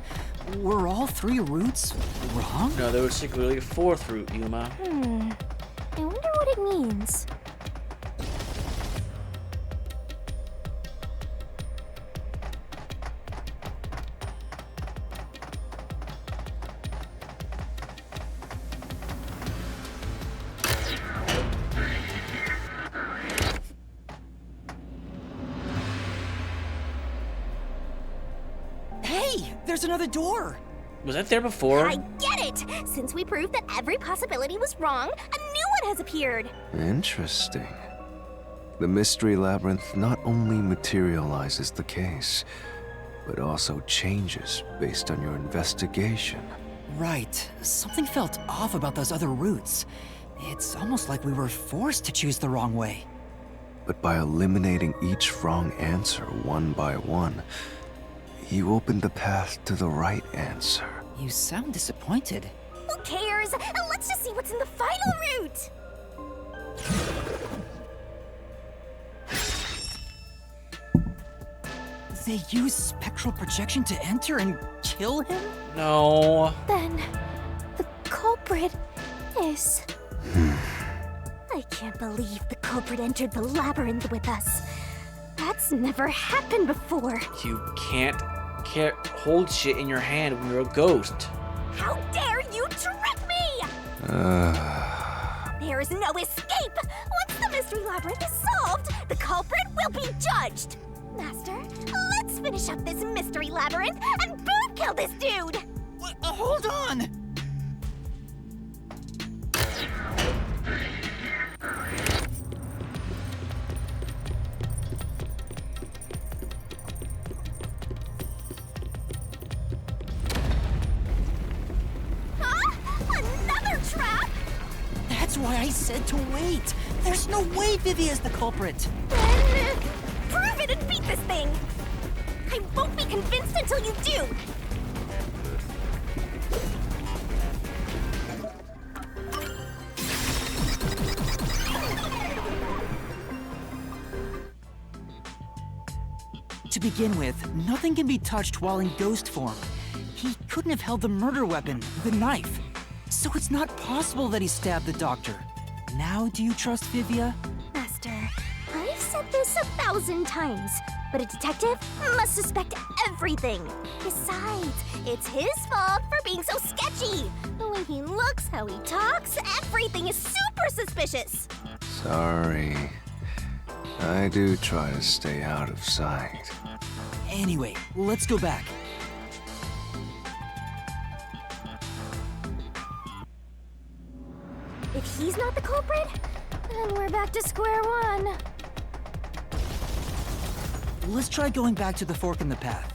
Were all 3 routes wrong? No, there was secretly a 4th route, Yuma. I wonder what it means. Hey, there's another door! Was that there before? I get it! Since we proved that every possibility was wrong, a new one has appeared. Interesting. The mystery labyrinth not only materializes the case, but also changes based on your investigation. Right. Something felt off about those other routes. It's almost like we were forced to choose the wrong way. But by eliminating each wrong answer one by one, you opened the path to the right answer. You sound disappointed. Who cares? Let's just see what's in the final route! They use spectral projection to enter and kill him? No. Then, the culprit is... I can't believe the culprit entered the labyrinth with us. That's never happened before. You can't hold shit in your hand when you're a ghost. How dare you trick me! There is no escape! Once the mystery labyrinth is solved, the culprit will be judged! Master, let's finish up this mystery labyrinth and boom kill this dude! Hold on! Another trap? That's why I said to wait. There's no way Vivi is the culprit. Then prove it and beat this thing. I won't be convinced until you do. To begin with, nothing can be touched while in ghost form. He couldn't have held the murder weapon, the knife. So it's not possible that he stabbed the doctor. Now do you trust Vivia? Master, I've said this 1,000 times, but a detective must suspect everything. Besides, it's his fault for being so sketchy. The way he looks, how he talks, everything is super suspicious. Sorry. I do try to stay out of sight. Anyway, let's go back. If he's not the culprit, then we're back to square one. Let's try going back to the fork in the path.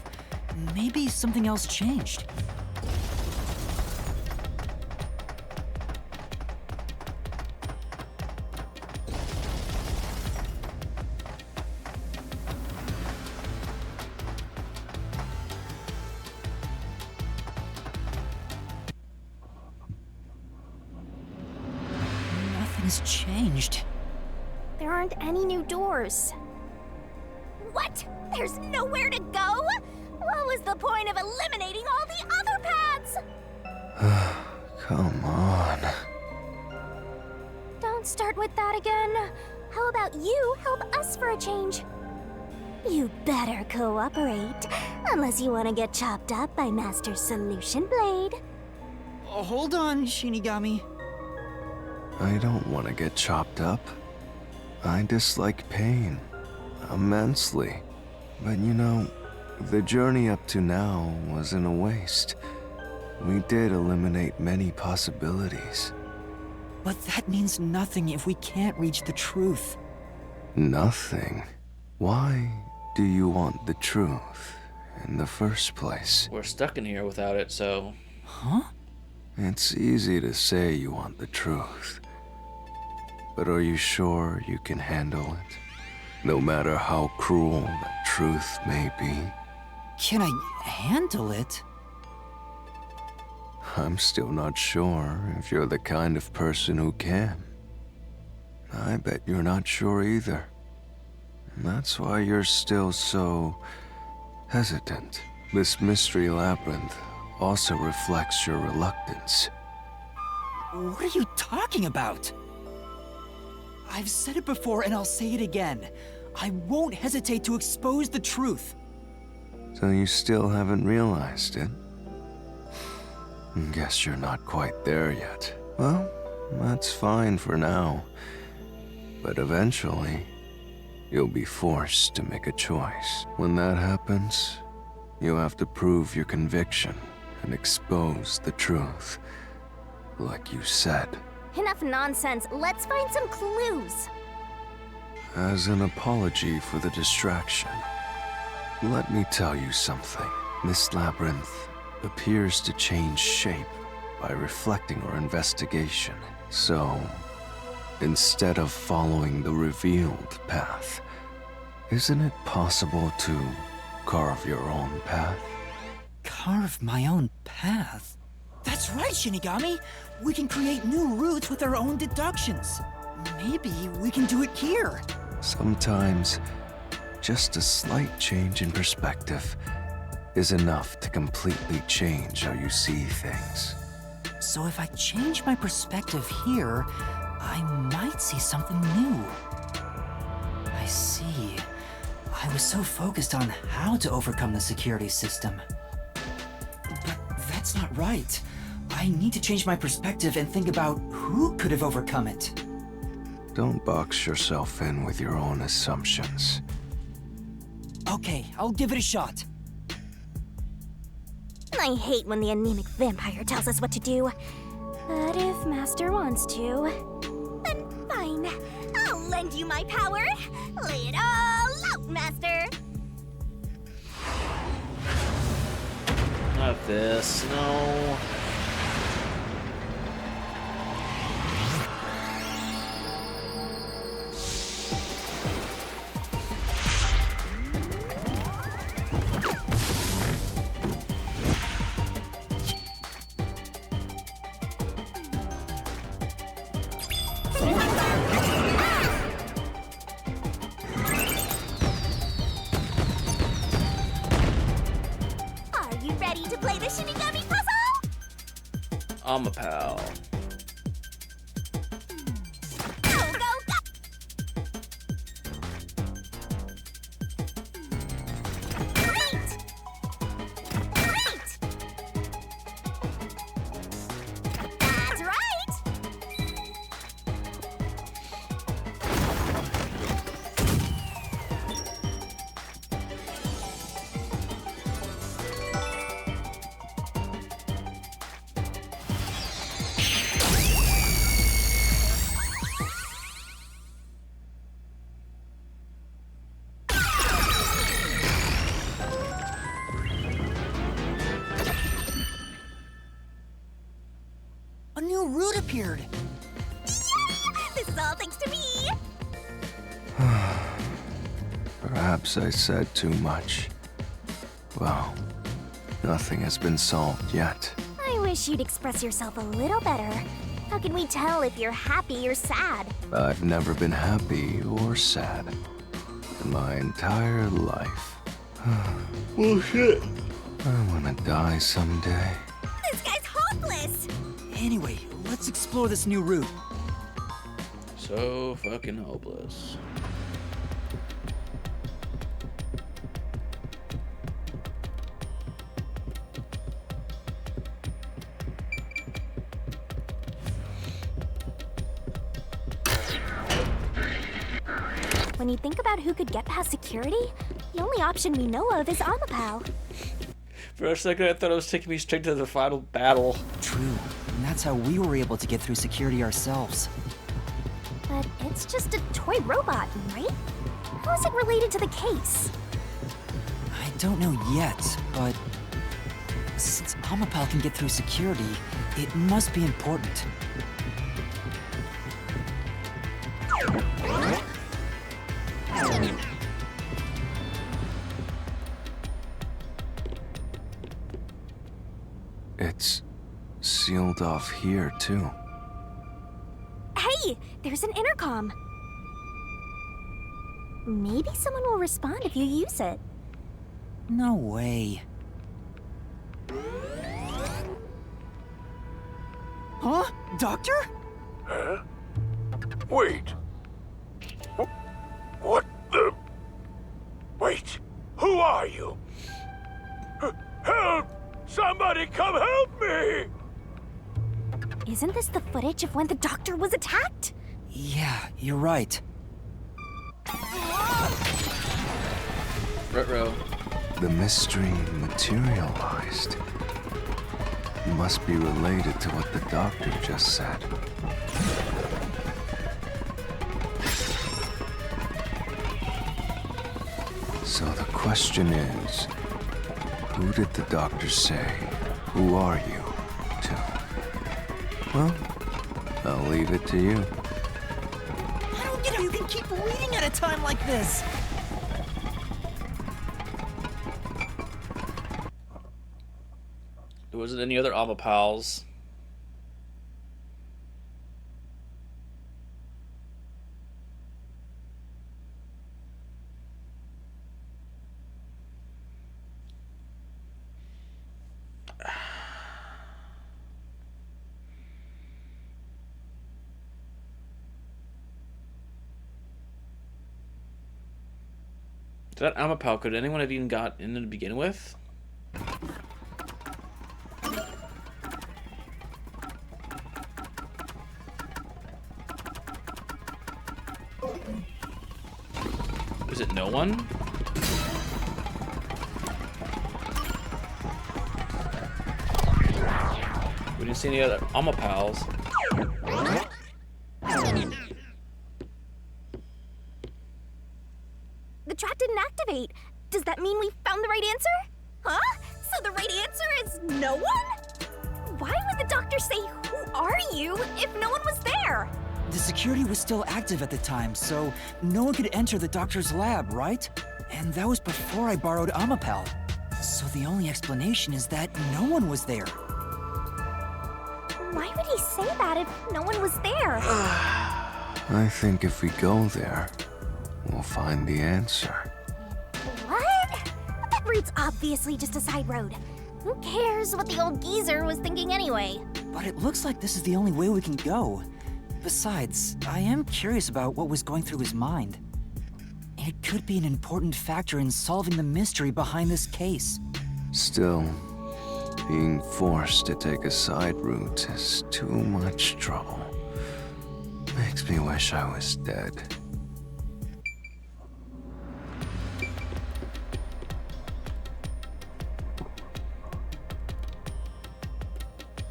Maybe something else changed. Nothing's changed. There aren't any new doors. What? There's nowhere to go? What was the point of eliminating all the other paths? Come on. Don't start with that again. How about you help us for a change? You better cooperate, unless you want to get chopped up by Master Solution Blade. Hold on, Shinigami. I don't want to get chopped up. I dislike pain immensely. But you know, the journey up to now wasn't a waste. We did eliminate many possibilities. But that means nothing if we can't reach the truth. Nothing? Why do you want the truth in the first place? We're stuck in here without it, so... Huh? It's easy to say you want the truth. But are you sure you can handle it? No matter how cruel the truth may be. Can I handle it? I'm still not sure if you're the kind of person who can. I bet you're not sure either. And that's why you're still so hesitant. This mystery labyrinth also reflects your reluctance. What are you talking about? I've said it before and I'll say it again. I won't hesitate to expose the truth. So you still haven't realized it? Guess you're not quite there yet. Well, that's fine for now. But eventually, you'll be forced to make a choice. When that happens, you'll have to prove your conviction and expose the truth. Like you said. Enough nonsense. Let's find some clues. As an apology for the distraction, let me tell you something. This labyrinth appears to change shape by reflecting our investigation. So, instead of following the revealed path, isn't it possible to carve your own path? Carve my own path? That's right, Shinigami! We can create new routes with our own deductions. Maybe we can do it here. Sometimes, just a slight change in perspective is enough to completely change how you see things. So if I change my perspective here, I might see something new. I see. I was so focused on how to overcome the security system. But that's not right. I need to change my perspective and think about who could have overcome it. Don't box yourself in with your own assumptions. Okay, I'll give it a shot. I hate when the anemic vampire tells us what to do. But if Master wants to, then fine. I'll lend you my power. Lay it all out, Master. Not this, no. Amapal. That's right! A new route appeared. This is all thanks to me! Perhaps I said too much. Well, nothing has been solved yet. I wish you'd express yourself a little better. How can we tell if you're happy or sad? I've never been happy or sad in my entire life. Bullshit. I wanna die someday. This guy's hopeless! Anyway, let's explore this new route. So fucking hopeless. When you think about who could get past security, the only option we know of is Amapal. For a second, I thought it was taking me straight to the final battle. True, and that's how we were able to get through security ourselves. But it's just a toy robot, right? How is it related to the case? I don't know yet, but since Amapal can get through security, it must be important. It's sealed off here, too. Hey, there's an intercom. Maybe someone will respond if you use it. No way. Huh? Doctor? Huh? Wait. What the? Wait. Who are you? Help! Somebody come help me! Isn't this the footage of when the doctor was attacked? Yeah, you're right. Retro. The mystery materialized. Must be related to what the doctor just said. So the question is, who did the doctor say, "Who are you?" to? Well, I'll leave it to you. I don't get how you can keep reading at a time like this. There wasn't any other Amapals. That Amapal, could anyone have even got in to begin with? Is it no one? We didn't see any other Amapals. The trap didn't activate. Does that mean we found the right answer? Huh? So the right answer is no one? Why would the doctor say, "Who are you?" if no one was there? The security was still active at the time, so no one could enter the doctor's lab, right? And that was before I borrowed Amapal. So the only explanation is that no one was there. Why would he say that if no one was there? I think if we go there, we'll find the answer. What? That route's obviously just a side road. Who cares what the old geezer was thinking anyway? but it looks like this is the only way we can go. Besides, I am curious about what was going through his mind. It could be an important factor in solving the mystery behind this case. Still, being forced to take a side route is too much trouble. Makes me wish I was dead.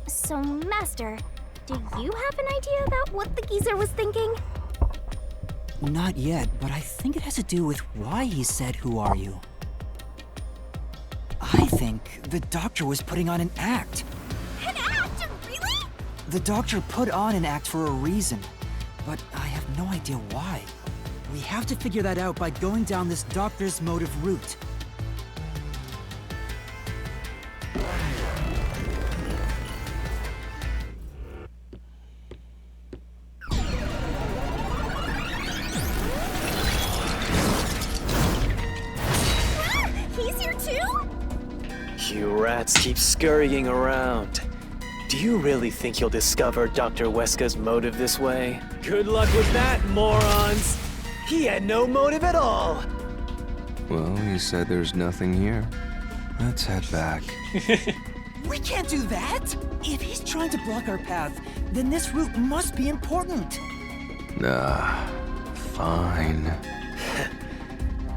So, Master, do you have an idea about what the geezer was thinking? Not yet, but I think it has to do with why he said, "Who are you?" I think the doctor was putting on an act. An act? Really? The doctor put on an act for a reason, but I have no idea why. We have to figure that out by going down this doctor's motive route. You rats keep scurrying around. Do you really think you'll discover Dr. Weska's motive this way? Good luck with that, morons! He had no motive at all! Well, you said there's nothing here. Let's head back. We can't do that! If he's trying to block our path, then this route must be important. Nah, fine.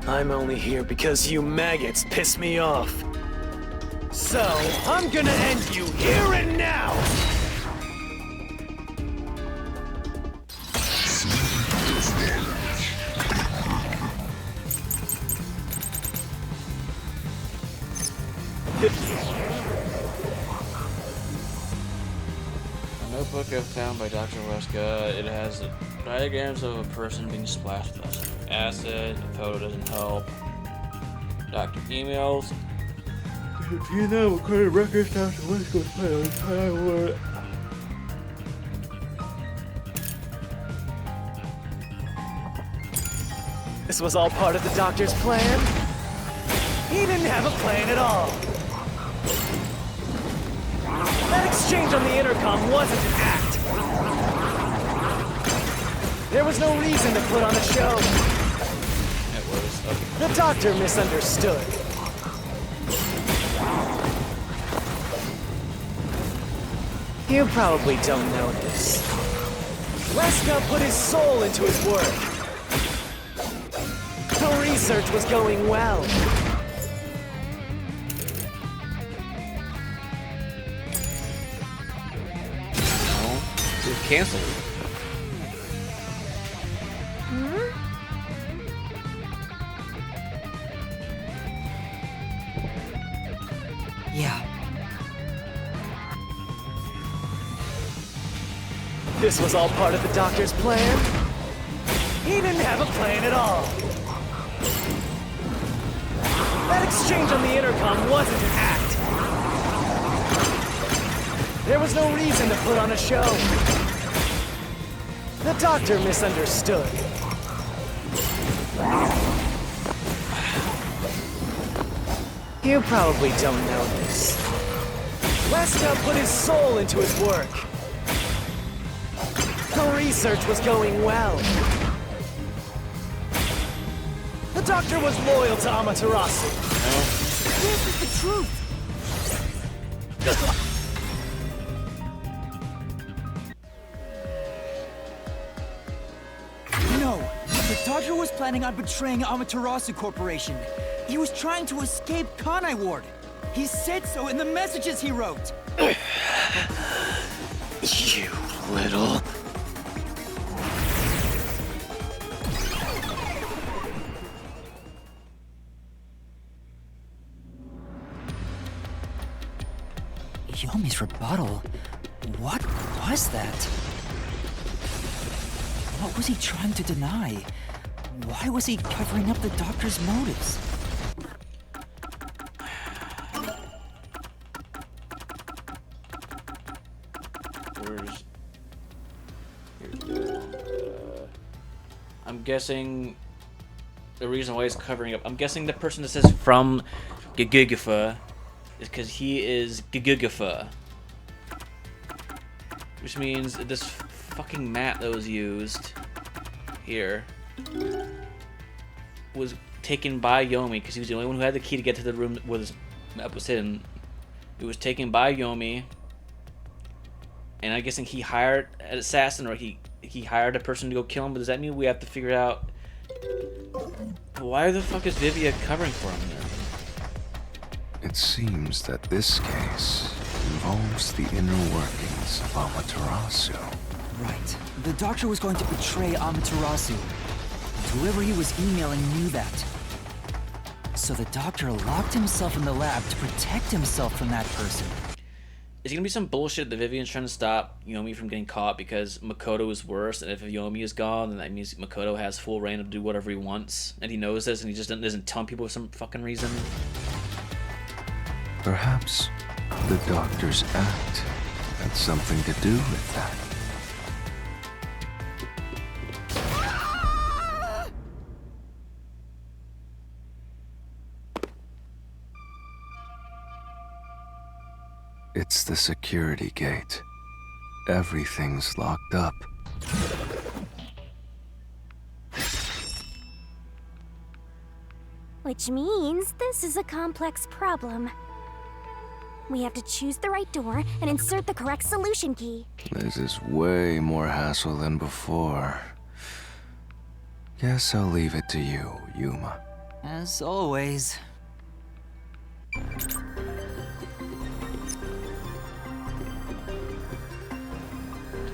I'm only here because you maggots piss me off. So, I'm gonna end you here and now! A notebook I've found by Dr. Weska. It has diagrams of a person being splashed with acid. The photo doesn't help. Doctor emails. Do you know what kind of records Dr. Weska was playing on This was all part of the doctor's plan? He didn't have a plan at all. That exchange on the intercom wasn't an act. There was no reason to put on a show. It was. Okay. The doctor misunderstood. You probably don't know this. Weska put his soul into his work. The research was going well. No, it was canceled. Yeah. This was all part of the doctor's plan? He didn't have a plan at all. That exchange on the intercom wasn't an act. There was no reason to put on a show. The doctor misunderstood. You probably don't know this. Weska put his soul into his work. The research was going well. The doctor was loyal to Amaterasu. This is the truth! No, the doctor was planning on betraying Amaterasu Corporation. He was trying to escape Kanai Ward. He said so in the messages he wrote. You little... Yomi's rebuttal? What was that? What was he trying to deny? Why was he covering up the doctor's motives? I'm guessing the reason why he's covering up. I'm guessing the person that says from Gigigafa is because he is Gigigafa. Which means this fucking map that was used here was taken by Yomi because he was the only one who had the key to get to the room where this map was hidden. It was taken by Yomi, and I'm guessing he hired an assassin, or he hired a person to go kill him. But does that mean we have to figure out why the fuck is Vivia covering for him then? It seems that this case involves the inner workings of Amaterasu. Right. The doctor was going to betray Amaterasu. Whoever he was emailing knew that. So the doctor locked himself in the lab to protect himself from that person. Is it gonna be some bullshit that Vivian's trying to stop Yomi from getting caught because Makoto is worse, and if Yomi is gone, then that means Makoto has full reign to do whatever he wants, and he knows this, and he just doesn't tell people for some fucking reason? Perhaps the doctor's act had something to do with that. It's the security gate. Everything's locked up. Which means this is a complex problem. We have to choose the right door and insert the correct solution key. This is way more hassle than before. Guess I'll leave it to you, Yuma. As always.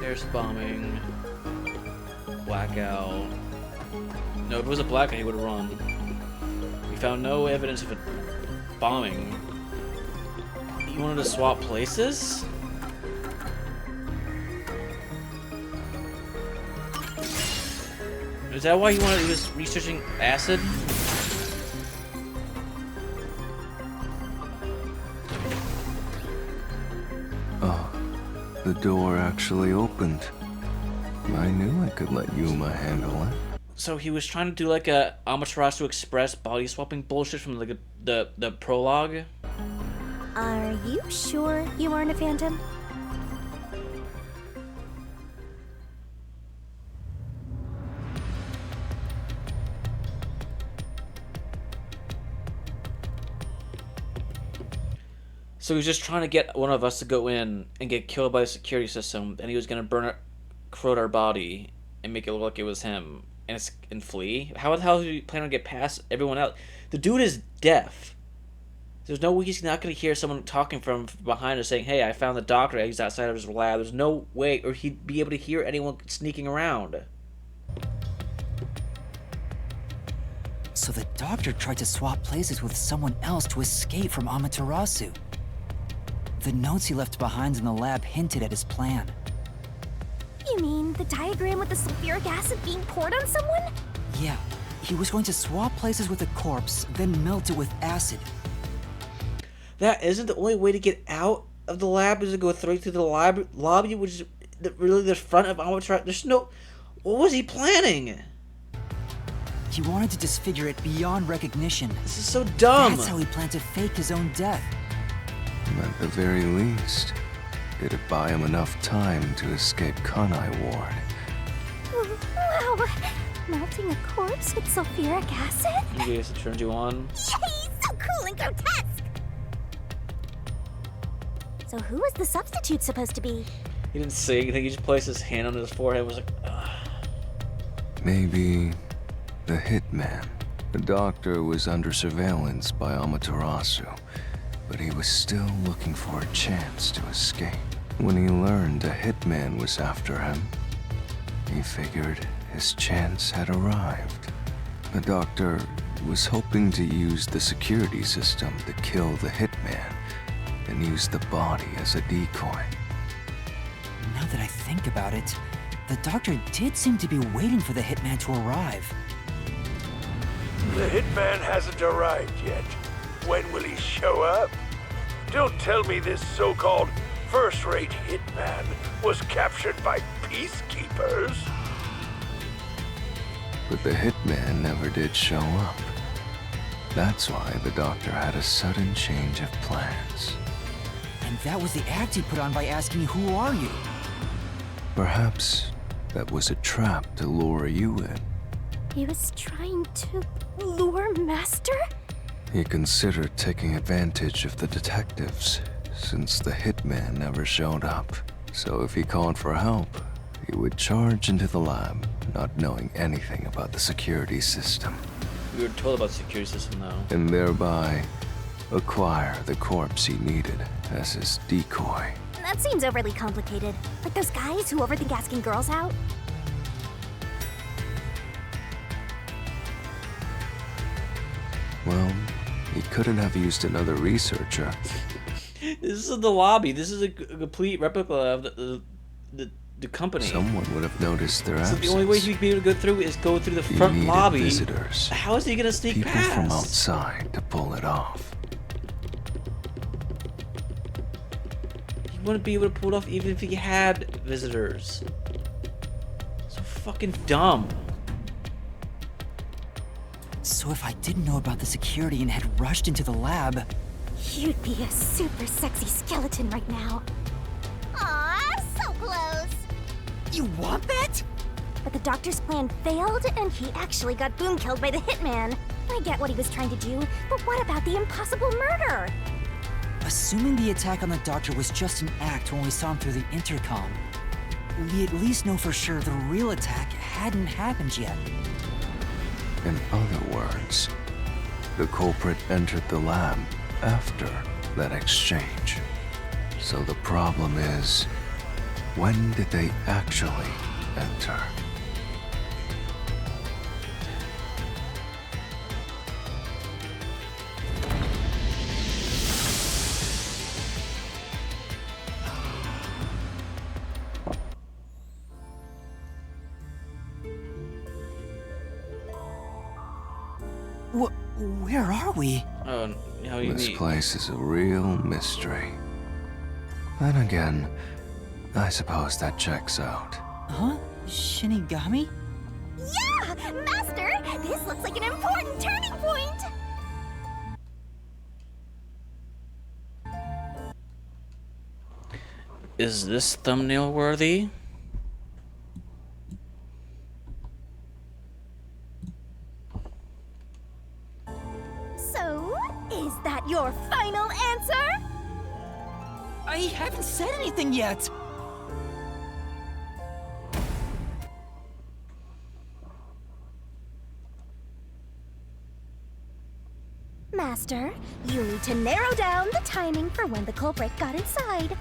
Terrorist bombing. Blackout. No, if it was a blackout, he would have run. We found no evidence of a bombing. You wanted to swap places? Is that why he was researching acid? Oh, the door actually opened. I knew I could let Yuma handle it. So he was trying to do like a Amaterasu Express body swapping bullshit from like the prologue? Are you sure you aren't a phantom? So he was just trying to get one of us to go in and get killed by the security system, and he was gonna corrode our body and make it look like it was him and flee. How the hell did he plan to get past everyone else? The dude is deaf. There's no way he's not gonna hear someone talking from behind us saying, "Hey, I found the doctor. He's outside of his lab." There's no way, or he'd be able to hear anyone sneaking around. So the doctor tried to swap places with someone else to escape from Amaterasu. The notes he left behind in the lab hinted at his plan. You mean the diagram with the sulfuric acid being poured on someone? Yeah, he was going to swap places with a corpse, then melt it with acid. That isn't the only way to get out of the lab, is to go straight through the lobby, which is really the front of Amaterasu. There's no... What was he planning? He wanted to disfigure it beyond recognition. This is so dumb. That's how he planned to fake his own death. At the very least, it'd buy him enough time to escape Kanai Ward. Wow! Melting a corpse with sulfuric acid? You guys, it turned you on. Yay! So cool and grotesque! So who was the substitute supposed to be? He didn't say anything, he just placed his hand on his forehead and was like, ugh. Maybe the hitman. The doctor was under surveillance by Amaterasu, but he was still looking for a chance to escape. When he learned a hitman was after him, he figured his chance had arrived. The doctor was hoping to use the security system to kill the hitman and use the body as a decoy. Now that I think about it, the doctor did seem to be waiting for the hitman to arrive. The hitman hasn't arrived yet. When will he show up? Don't tell me this so-called first-rate hitman was captured by peacekeepers. But the hitman never did show up. That's why the doctor had a sudden change of plans. And that was the act he put on by asking, "Who are you?" Perhaps that was a trap to lure you in. He was trying to lure Master? He considered taking advantage of the detectives, since the hitman never showed up. So if he called for help, he would charge into the lab, not knowing anything about the security system. We were told about the security system, though. And thereby acquire the corpse he needed as his decoy. That seems overly complicated. Like those guys who overthink asking girls out. Well, he couldn't have used another researcher. This is the lobby. This is a complete replica of the company. Someone would have noticed their So absence. the only way he'd be able to go through is go through the He front needed lobby. visitors. How is he gonna sneak People past? from outside to pull it off. He wouldn't be able to pull it off even if he had visitors. So fucking dumb. So if I didn't know about the security and had rushed into the lab... You'd be a super sexy skeleton right now. Aw, so close. You want that? But the doctor's plan failed, and he actually got boom killed by the hitman. I get what he was trying to do, but what about the impossible murder? Assuming the attack on the doctor was just an act when we saw him through the intercom, we at least know for sure the real attack hadn't happened yet. In other words, the culprit entered the lab after that exchange. So the problem is, when did they actually enter? Where are we? Oh, how you This mean? place is a real mystery. Then again, I suppose that checks out. Huh? Shinigami? Yeah! Master, this looks like an important turning point! Is this thumbnail worthy? So, is that your final answer? I haven't said anything yet! Master, you need to narrow down the timing for when the culprit got inside.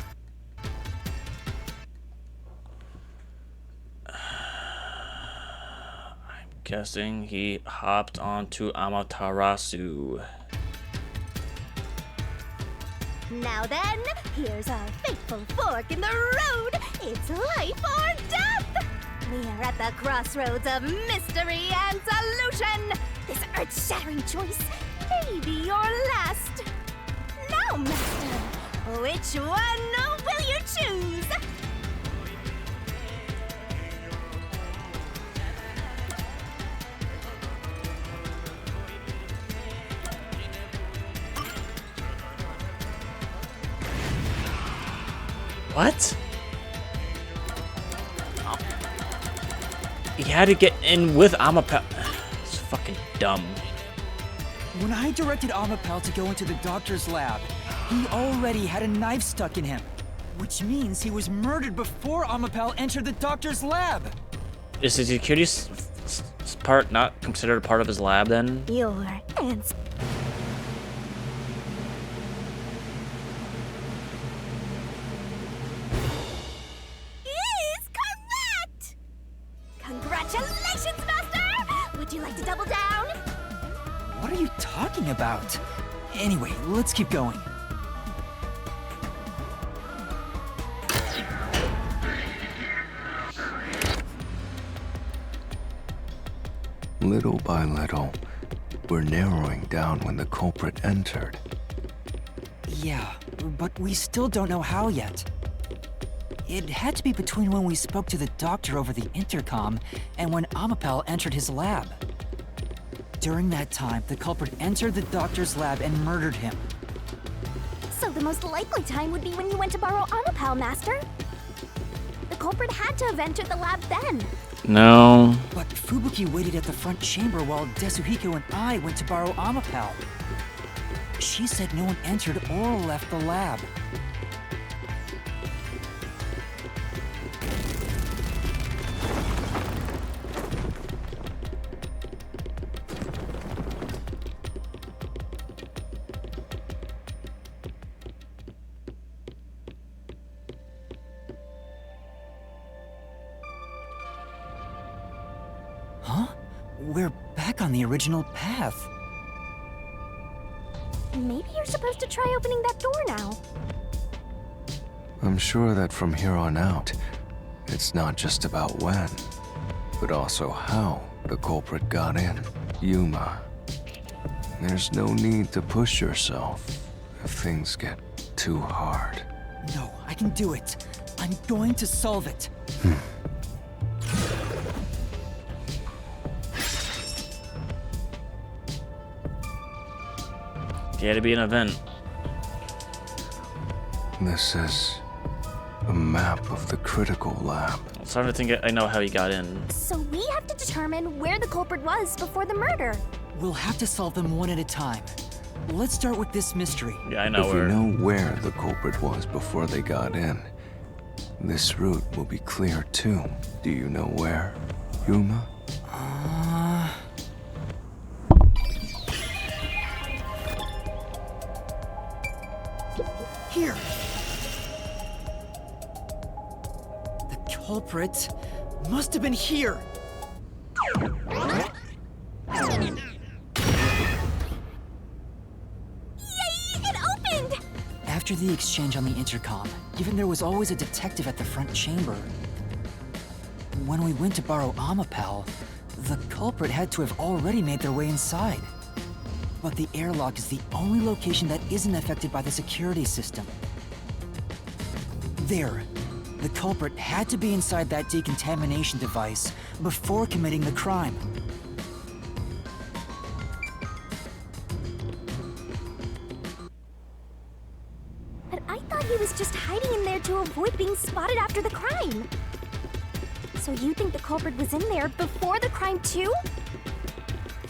Guessing he hopped onto Amaterasu. Now then, here's our fateful fork in the road. It's life or death. We're at the crossroads of mystery and solution. This earth-shattering choice may be your last. Now, Master, which one will you choose? What? He had to get in with Amapel. It's fucking dumb. When I directed Amapel to go into the doctor's lab, he already had a knife stuck in him. Which means he was murdered before Amapel entered the doctor's lab. Is the security part not considered a part of his lab then? Your answer. Is correct! Congratulations, Master! Would you like to double down? What are you talking about? Anyway, let's keep going. Little by little, we're narrowing down when the culprit entered. Yeah, but we still don't know how yet. It had to be between when we spoke to the doctor over the intercom and when Amapel entered his lab. During that time, the culprit entered the doctor's lab and murdered him. So the most likely time would be when you went to borrow Amapel, Master. The culprit had to have entered the lab then. No. But Fubuki waited at the front chamber while Desuhiko and I went to borrow Amapal. She said no one entered or left the lab. Huh? We're back on the original path. Maybe you're supposed to try opening that door now. I'm sure that from here on out, it's not just about when, but also how the culprit got in. Yuma, there's no need to push yourself if things get too hard. No, I can do it. I'm going to solve it. He had to be an event. This is a map of the critical lab. I'm starting to think I know how he got in. So we have to determine where the culprit was before the murder. We'll have to solve them one at a time. Let's start with this mystery. Yeah, I know If where. we know where the culprit was before they got in, this route will be clear too. Do you know where, Yuma? Here. The culprit must have been here. It opened! After the exchange on the intercom, given there was always a detective at the front chamber, when we went to borrow Amapal, the culprit had to have already made their way inside. But the airlock is the only location that isn't affected by the security system. There, the culprit had to be inside that decontamination device before committing the crime. But I thought he was just hiding in there to avoid being spotted after the crime. So you think the culprit was in there before the crime too?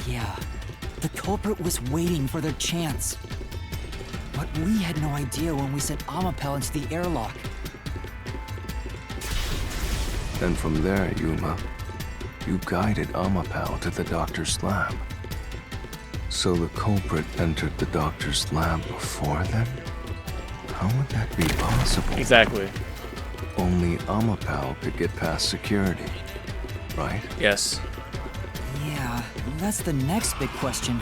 Yeah, the culprit was waiting for their chance. But we had no idea when we sent Amapal into the airlock. And from there, Yuma, you guided Amapal to the doctor's lab. So the culprit entered the doctor's lab before then? How would that be possible? Exactly. Only Amapal could get past security, right? Yes. Yeah, that's the next big question.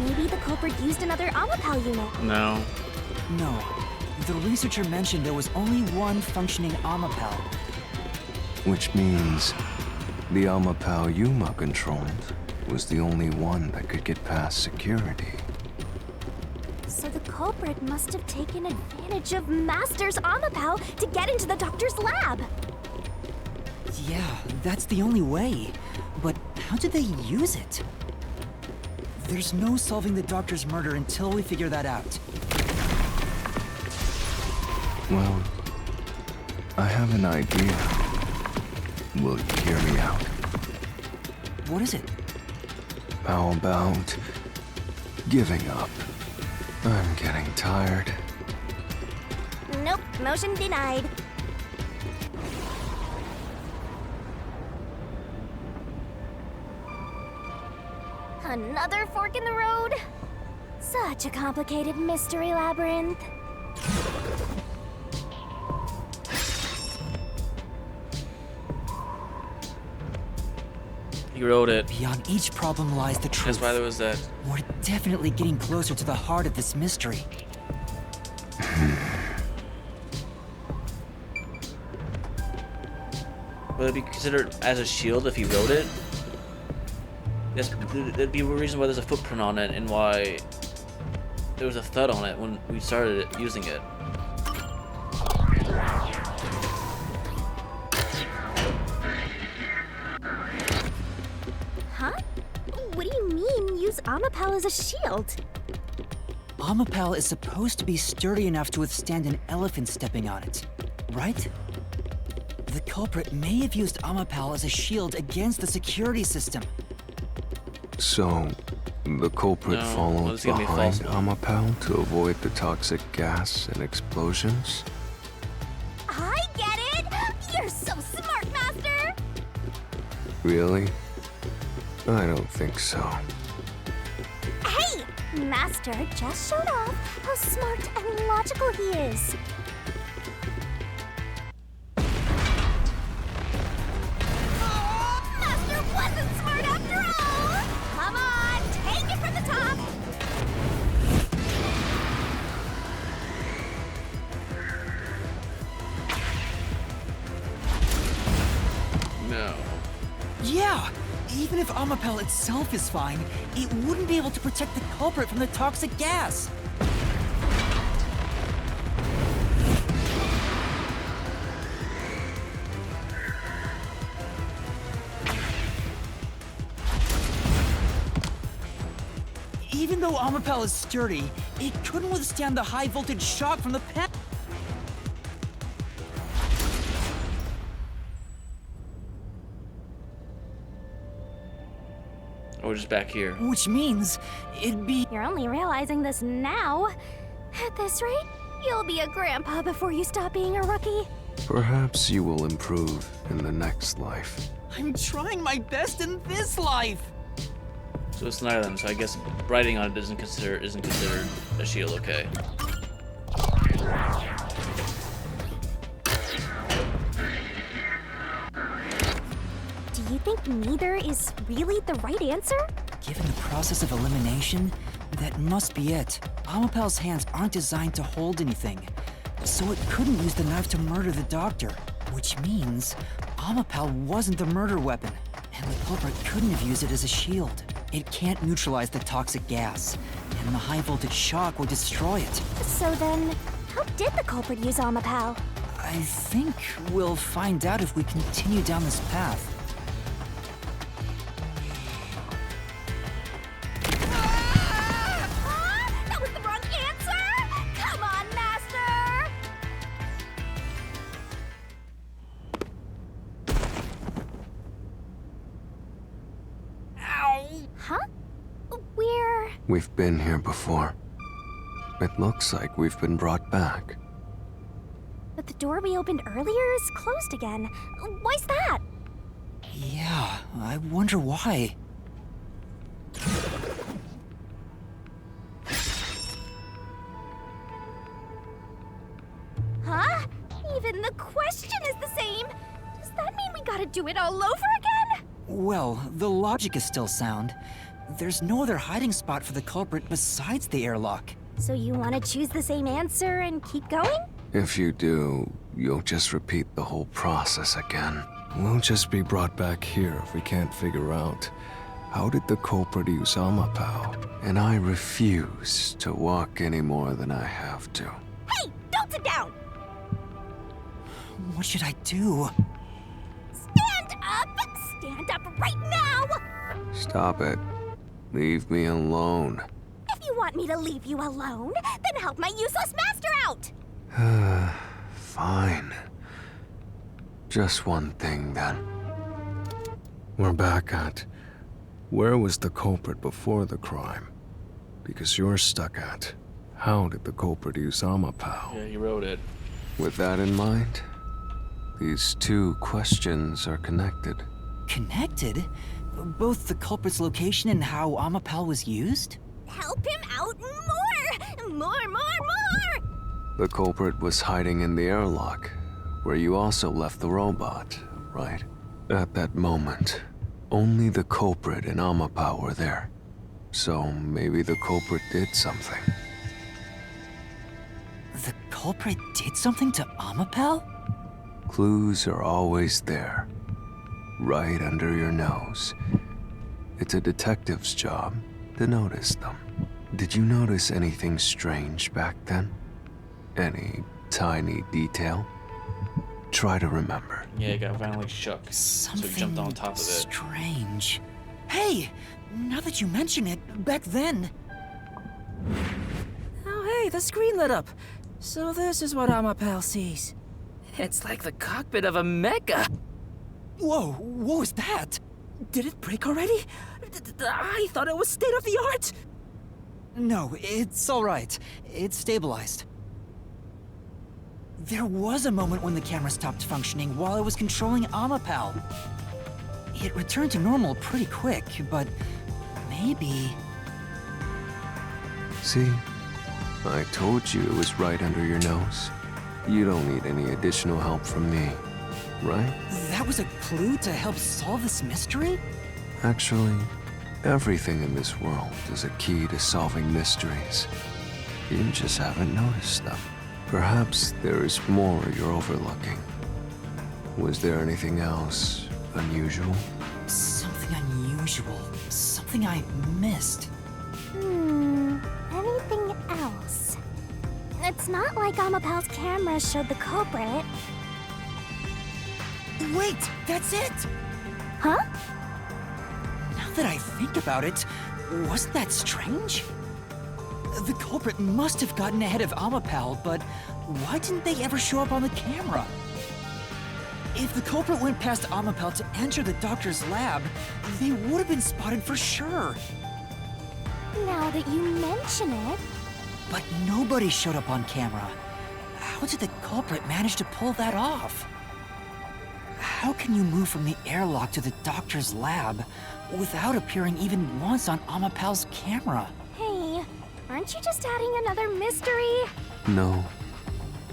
Maybe the culprit used another Amapal unit. No. No. The researcher mentioned there was only one functioning Amapal. Which means the Amapal Yuma controlled was the only one that could get past security. So the culprit must have taken advantage of Master's Amapal to get into the doctor's lab. Yeah, that's the only way. But how did they use it? There's no solving the doctor's murder until we figure that out. Well, I have an idea. Will you hear me out? What is it? How about giving up? I'm getting tired. Nope, motion denied. Another fork in the road? Such a complicated mystery labyrinth. He wrote it. Beyond each problem lies the truth. That's why there was that. We're definitely getting closer to the heart of this mystery. Would it be considered as a shield if he wrote it? Yes, there'd be a reason why there's a footprint on it and why there was a thud on it when we started using it. Huh? What do you mean, use Amapal as a shield? Amapal is supposed to be sturdy enough to withstand an elephant stepping on it, right? The culprit may have used Amapal as a shield against the security system. So, the culprit followed behind Amapal to avoid the toxic gas and explosions? I get it! You're so smart, Master! Really? I don't think so. Hey! Master just showed off how smart and logical he is. Master wasn't smart after all! Come on, take it from the top! No. Yeah! Even if Amapal itself is fine, it wouldn't be able to protect the culprit from the toxic gas. Even though Amapal is sturdy, it couldn't withstand the high voltage shock from the pen. We're just back here. Which means it'd be... You're only realizing this now. At this rate, you'll be a grandpa before you stop being a rookie. Perhaps you will improve in the next life. I'm trying my best in this life! So it's neither of them, so I guess writing on it isn't considered a shield, okay. Do you think neither is really the right answer? Given the process of elimination, that must be it. Amapal's hands aren't designed to hold anything, so it couldn't use the knife to murder the doctor. Which means Amapal wasn't the murder weapon, and the culprit couldn't have used it as a shield. It can't neutralize the toxic gas, and the high voltage shock would destroy it. So then, how did the culprit use Amapal? I think we'll find out if we continue down this path. That was the wrong answer! Come on, Master! Ow! Huh? We've been here before. It looks like we've been brought back. But the door we opened earlier is closed again. Why's that? Yeah, I wonder why. Huh? Even the question is the same. Does that mean we gotta do it all over again? Well, the logic is still sound. There's no other hiding spot for the culprit besides the airlock. So you want to choose the same answer and keep going? If you do, you'll just repeat the whole process again. We'll just be brought back here if we can't figure out how did the culprit use Amapal. And I refuse to walk any more than I have to. Hey, don't sit down! What should I do? Stand up! Stand up right now! Stop it. Leave me alone. If you want me to leave you alone, then help my useless master out! Fine. Just one thing, then. We're back at... Where was the culprit before the crime? Because you're stuck at... How did the culprit use Amapal? Yeah, you wrote it. With that in mind, these two questions are connected. Connected? Both the culprit's location and how Amapal was used? Help him out more! More! The culprit was hiding in the airlock, where you also left the robot, right? At that moment, only the culprit and Amapal were there. So maybe the culprit did something. The culprit did something to Amapal? Clues are always there, right under your nose. It's a detective's job to notice them. Did you notice anything strange back then? Any tiny detail? Try to remember. Yeah, it got violently shook. So it jumped on top of it. Strange. Hey! Now that you mention it, back then... at the screen lit up. So this is what Amapal sees. It's like the cockpit of a mecha. Whoa, what was that? Did it break already? I thought it was state of the art. No, it's all right. It's stabilized. There was a moment when the camera stopped functioning while I was controlling Amapal. It returned to normal pretty quick, but maybe... See? I told you it was right under your nose. You don't need any additional help from me, right? That was a clue to help solve this mystery? Actually, everything in this world is a key to solving mysteries. You just haven't noticed them. Perhaps there is more you're overlooking. Was there anything else unusual? Something unusual. Something I missed. Anything else? It's not like Amapal's camera showed the culprit. Wait, that's it! Huh? Now that I think about it, wasn't that strange? The culprit must have gotten ahead of Amapal, but why didn't they ever show up on the camera? If the culprit went past Amapal to enter the doctor's lab, they would have been spotted for sure. Now that you mention it... But nobody showed up on camera. How did the culprit manage to pull that off? How can you move from the airlock to the doctor's lab without appearing even once on Amapal's camera? Hey, aren't you just adding another mystery? No.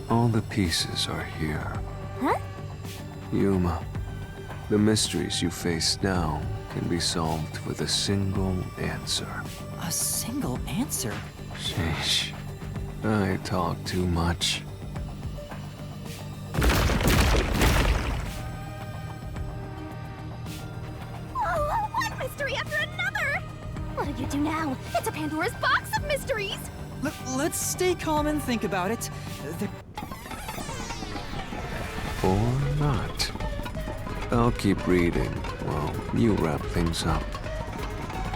All the pieces are here. Huh? Yuma, the mysteries you face now can be solved with a single answer. A single answer? Sheesh. I talk too much. Oh, one mystery after another! What did you do now? It's a Pandora's box of mysteries! Let's stay calm and think about it. Or not. I'll keep reading while you wrap things up.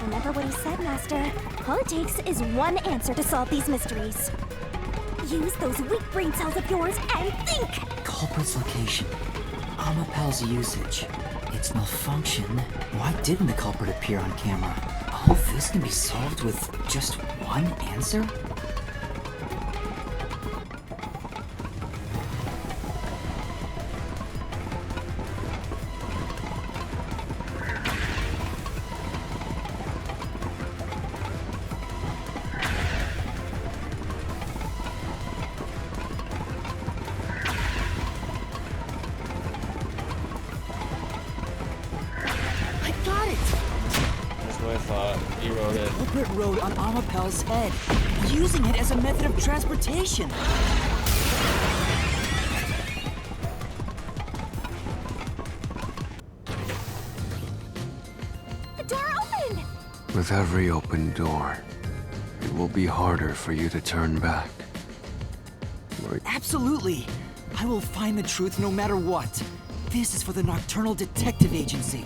Remember what he said, Master. All it takes is one answer to solve these mysteries. Use those weak brain cells of yours and think! Culprit's location. Amapal's usage. Its malfunction. Why didn't the culprit appear on camera? All this can be solved with just one answer? The culprit rode on Amapal's head, using it as a method of transportation. The door opened! With every open door, it will be harder for you to turn back. Absolutely! I will find the truth no matter what. This is for the Nocturnal Detective Agency.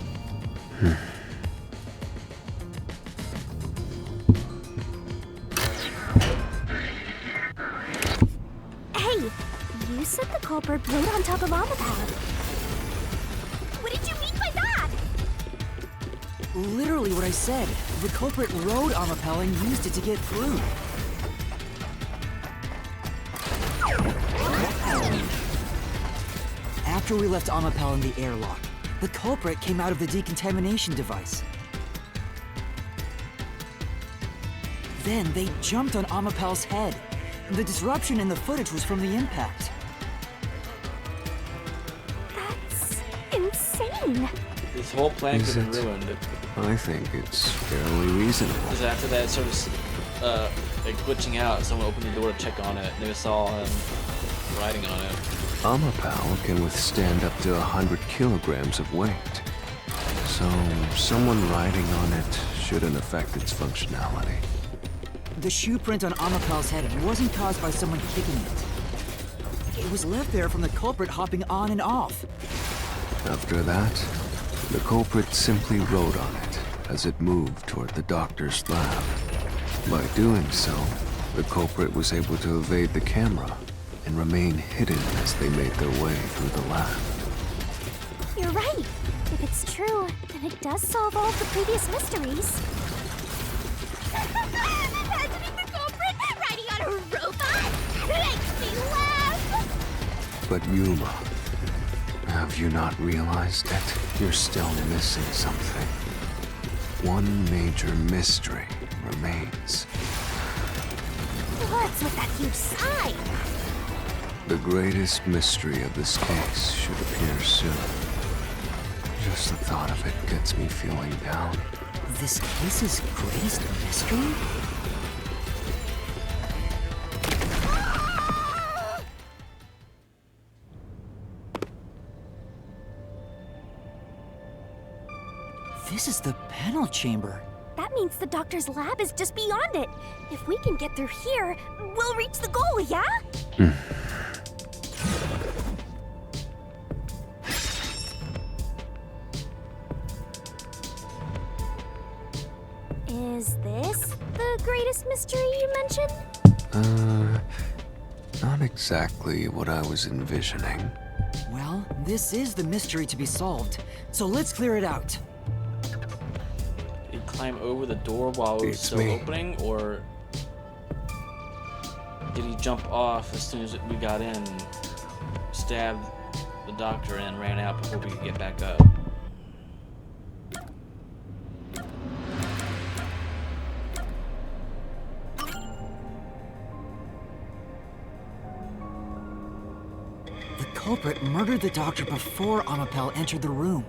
Hey, you said the culprit rode on top of Amapal. What did you mean by that? Literally what I said. The culprit rode Amapal and used it to get through. After we left Amapal in the airlock, the culprit came out of the decontamination device. Then they jumped on Amapal's head. The disruption in the footage was from the impact. That's insane. This whole plan could have been ruined. I think it's fairly reasonable. Because after that sort of like glitching out, someone opened the door to check on it, and they saw him riding on it. Amapal can withstand up to 100 kilograms of weight. So someone riding on it shouldn't affect its functionality. The shoe print on Amapal's head wasn't caused by someone kicking it. It was left there from the culprit hopping on and off. After that, the culprit simply rode on it as it moved toward the doctor's lab. By doing so, The culprit was able to evade the camera and remain hidden as they made their way through the lab. You're right. If it's true, then it does solve all of the previous mysteries. Imagining the culprit riding on a robot makes me laugh. But Yuma, have you not realized that you're still missing something? One major mystery remains. What's with that huge sign? The greatest mystery of this case should appear soon. Just the thought of it gets me feeling down. This case's greatest mystery? This is the panel chamber. That means the doctor's lab is just beyond it. If we can get through here, we'll reach the goal, yeah? Is this the greatest mystery you mentioned? Not exactly what I was envisioning. Well, this is the mystery to be solved, so let's clear it out. Did he climb over the door while it was still opening, or did he jump off as soon as we got in, stabbed the doctor, and ran out before we could get back up? The culprit murdered the doctor before Amapel entered the room.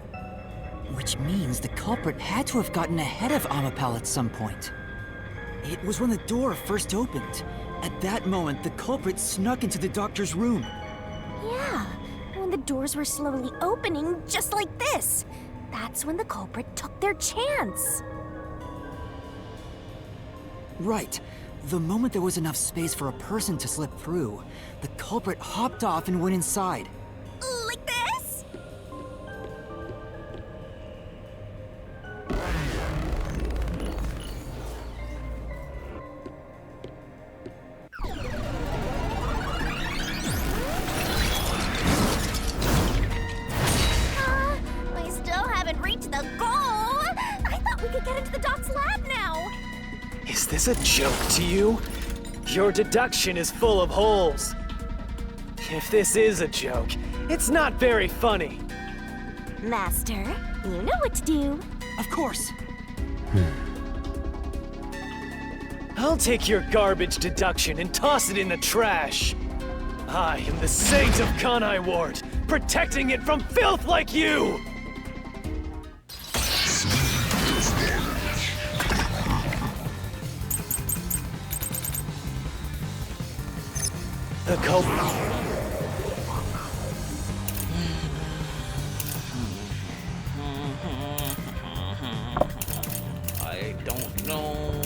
Which means the culprit had to have gotten ahead of Amapel at some point. It was when the door first opened. At that moment, the culprit snuck into the doctor's room. Yeah, when the doors were slowly opening, just like this. That's when the culprit took their chance. Right. The moment there was enough space for a person to slip through, the culprit hopped off and went inside. Like this? We still haven't reached the goal. I thought we could get into the doc's lab now. Is this a joke to you? Your deduction is full of holes. If this is a joke, it's not very funny. Master, you know what to do. Of course. I'll take your garbage deduction and toss it in the trash. I am the Saint of Kanai Ward, protecting it from filth like you! The culprit. I don't know.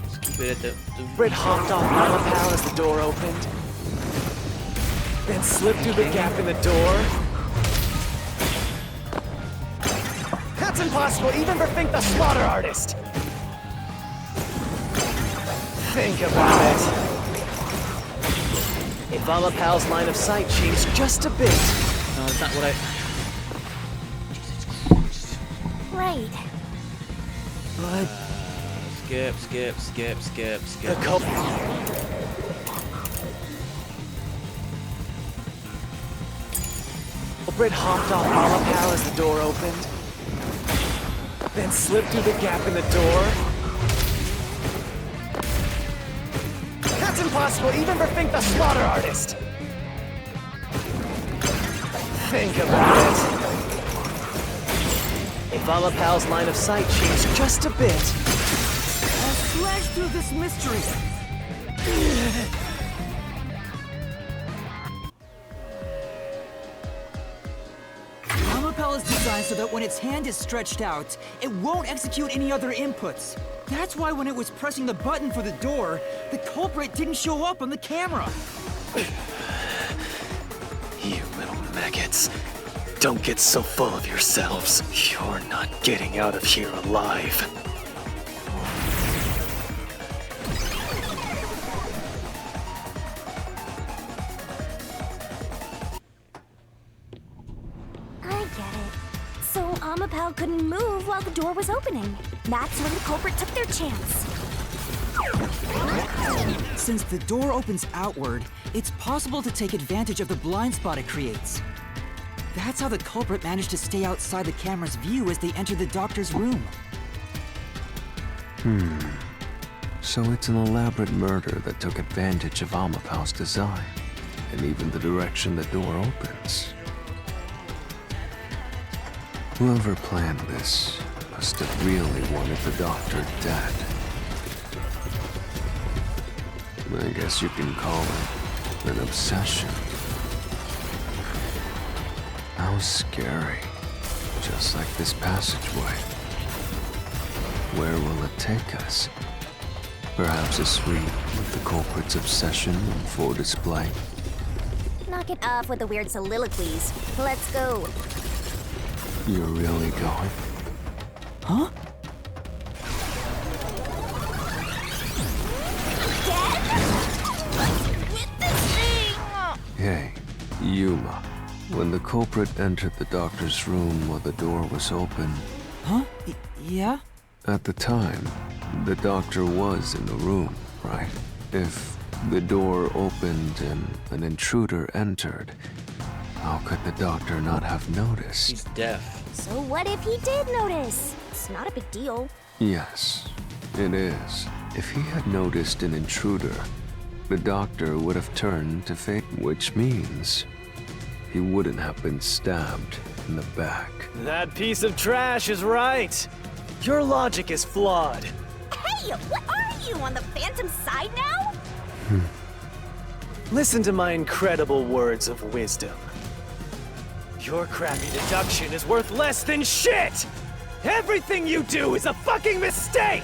Let's keep it at the Britt hopped off Amapel as the door opened, then slipped through the gap in the door. That's impossible, even for Fink the Slaughter Artist. Think about it. If Amapel's line of sight changed just a bit. No, that's not what I. Right. But Skip. the culprit. Britt hopped off Amapel as the door opened, then slipped through the gap in the door. That's impossible, even for Fink the Slaughter Artist. Think about it. If Amapel's line of sight changed just a bit. I'll slash through this mystery. Amapel is designed so that when its hand is stretched out, it won't execute any other inputs. That's why when it was pressing the button for the door, the culprit didn't show up on the camera. You little maggots. Don't get so full of yourselves. You're not getting out of here alive. Amapal couldn't move while the door was opening. That's when the culprit took their chance. Since the door opens outward, it's possible to take advantage of the blind spot it creates. That's how the culprit managed to stay outside the camera's view as they entered the doctor's room. So it's an elaborate murder that took advantage of Amapal's design, and even the direction the door opens. Whoever planned this must have really wanted the doctor dead. I guess you can call it an obsession. How scary. Just like this passageway. Where will it take us? Perhaps a suite with the culprit's obsession on full display? Knock it off with the weird soliloquies. Let's go. You're really going? Huh? Hey, Yuma. When the culprit entered the doctor's room while the door was open... Huh? Yeah? At the time, the doctor was in the room, right? If the door opened and an intruder entered, how could the doctor not have noticed? He's deaf. So what if he did notice? It's not a big deal. Yes, it is. If he had noticed an intruder, the doctor would have turned to face, which means he wouldn't have been stabbed in the back. That piece of trash is right. Your logic is flawed. Hey, what are you, on the Phantom side now? Listen to my incredible words of wisdom. Your crappy deduction is worth less than shit! Everything you do is a fucking mistake!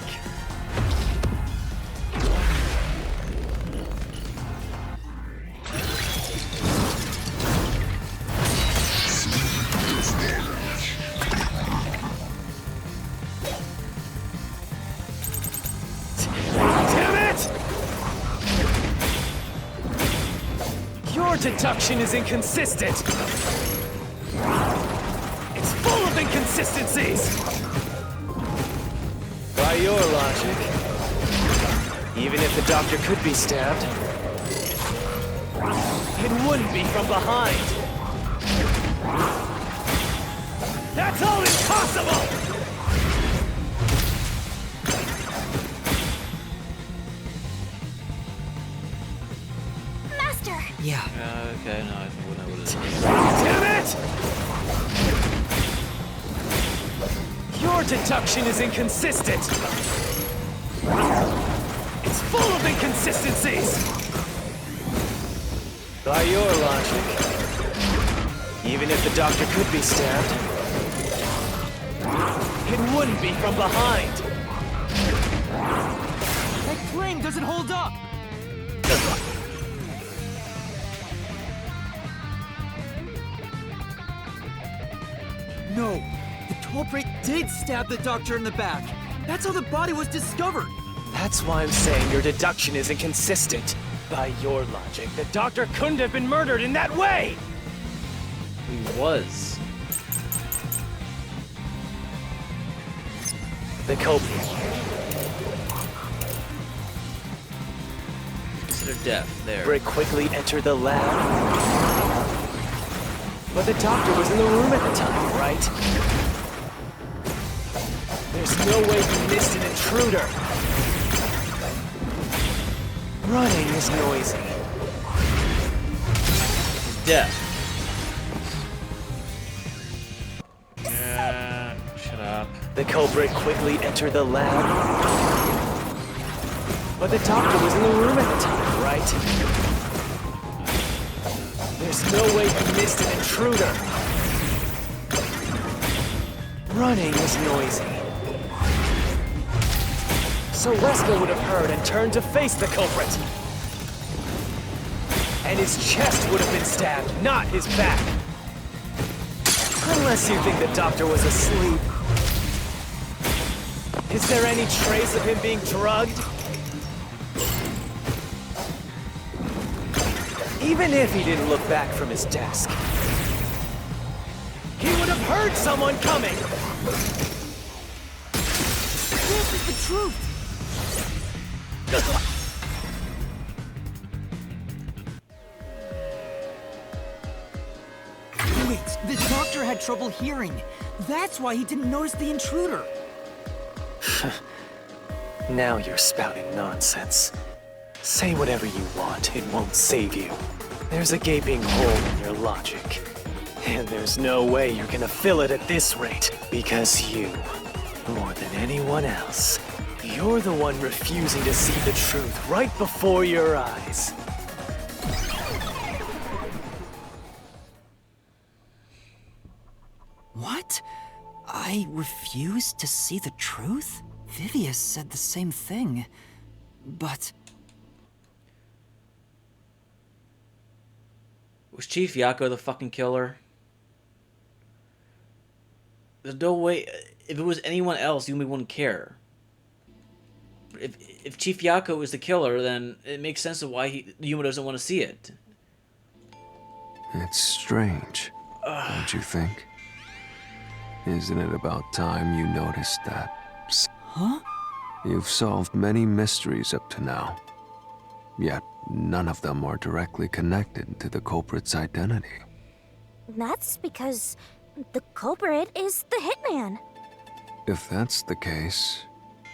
Your deduction is inconsistent. It's full of inconsistencies. By your logic, even if the doctor could be stabbed, it wouldn't be from behind. That's all impossible! Yeah. Okay, no, I think we know what it is. Damn it! Your deduction is inconsistent. It's full of inconsistencies. By your logic, even if the doctor could be stabbed, it wouldn't be from behind. That claim doesn't hold up! No, the culprit did stab the doctor in the back. That's how the body was discovered. That's why I'm saying your deduction is inconsistent. By your logic, the doctor couldn't have been murdered in that way! He was. The culprit. Consider death there. Brick quickly entered the lab. But the doctor was in the room at the time, right? There's no way he missed an intruder. Running is noisy. Death. Shut up. The culprit quickly entered the lab. But the doctor was in the room at the time, right? There's no way he missed an intruder. Running is noisy. So Wesker would have heard and turned to face the culprit. And his chest would have been stabbed, not his back. Unless you think the doctor was asleep. Is there any trace of him being drugged? Even if he didn't look back from his desk, he would have heard someone coming! This is the truth! Wait, the doctor had trouble hearing. That's why he didn't notice the intruder. Now you're spouting nonsense. Say whatever you want, it won't save you. There's a gaping hole in your logic. And there's no way you're gonna fill it at this rate. Because you, more than anyone else, you're the one refusing to see the truth right before your eyes. What? I refuse to see the truth? Vivius said the same thing. But... Was Chief Yako the fucking killer? There's no way. If it was anyone else, Yumi wouldn't care. If Chief Yako is the killer, then it makes sense of why Yuma doesn't want to see it. It's strange, don't you think? Isn't it about time you noticed that? Huh? You've solved many mysteries up to now, yet none of them are directly connected to the culprit's identity. That's because the culprit is the hitman. If that's the case,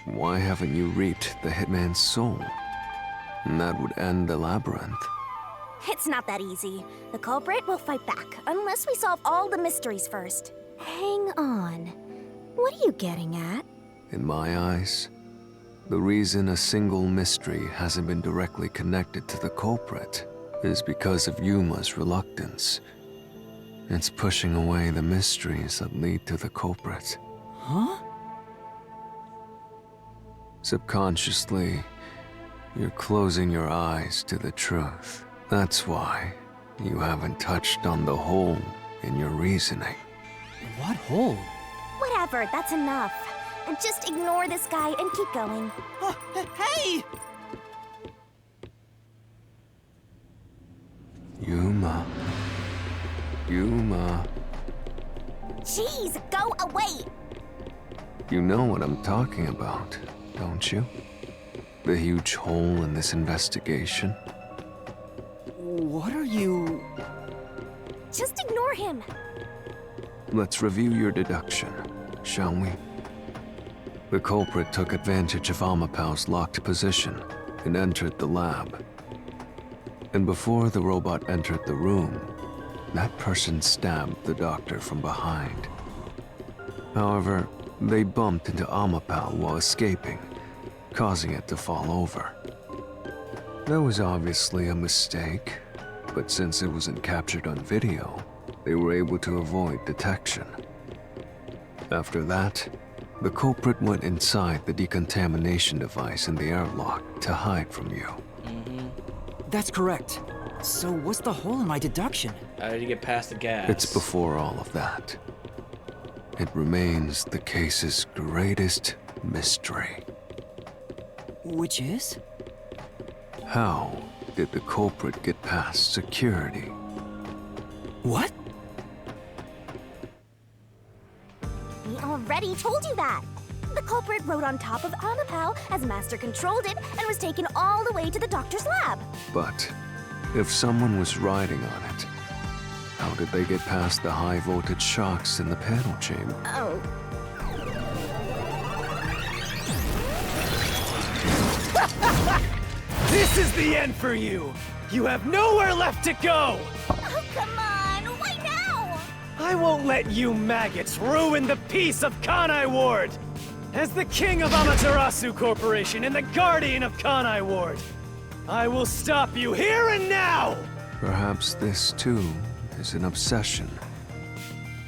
why haven't you reaped the hitman's soul? And that would end the labyrinth. It's not that easy. The culprit will fight back, unless we solve all the mysteries first. Hang on. What are you getting at? In my eyes, the reason a single mystery hasn't been directly connected to the culprit is because of Yuma's reluctance. It's pushing away the mysteries that lead to the culprit. Huh? Subconsciously, you're closing your eyes to the truth. That's why you haven't touched on the hole in your reasoning. What hole? Whatever, that's enough. And just ignore this guy and keep going. Hey! Yuma. Yuma. Jeez, go away! You know what I'm talking about, don't you? The huge hole in this investigation. What are you... Just ignore him. Let's review your deduction, shall we? The culprit took advantage of Amapau's locked position and entered the lab. And before the robot entered the room, that person stabbed the doctor from behind. However, they bumped into Amapau while escaping, causing it to fall over. That was obviously a mistake, but since it wasn't captured on video, they were able to avoid detection. After that, the culprit went inside the decontamination device in the airlock to hide from you. That's correct. So what's the hole in my deduction? How did you get past the gas? It's before all of that. It remains the case's greatest mystery. Which is? How did the culprit get past security? What? We already told you that. The culprit rode on top of Amapau as Master controlled it and was taken all the way to the doctor's lab. But if someone was riding on it, how did they get past the high voltage shocks in the panel chamber? Oh. This is the end for you! You have nowhere left to go! Oh, come on! Why now? I won't let you maggots ruin the peace of Kanai Ward! As the king of Amaterasu Corporation and the guardian of Kanai Ward, I will stop you here and now! Perhaps this, too, is an obsession.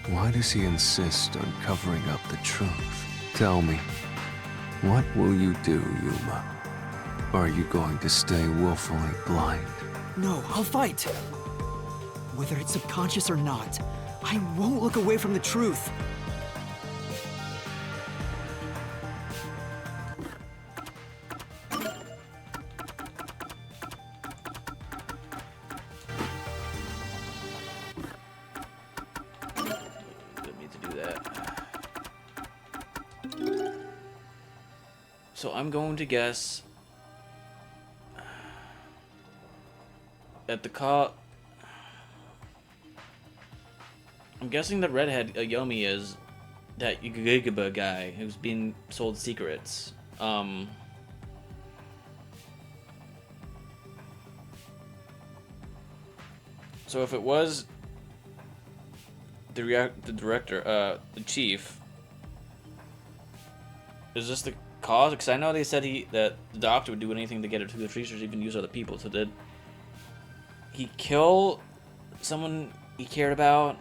Why does he insist on covering up the truth? Tell me, what will you do, Yuma? Are you going to stay willfully blind? No, I'll fight. Whether it's subconscious or not, I won't look away from the truth. So I'm going to guess that I'm guessing the redhead Yomi is that Gigaba guy who's being sold secrets. So if it was the director, the chief, is this the cause? Because I know they said that the doctor would do anything to get it to the research, even use other people. So did he kill someone he cared about?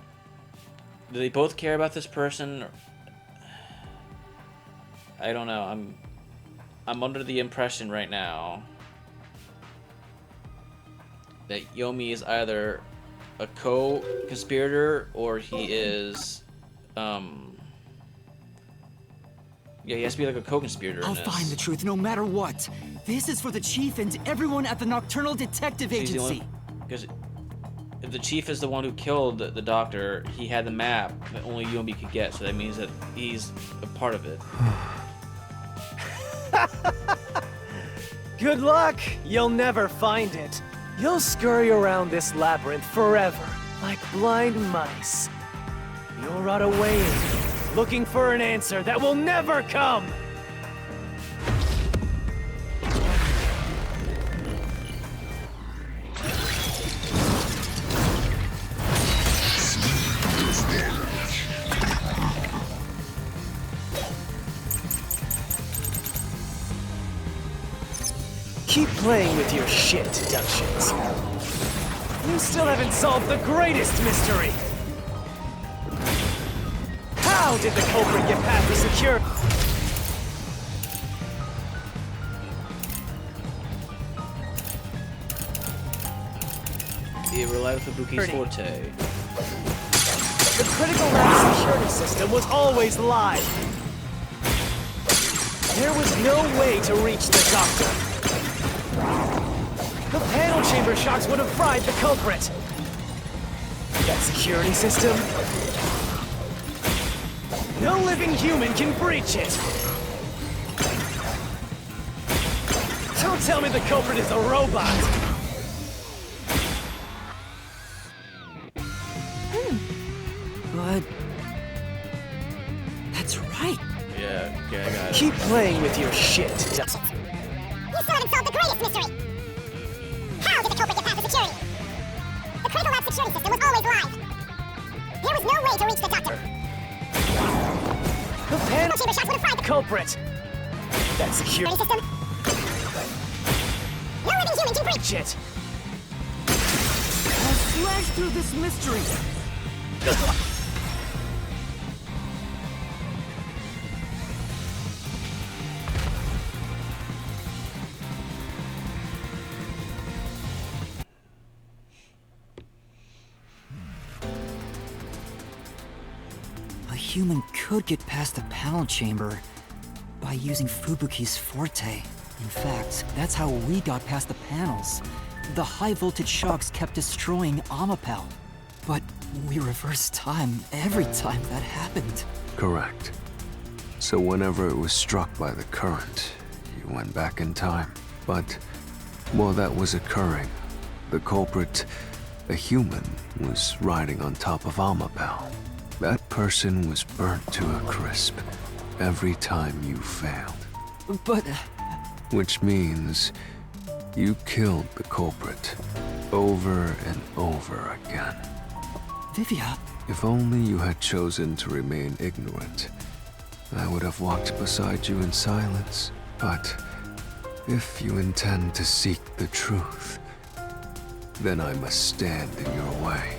Do they both care about this person? I don't know. I'm under the impression right now that Yomi is either a co-conspirator or he is yeah, he has to be like a co-conspirator. I'll find the truth no matter what. This is for the chief and everyone at the Nocturnal Detective Agency. Because if the chief is the one who killed the doctor, he had the map that only Yomi could get, so that means that he's a part of it. Good luck! You'll never find it. You'll scurry around this labyrinth forever, like blind mice. You'll rot away in it, looking for an answer that will never come! Keep playing with your shit deductions. You still haven't solved the greatest mystery! How did the culprit get past the security? He relied on Fubuki's forte. The critical lab security system was always live. There was no way to reach the doctor. The panel chamber shocks would have fried the culprit. That security system? No living human can breach it. Don't tell me the culprit is a robot. But that's right. Yeah, I got it. Keep playing with your shit. You still haven't solved the greatest mystery! How did the culprit get past the security? The critical lab security system was always live. There was no way to reach the doctor. The panel chamber shots would have fried the culprit. That security system? No living human can breach it. I'll slash through this mystery. A human could get past the panel chamber by using Fubuki's forte. In fact, that's how we got past the panels. The high-voltage shocks kept destroying Amapel. But we reversed time every time that happened. Correct. So whenever it was struck by the current, you went back in time. But while that was occurring, the culprit, a human, was riding on top of Amapel. That person was burnt to a crisp every time you failed. But... Which means you killed the culprit over and over again. Vivia... If only you had chosen to remain ignorant, I would have walked beside you in silence. But if you intend to seek the truth, then I must stand in your way.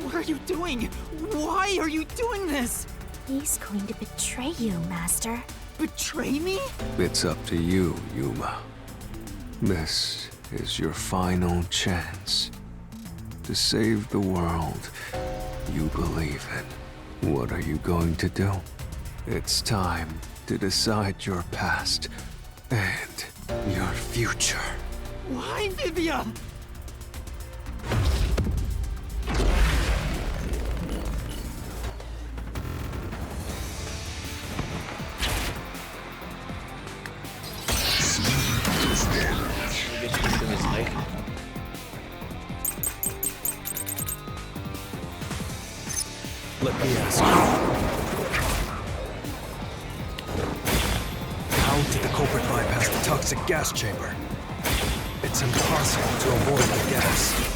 What are you doing? Why are you doing this? He's going to betray you, Master. Betray me? It's up to you, Yuma. This is your final chance to save the world you believe in. What are you going to do? It's time to decide your past and your future. Why, Vivia? Let me ask you. How did the culprit bypass the toxic gas chamber? It's impossible to avoid the gas.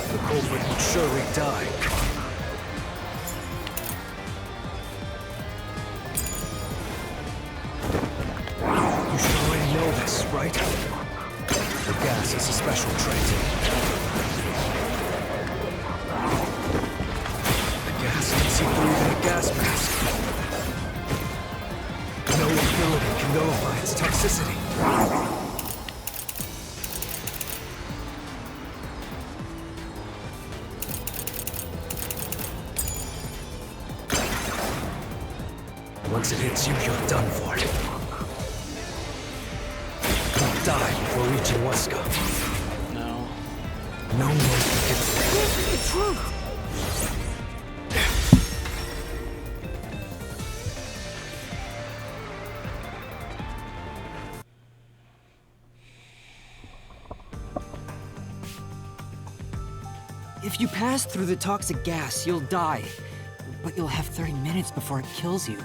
The culprit would surely die. You should already know this, right? The gas is a special trait. The gas can see through even a gas mask. No ability can nullify its toxicity. Once it hits you, you're done for. You'll die before reaching Wesker. No. No one can get through. Here's the truth. If you pass through the toxic gas, you'll die. But you'll have 30 minutes before it kills you.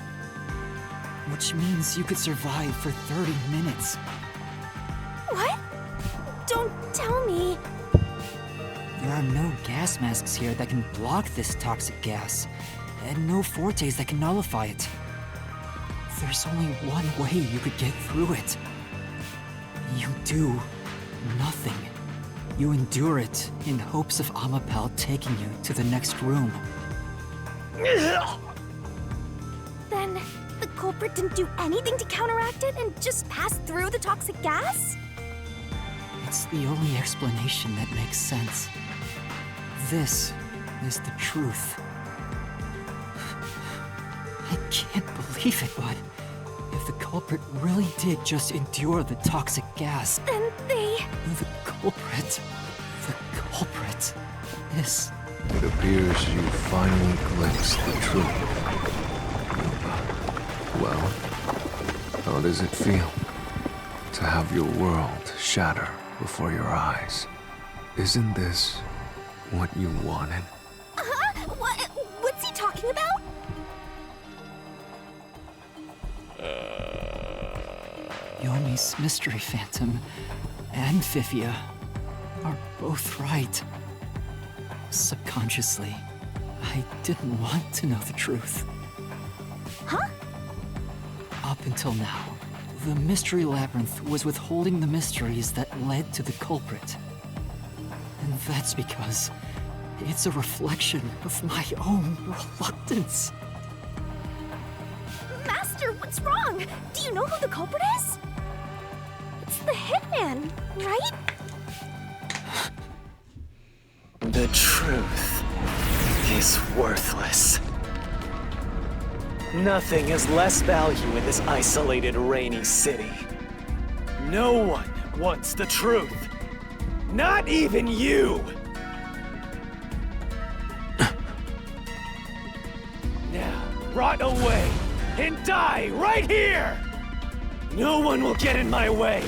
Which means you could survive for 30 minutes. What? Don't tell me. There are no gas masks here that can block this toxic gas, and no fortes that can nullify it. There's only one way you could get through it. You do nothing. You endure it in hopes of Amapal taking you to the next room. Then the culprit didn't do anything to counteract it and just passed through the toxic gas? It's the only explanation that makes sense. This is the truth. I can't believe it, but if the culprit really did just endure the toxic gas, then they... The culprit is... It appears you finally glimpsed the truth. Well, how does it feel to have your world shatter before your eyes? Isn't this what you wanted? What's he talking about? Yomi's mystery phantom and Fifia are both right. Subconsciously, I didn't want to know the truth. Huh? Up until now, the Mystery Labyrinth was withholding the mysteries that led to the culprit. And that's because it's a reflection of my own reluctance. Master, what's wrong? Do you know who the culprit is? It's the Hitman, right? The truth is worthless. Nothing has less value in this isolated, rainy city. No one wants the truth. Not even you! Now, rot away and die right here! No one will get in my way!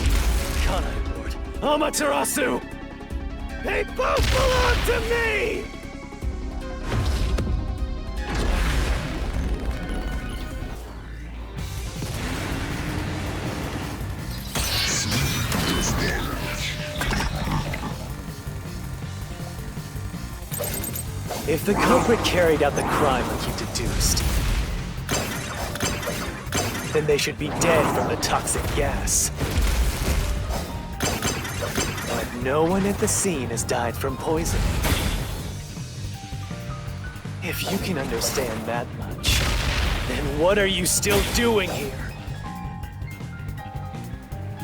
Kanai Lord, Amaterasu! They both belong to me! If the culprit carried out the crime like you deduced, then they should be dead from the toxic gas. But no one at the scene has died from poison. If you can understand that much, then what are you still doing here?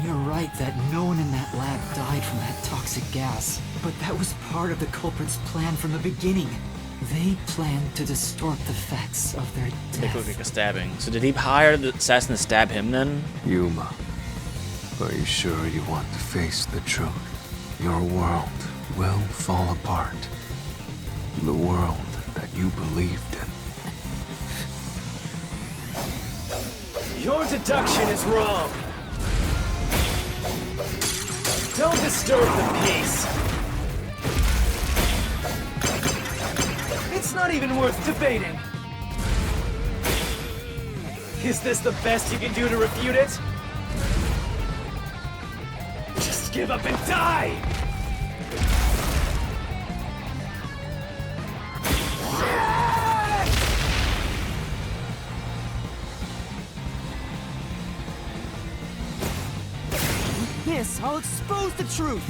You're right that no one in that lab died from that toxic gas. But that was part of the culprit's plan from the beginning. They planned to distort the facts of their Make it death. look like a stabbing. So did he hire the assassin to stab him then? Yuma, are you sure you want to face the truth? Your world will fall apart. The world that you believed in. Your deduction is wrong. Don't disturb the peace. It's not even worth debating. Is this the best you can do to refute it? Just give up and die! Yes, I'll expose the truth!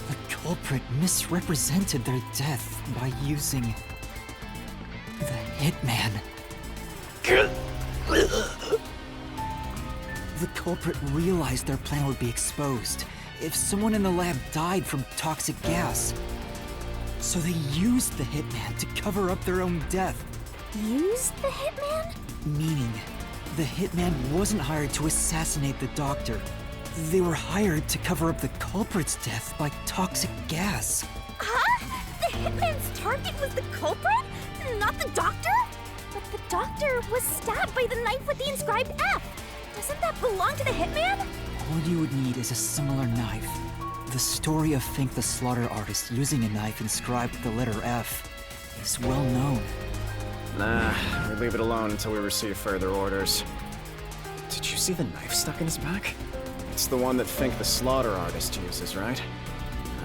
The culprit misrepresented their death by using the Hitman. The culprit realized their plan would be exposed if someone in the lab died from toxic gas. So they used the Hitman to cover up their own death. Used the Hitman? Meaning, the Hitman wasn't hired to assassinate the doctor. They were hired to cover up the culprit's death by toxic gas. Huh? The Hitman's target was the culprit? Not the doctor? But the doctor was stabbed by the knife with the inscribed F. Doesn't that belong to the Hitman? All you would need is a similar knife. The story of Fink the Slaughter Artist using a knife inscribed with the letter F is well known. Nah, we leave it alone until we receive further orders. Did you see the knife stuck in his back? It's the one that Fink the Slaughter Artist uses, right?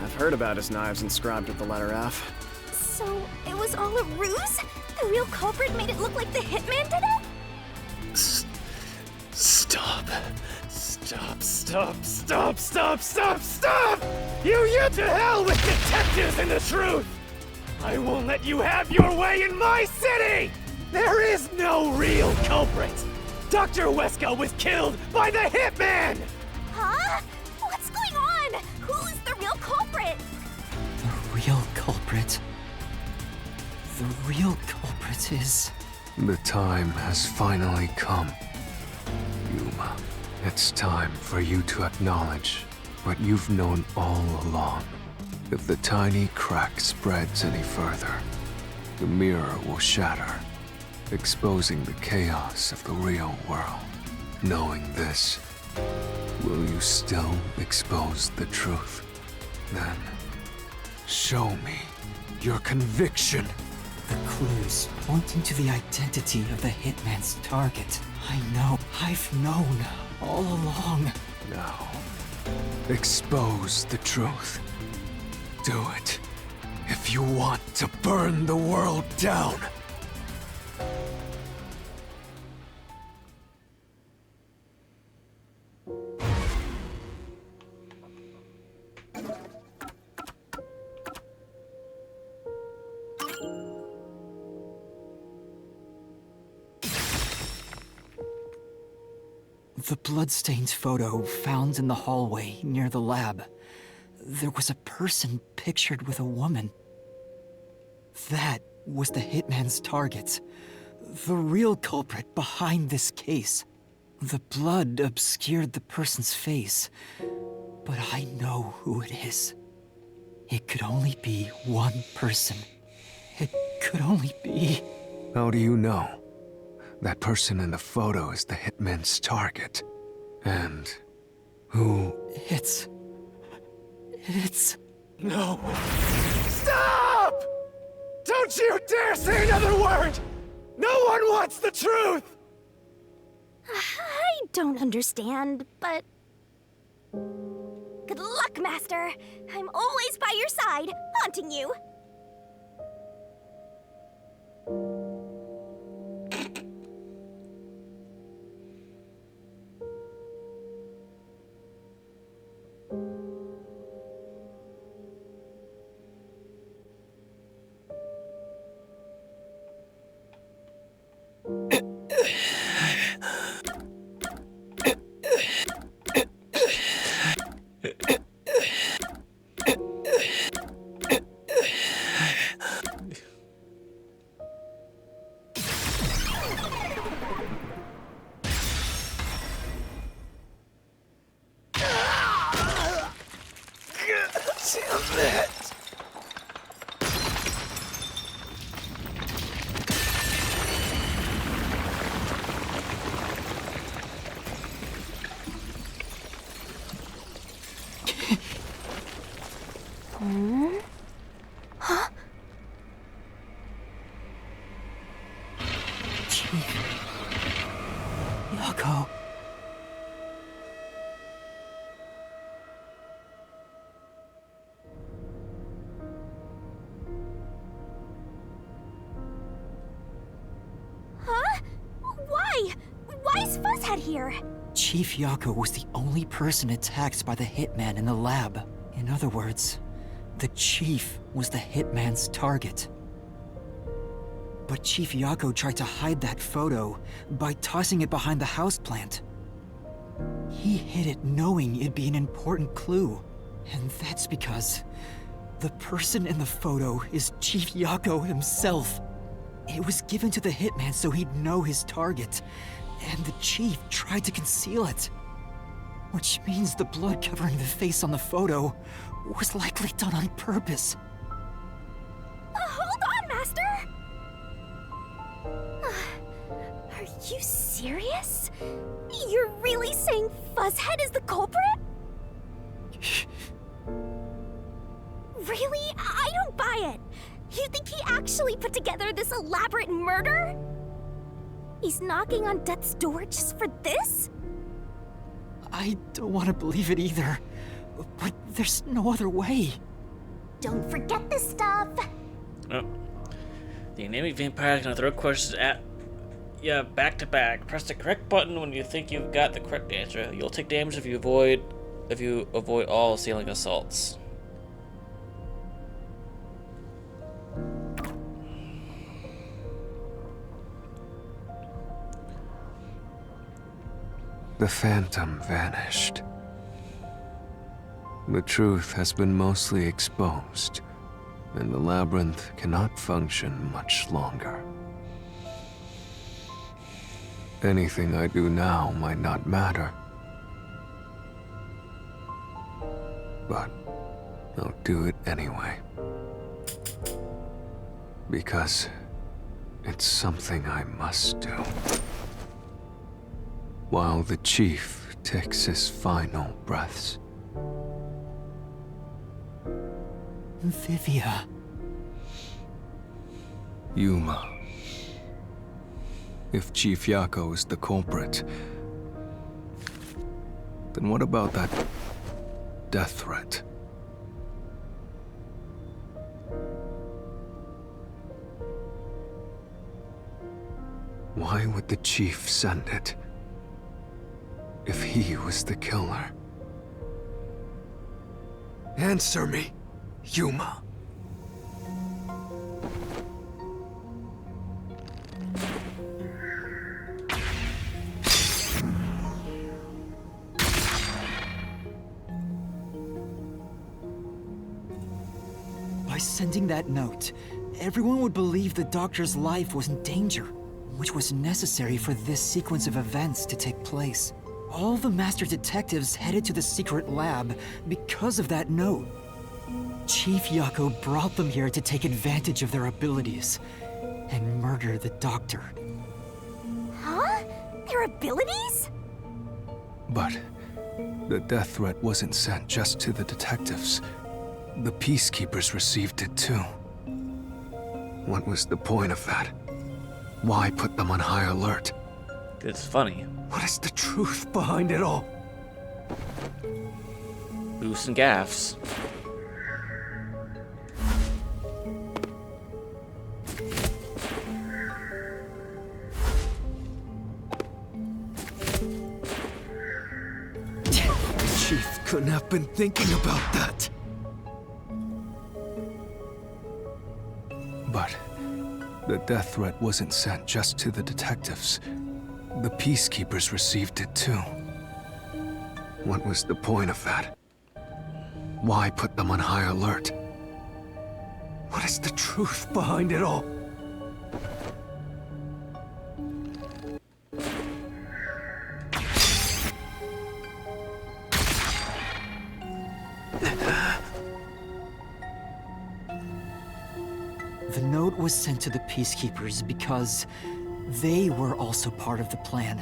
I've heard about his knives inscribed with the letter F. So it was all a ruse? The real culprit made it look like the Hitman did it? Stop. Stop, stop, stop, stop, stop, stop! You to hell with detectives and the truth! I won't let you have your way in my city! There is no real culprit! Dr. Weska was killed by the Hitman! Huh? What's going on? Who's the real culprit? The real culprit. The real culprit is... The time has finally come. Yuma, it's time for you to acknowledge what you've known all along. If the tiny crack spreads any further, the mirror will shatter, exposing the chaos of the real world. Knowing this, will you still expose the truth? Then, show me your conviction. The clues pointing to the identity of the Hitman's target. I know. I've known all along. Now, expose the truth. Do it if you want to burn the world down. The bloodstained photo found in the hallway near the lab. There was a person pictured with a woman. That was the Hitman's target. The real culprit behind this case. The blood obscured the person's face, but I know who it is. It could only be one person. It could only be... How do you know? That person in the photo is the Hitman's target. And who... It's... No. Stop! Don't you dare say another word! No one wants the truth! I don't understand, but... Good luck, Master! I'm always by your side, haunting you! Chief Yako. Huh? Why? Why is Fuzzhead here? Chief Yako was the only person attacked by the hitman in the lab. In other words, the Chief was the hitman's target. But Chief Yako tried to hide that photo by tossing it behind the houseplant. He hid it knowing it'd be an important clue. And that's because the person in the photo is Chief Yako himself. It was given to the hitman so he'd know his target, and the Chief tried to conceal it. Which means the blood covering the face on the photo was likely done on purpose. Hold on, Master! Are you serious? You're really saying Fuzzhead is the culprit? Really? I don't buy it. You think he actually put together this elaborate murder? He's knocking on death's door just for this? I don't want to believe it either, but there's no other way. Don't forget this stuff. Oh. The anemic vampire can throw questions at you back to back. Press the correct button when you think you've got the correct answer. You'll take damage if you avoid all assailing assaults. The phantom vanished. The truth has been mostly exposed, and the labyrinth cannot function much longer. Anything I do now might not matter, but I'll do it anyway. Because it's something I must do. While the Chief takes his final breaths. Vivia. Yuma. If Chief Yako is the culprit, then what about that death threat? Why would the Chief send it? If he was the killer. Answer me, Yuma. By sending that note, everyone would believe the doctor's life was in danger, which was necessary for this sequence of events to take place. All the master detectives headed to the secret lab because of that note. Chief Yako brought them here to take advantage of their abilities and murder the doctor. Huh? Their abilities? But the death threat wasn't sent just to the detectives. The peacekeepers received it too. What was the point of that? Why put them on high alert? It's funny. What is the truth behind it all? Boofs and gaffs. Chief couldn't have been thinking about that. But the death threat wasn't sent just to the detectives. The peacekeepers received it too. What was the point of that? Why put them on high alert? What is the truth behind it all? The note was sent to the peacekeepers because they were also part of the plan.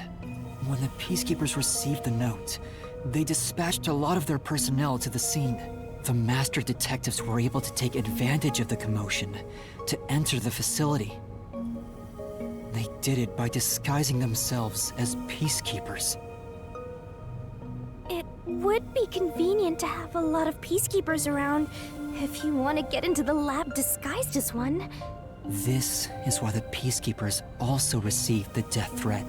When the peacekeepers received the note, they dispatched a lot of their personnel to the scene. The master detectives were able to take advantage of the commotion to enter the facility. They They did it by disguising themselves as peacekeepers. It would be convenient to have a lot of peacekeepers around if you want to get into the lab disguised as one. This is why the peacekeepers also received the death threat.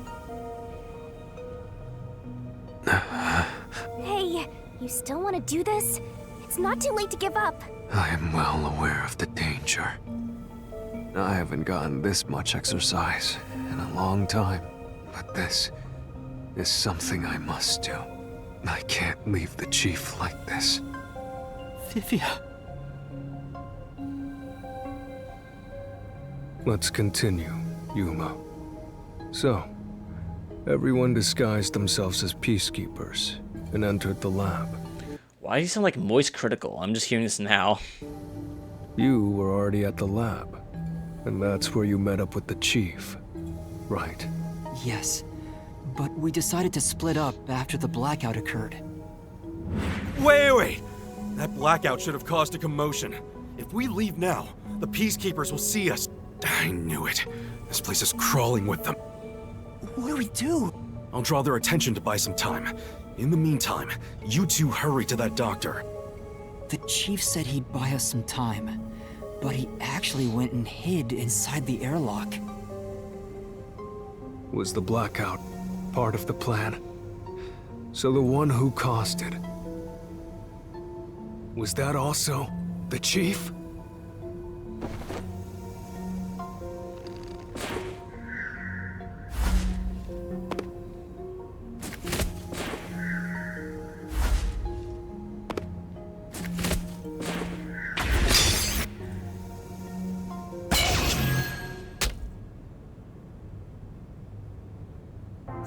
Hey, you still want to do this? It's not too late to give up. I am well aware of the danger. I haven't gotten this much exercise in a long time, but this is something I must do. I can't leave the chief like this. Vivia. Let's continue, Yuma. So, everyone disguised themselves as peacekeepers and entered the lab. Why do you sound like Moist Critical? I'm just hearing this now. You were already at the lab, and that's where you met up with the chief, right? Yes, but we decided to split up after the blackout occurred. Wait! That blackout should have caused a commotion. If we leave now, the peacekeepers will see us. I knew it. This place is crawling with them. What do we do? I'll draw their attention to buy some time. In the meantime, you two hurry to that doctor. The chief said he'd buy us some time, but he actually went and hid inside the airlock. Was the blackout part of the plan? So the one who caused it, was that also the chief?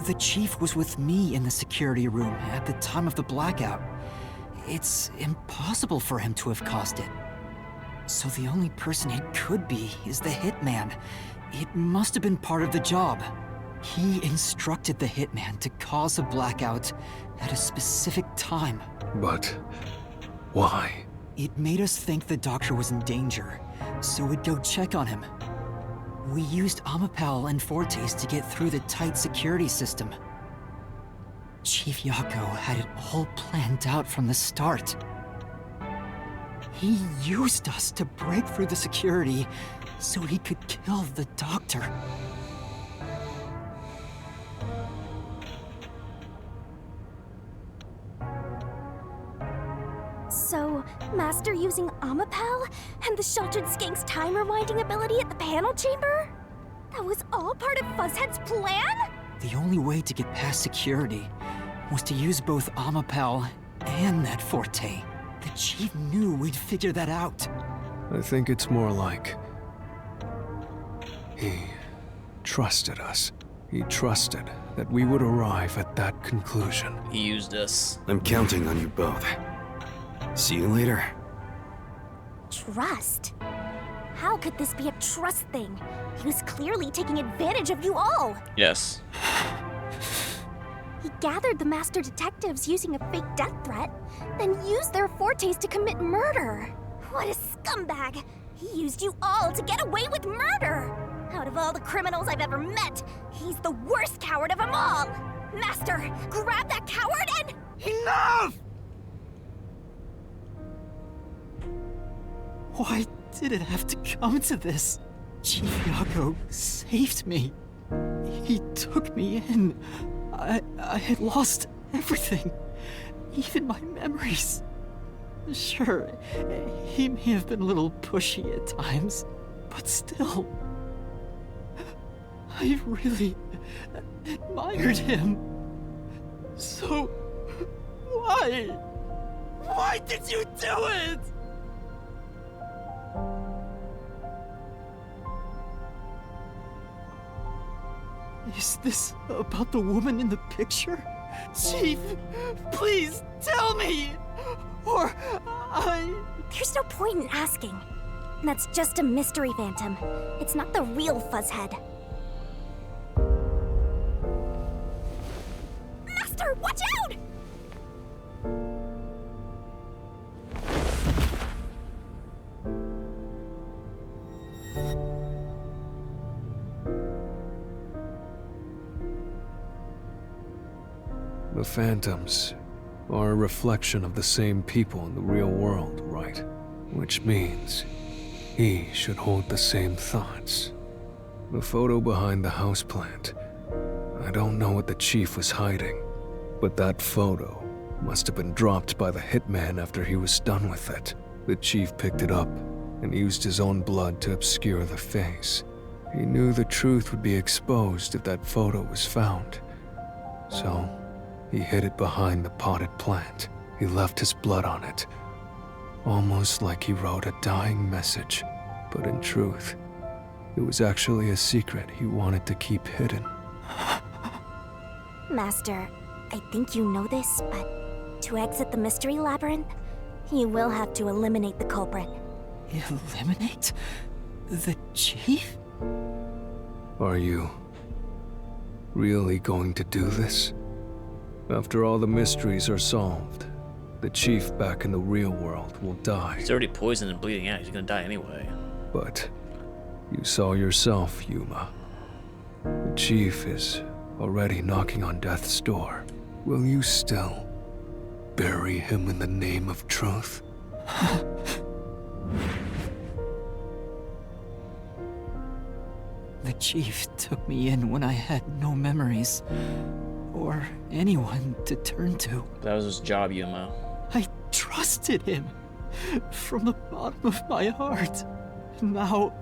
The chief was with me in the security room at the time of the blackout. It's impossible for him to have caused it. So the only person it could be is the hitman. It must have been part of the job. He instructed the hitman to cause a blackout at a specific time. But why? It made us think the doctor was in danger, so we'd go check on him. We used Amapal and Fortes to get through the tight security system. Chief Yako had it all planned out from the start. He used us to break through the security so he could kill the doctor. So, Master using Amapal and the Sheltered Skank's time rewinding ability at the panel chamber? That was all part of Fuzzhead's plan? The only way to get past security was to use both Amapal and that Forte. The chief knew we'd figure that out. I think it's more like he trusted us. He trusted that we would arrive at that conclusion. He used us. I'm counting on you both. See you later. Trust? How could this be a trust thing? He was clearly taking advantage of you all. Yes. He gathered the master detectives using a fake death threat, then used their fortes to commit murder. What a scumbag! He used you all to get away with murder! Out of all the criminals I've ever met, he's the worst coward of them all! Master, grab that coward and... Enough! Why did it have to come to this? Chief Yako saved me. He took me in. I had lost everything, even my memories. Sure, he may have been a little pushy at times, but still, I really admired him. So, why? Why did you do it? Is this about the woman in the picture? Chief, please tell me! Or There's no point in asking. That's just a mystery phantom. It's not the real Fuzzhead. Master, watch out! The phantoms are a reflection of the same people in the real world, right? Which means he should hold the same thoughts. The photo behind the houseplant. I don't know what the chief was hiding, but that photo must have been dropped by the hitman after he was done with it. The chief picked it up and used his own blood to obscure the face. He knew the truth would be exposed if that photo was found. So, he hid it behind the potted plant. He left his blood on it, almost like he wrote a dying message. But in truth, it was actually a secret he wanted to keep hidden. Master, I think you know this, but to exit the mystery labyrinth, you will have to eliminate the culprit. Eliminate? The chief? Are you really going to do this? After all the mysteries are solved, the chief back in the real world will die. He's already poisoned and bleeding out. He's gonna die anyway. But you saw yourself, Yuma. The chief is already knocking on death's door. Will you still bury him in the name of truth? The chief took me in when I had no memories, or anyone to turn to. That was his job, Yuma. I trusted him from the bottom of my heart. Now,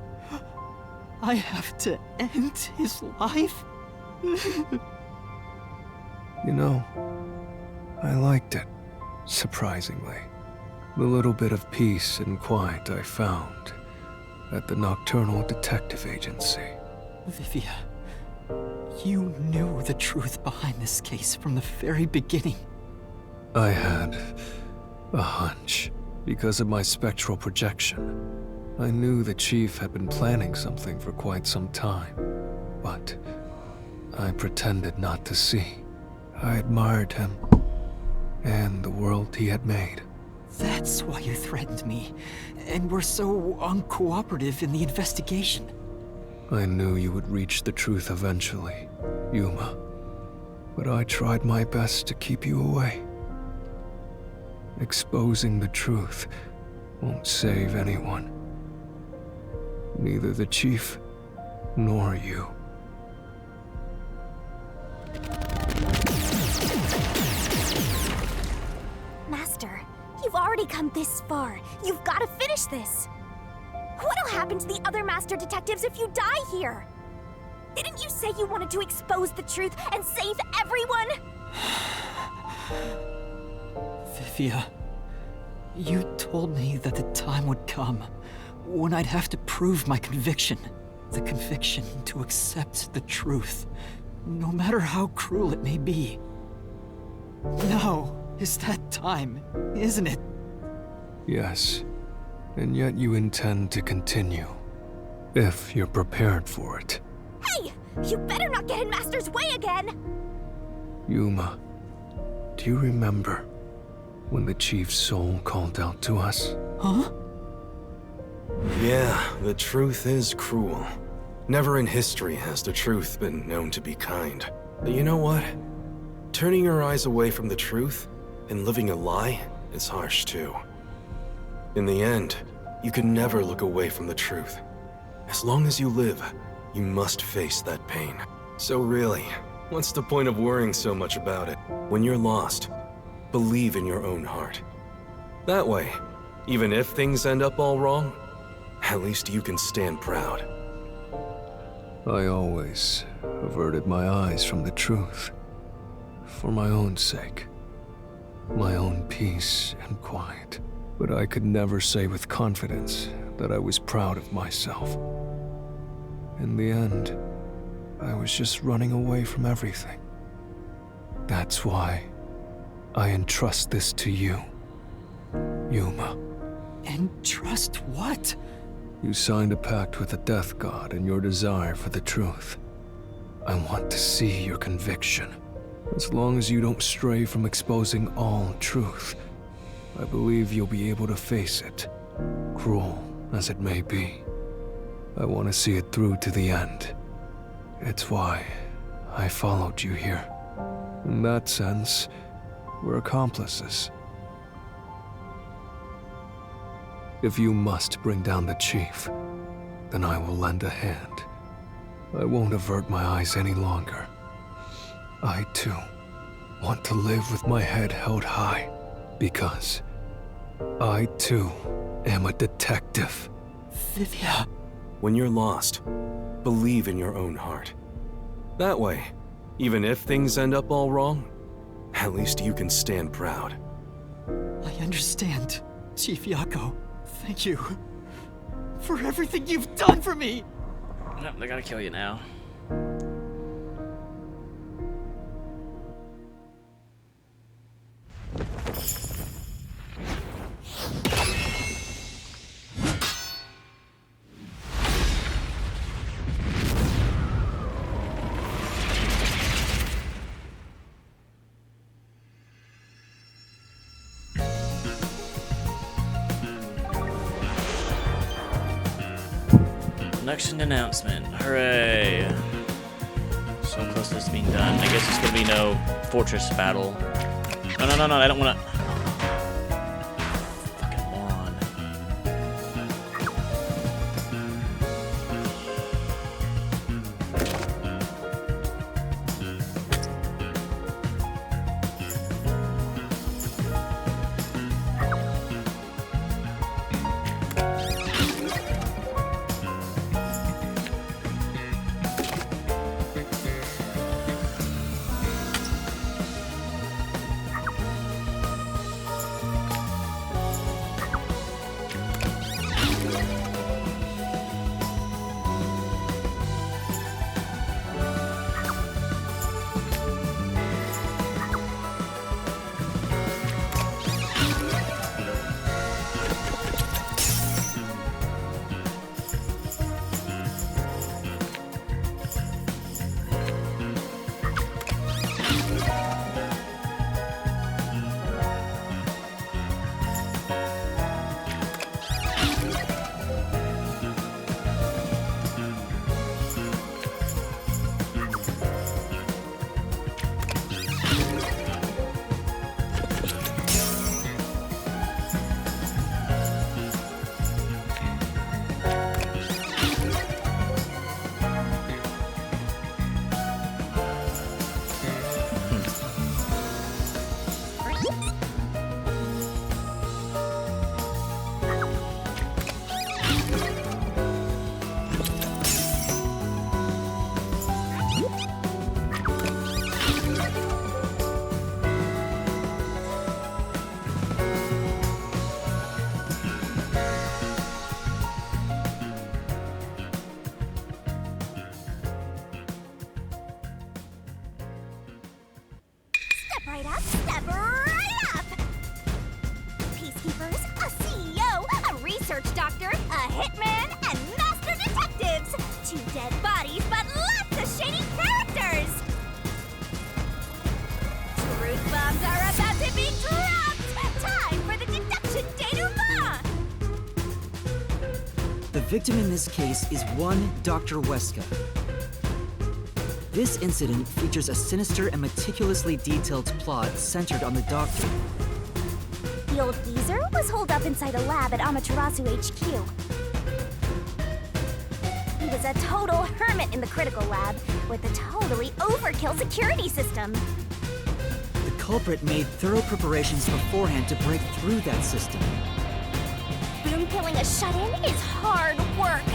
I have to end his life? You know, I liked it, surprisingly. The little bit of peace and quiet I found at the Nocturnal Detective Agency. Vivia, you knew the truth behind this case from the very beginning. I had a hunch. Because of my spectral projection, I knew the chief had been planning something for quite some time, but I pretended not to see. I admired him and the world he had made. That's why you threatened me, and were so uncooperative in the investigation. I knew you would reach the truth eventually, Yuma, but I tried my best to keep you away. Exposing the truth won't save anyone. Neither the chief nor you. Master, you've already come this far. You've got to finish this. What'll happen to the other master detectives if you die here? Didn't you say you wanted to expose the truth and save everyone? Vivia, you told me that the time would come when I'd have to prove my conviction. The conviction to accept the truth, no matter how cruel it may be. Now is that time, isn't it? Yes, and yet you intend to continue, if you're prepared for it. Hey! You better not get in Master's way again! Yuma, do you remember when the chief's soul called out to us? Huh? Yeah, the truth is cruel. Never in history has the truth been known to be kind. But you know what? Turning your eyes away from the truth and living a lie is harsh too. In the end, you can never look away from the truth. As long as you live, you must face that pain. So really, what's the point of worrying so much about it? When you're lost, believe in your own heart. That way, even if things end up all wrong, at least you can stand proud. I always averted my eyes from the truth. For my own sake. My own peace and quiet. But I could never say with confidence that I was proud of myself. In the end, I was just running away from everything. That's why I entrust this to you, Yuma. Entrust what? You signed a pact with the Death God in your desire for the truth. I want to see your conviction. As long as you don't stray from exposing all truth, I believe you'll be able to face it, cruel as it may be. I want to see it through to the end. It's why I followed you here. In that sense, we're accomplices. If you must bring down the chief, then I will lend a hand. I won't avert my eyes any longer. I, too, want to live with my head held high, because I, too, am a detective. Vivia. When you're lost, believe in your own heart. That way, even if things end up all wrong, at least you can stand proud. I understand, Chief Yako. Thank you for everything you've done for me. Nope, they gotta kill you now. Election announcement. Hooray. So close to this being done. I guess there's gonna be no fortress battle. No, I don't wanna. Fucking moron. Right up, step right up! Peacekeepers, a CEO, a research doctor, a hitman, and master detectives! 2 dead bodies, but lots of shady characters! Truth bombs are about to be dropped! Time for the deduction denouement! The victim in this case is one Dr. Weska. This incident features a sinister and meticulously detailed plot centered on the doctor. The old geezer was holed up inside a lab at Amaterasu HQ. He was a total hermit in the critical lab with a totally overkill security system. The culprit made thorough preparations beforehand to break through that system. Boom killing a shut-in is hard work.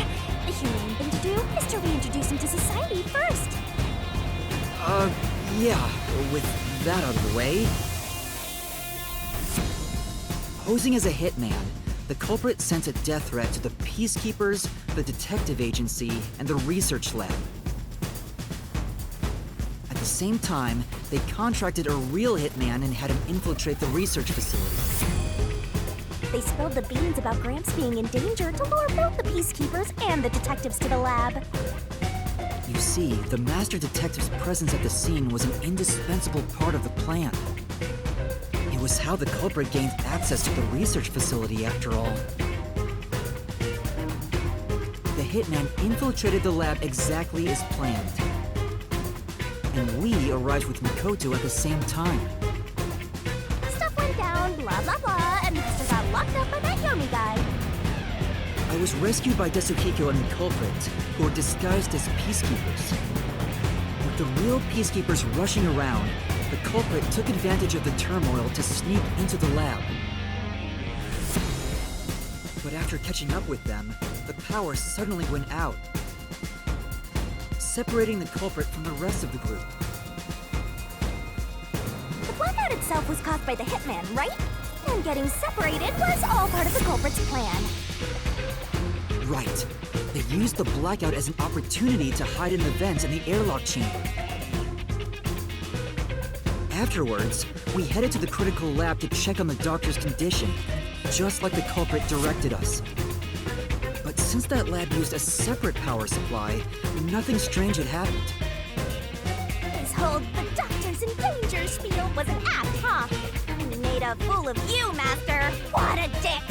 The humane thing to do is to reintroduce him to society first. Yeah, with that out of the way. Posing as a hitman, the culprit sent a death threat to the Peacekeepers, the detective agency, and the research lab. At the same time, they contracted a real hitman and had him infiltrate the research facility. They spilled the beans about Gramps being in danger to lure both the Peacekeepers and the detectives to the lab. You see, the Master Detective's presence at the scene was an indispensable part of the plan. It was how the culprit gained access to the research facility, after all. The hitman infiltrated the lab exactly as planned. and we arrived with Mikoto at the same time. Stuff went down, blah blah blah, and Master got locked up by that Yomi guy. I was rescued by Desuhiko and the culprit, who were disguised as peacekeepers. With the real peacekeepers rushing around, the culprit took advantage of the turmoil to sneak into the lab. But after catching up with them, the power suddenly went out, separating the culprit from the rest of the group. The blackout itself was caused by the hitman, right? And getting separated was all part of the culprit's plan. Right. They used the blackout as an opportunity to hide in the vents in the airlock chamber. Afterwards, we headed to the critical lab to check on the doctor's condition, just like the culprit directed us. But since that lab used a separate power supply, nothing strange had happened. This whole "the doctor's in danger" spiel was an act, huh? He made a fool of you, Master. What a dick!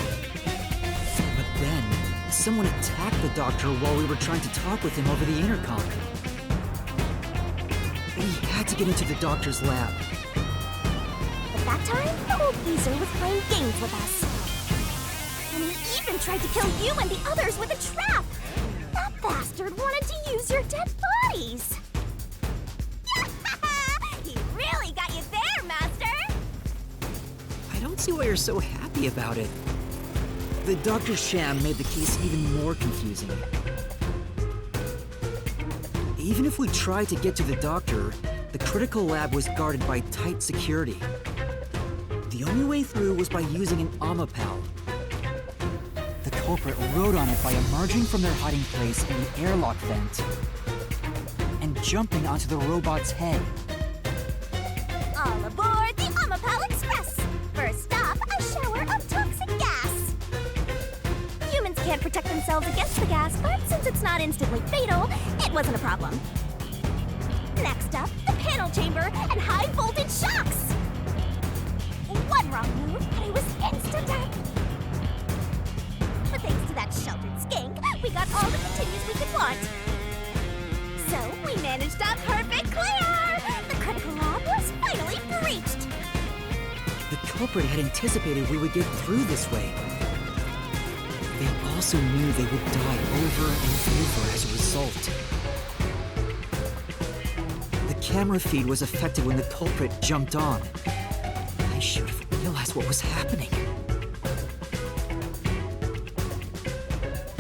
But then, someone attacked the doctor while we were trying to talk with him over the intercom. We had to get into the doctor's lab. But that time, the old geezer was playing games with us. And he even tried to kill you and the others with a trap! That bastard wanted to use your dead bodies! He really got you there, Master! I don't see why you're so happy about it. The doctor's sham made the case even more confusing. Even if we tried to get to the doctor, the critical lab was guarded by tight security. The only way through was by using an Omapal. The culprit rode on it by emerging from their hiding place in the airlock vent and jumping onto the robot's head. All aboard the Omapal Express! First stop, a shower of toxic gas! Humans can't protect themselves against the gas, but since it's not instantly fatal, it wasn't a problem. Next up, the panel chamber and high-voltage shocks! One wrong move, and it was instant-death! But thanks to that sheltered skink, we got all the continues we could want. So, we managed a perfect clear! The critical lab was finally breached! The culprit had anticipated we would get through this way. They also knew they would die over and over as a result. The camera feed was affected when the culprit jumped on. I should have realized what was happening.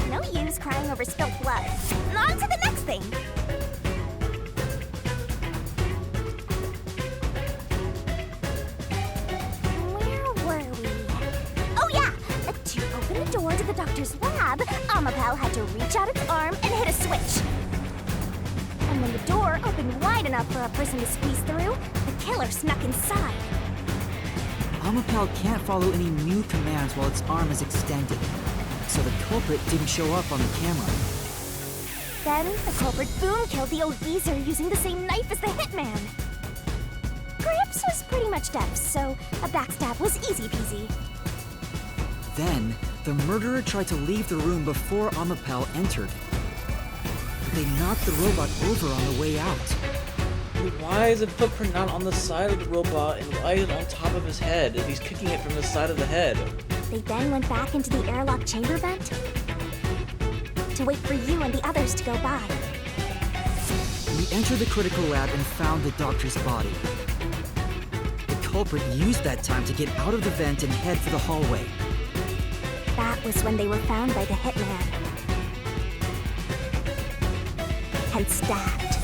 No use crying over spilt blood. On to the next thing! Where were we? Oh yeah! To open the door to the doctor's lab, Omapal had to reach out its arm and hit a switch. And when the door opened wide enough for a person to squeeze through, the killer snuck inside. Omapal can't follow any new commands while its arm is extended, so the culprit didn't show up on the camera. Then, the culprit boom killed the old geezer using the same knife as the hitman. Gramps was pretty much deaf, so a backstab was easy peasy. Then, the murderer tried to leave the room before Omapal entered. They knocked the robot over on the way out. Why is the footprint not on the side of the robot and why is it on top of his head if he's kicking it from the side of the head? They then went back into the airlock chamber vent to wait for you and the others to go by. We entered the critical lab and found the doctor's body. The culprit used that time to get out of the vent and head for the hallway. That was when they were found by the hitman. And stabbed.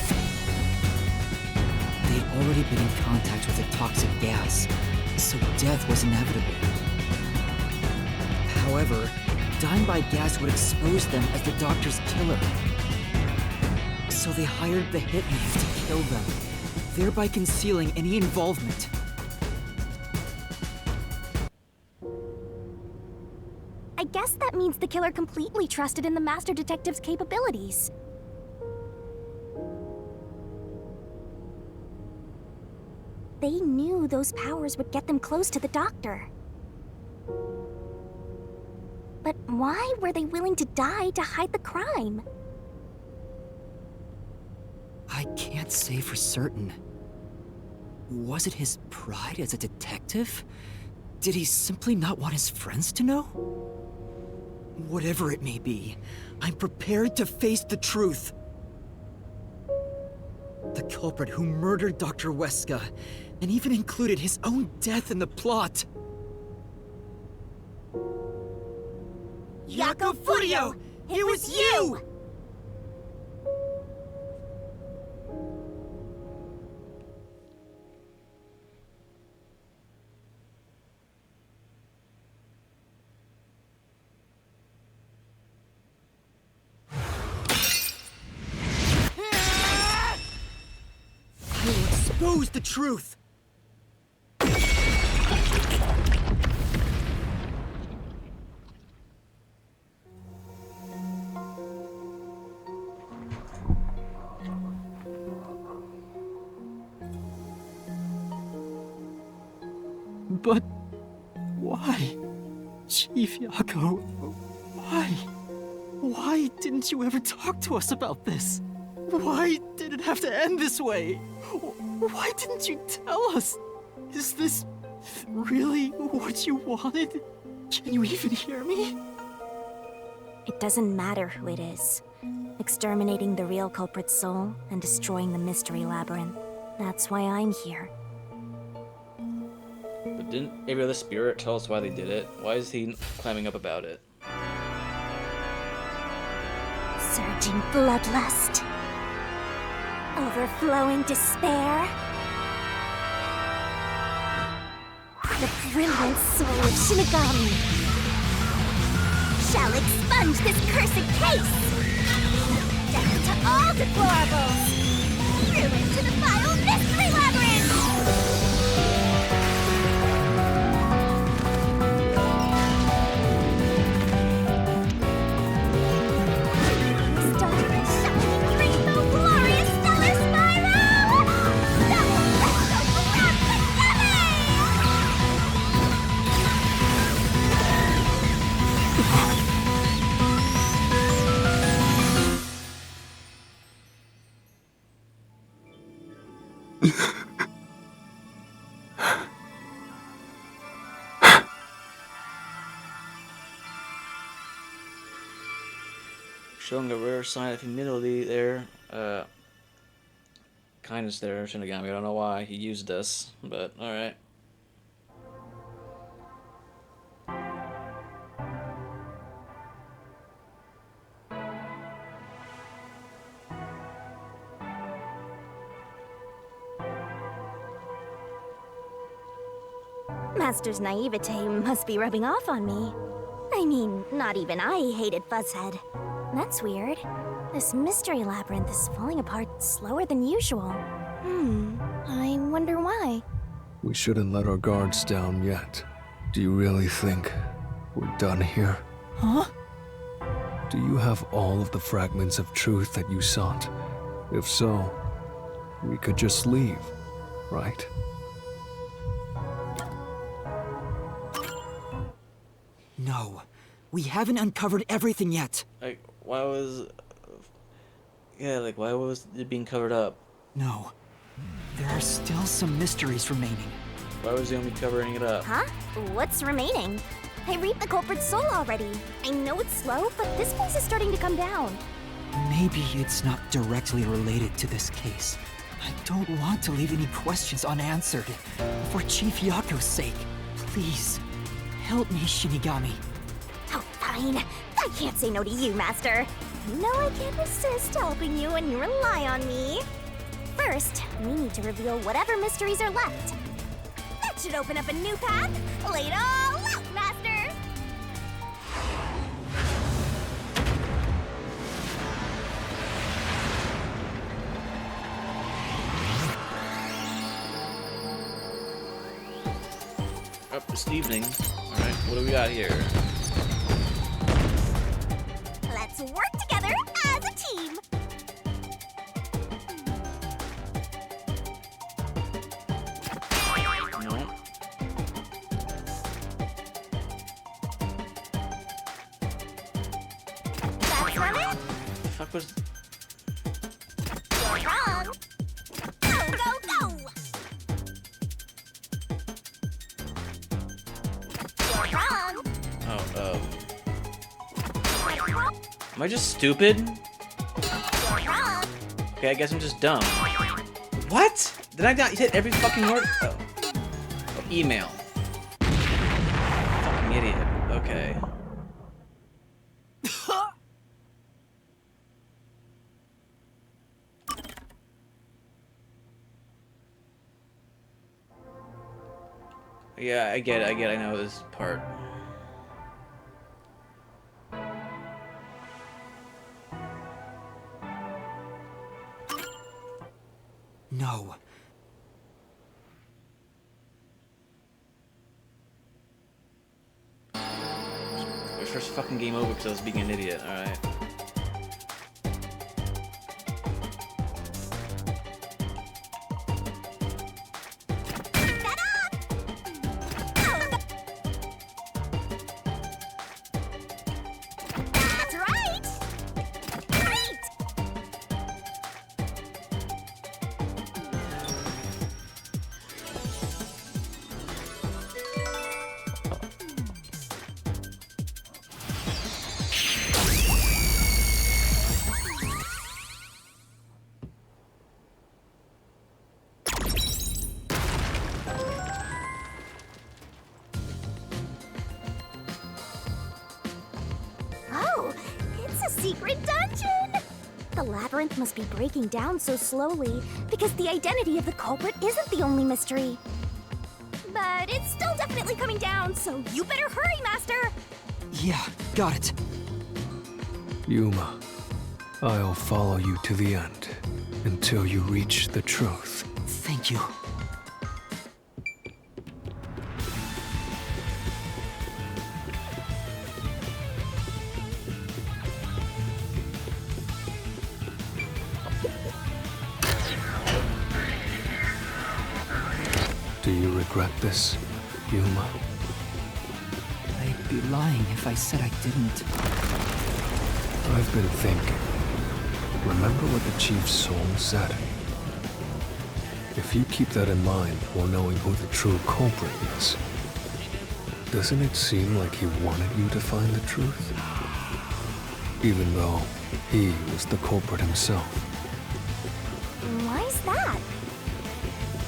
They'd already been in contact with the toxic gas, so death was inevitable. However, dying by gas would expose them as the doctor's killer. So they hired the hitman to kill them, thereby concealing any involvement. I guess that means the killer completely trusted in the Master Detective's capabilities. They knew those powers would get them close to the Doctor. But why were they willing to die to hide the crime? I I can't say for certain. Was it his pride as a detective? Did he simply not want his friends to know? Whatever it may be, I'm prepared to face the truth. The culprit who murdered Dr. Weska, and even included his own death in the plot. Jaco Furio! It was you! I will expose the truth! But why? Chief Jaco, why? Why didn't you ever talk to us about this? Why did it have to end this way? Why didn't you tell us? Is this really what you wanted? Can you even hear me? It doesn't matter who it is. Exterminating the real culprit's soul and destroying the mystery labyrinth. That's why I'm here. But didn't every other spirit tell us why they did it? Why is he climbing up about it? Surging bloodlust. Overflowing despair. The brilliant soul of Shinigami shall expunge this cursed case. Death to all deplorables. Ruin to the vile mystery labyrinth. Showing a rare sign of humility there. Kindness there, Shinigami. I don't know why he used this, but alright. Master's naivete must be rubbing off on me. I mean, not even I hated Fuzzhead. That's weird. This mystery labyrinth is falling apart slower than usual. I wonder why. We shouldn't let our guards down yet. Do you really think we're done here? Huh? Do you have all of the fragments of truth that you sought? If so, we could just leave, right? No, we haven't uncovered everything yet. Like, why was... Yeah, like, why was it being covered up? No, there are still some mysteries remaining. Why was he only covering it up? Huh? What's remaining? I reaped the culprit's soul already. I know it's slow, but this place is starting to come down. Maybe it's not directly related to this case. I don't want to leave any questions unanswered. For Chief Jaco's sake, please, help me, Shinigami. Oh, fine. I can't say no to you, Master. You know I can't resist helping you when you rely on me. First, we need to reveal whatever mysteries are left. That should open up a new path. Lay it all out, Master! Up this evening. Alright, what do we got here? Let's work together as a team! No. That's not it? The fuck was... You're wrong! Am I just stupid? Okay, I guess I'm just dumb. What? Did I not hit every fucking word? Oh. Email. Fucking idiot. Okay. Yeah, I get it, I know this part. No. My first fucking game over because I was being an idiot, alright. That's right! Great! Oh, it's a secret dungeon! The labyrinth must be breaking down so slowly because the identity of the culprit isn't the only mystery. But it's still definitely coming down, so you better hurry, Master! Yeah, got it. Yuma, I'll follow you to the end until you reach the truth. Thank you. Do you regret this, Yuma? I'd be lying if I said I didn't. I've been thinking. Remember what the Chief's soul said? If you keep that in mind while knowing who the true culprit is, doesn't it seem like he wanted you to find the truth? Even though he was the culprit himself. Why is that?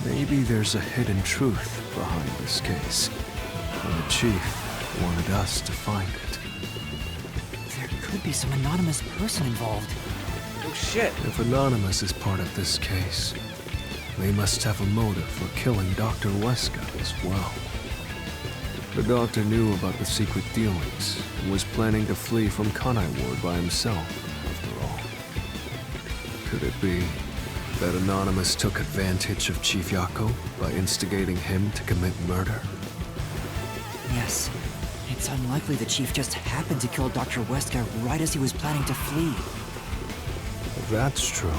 Maybe there's a hidden truth behind this case, and the Chief wanted us to find it. There could be some anonymous person involved. Oh shit. If Anonymous is part of this case, they must have a motive for killing Dr. Weska as well. The doctor knew about the secret dealings and was planning to flee from Kanai Ward by himself, after all. Could it be that Anonymous took advantage of Chief Yako by instigating him to commit murder? Yes. It's unlikely the Chief just happened to kill Dr. Weska right as he was planning to flee. If that's true,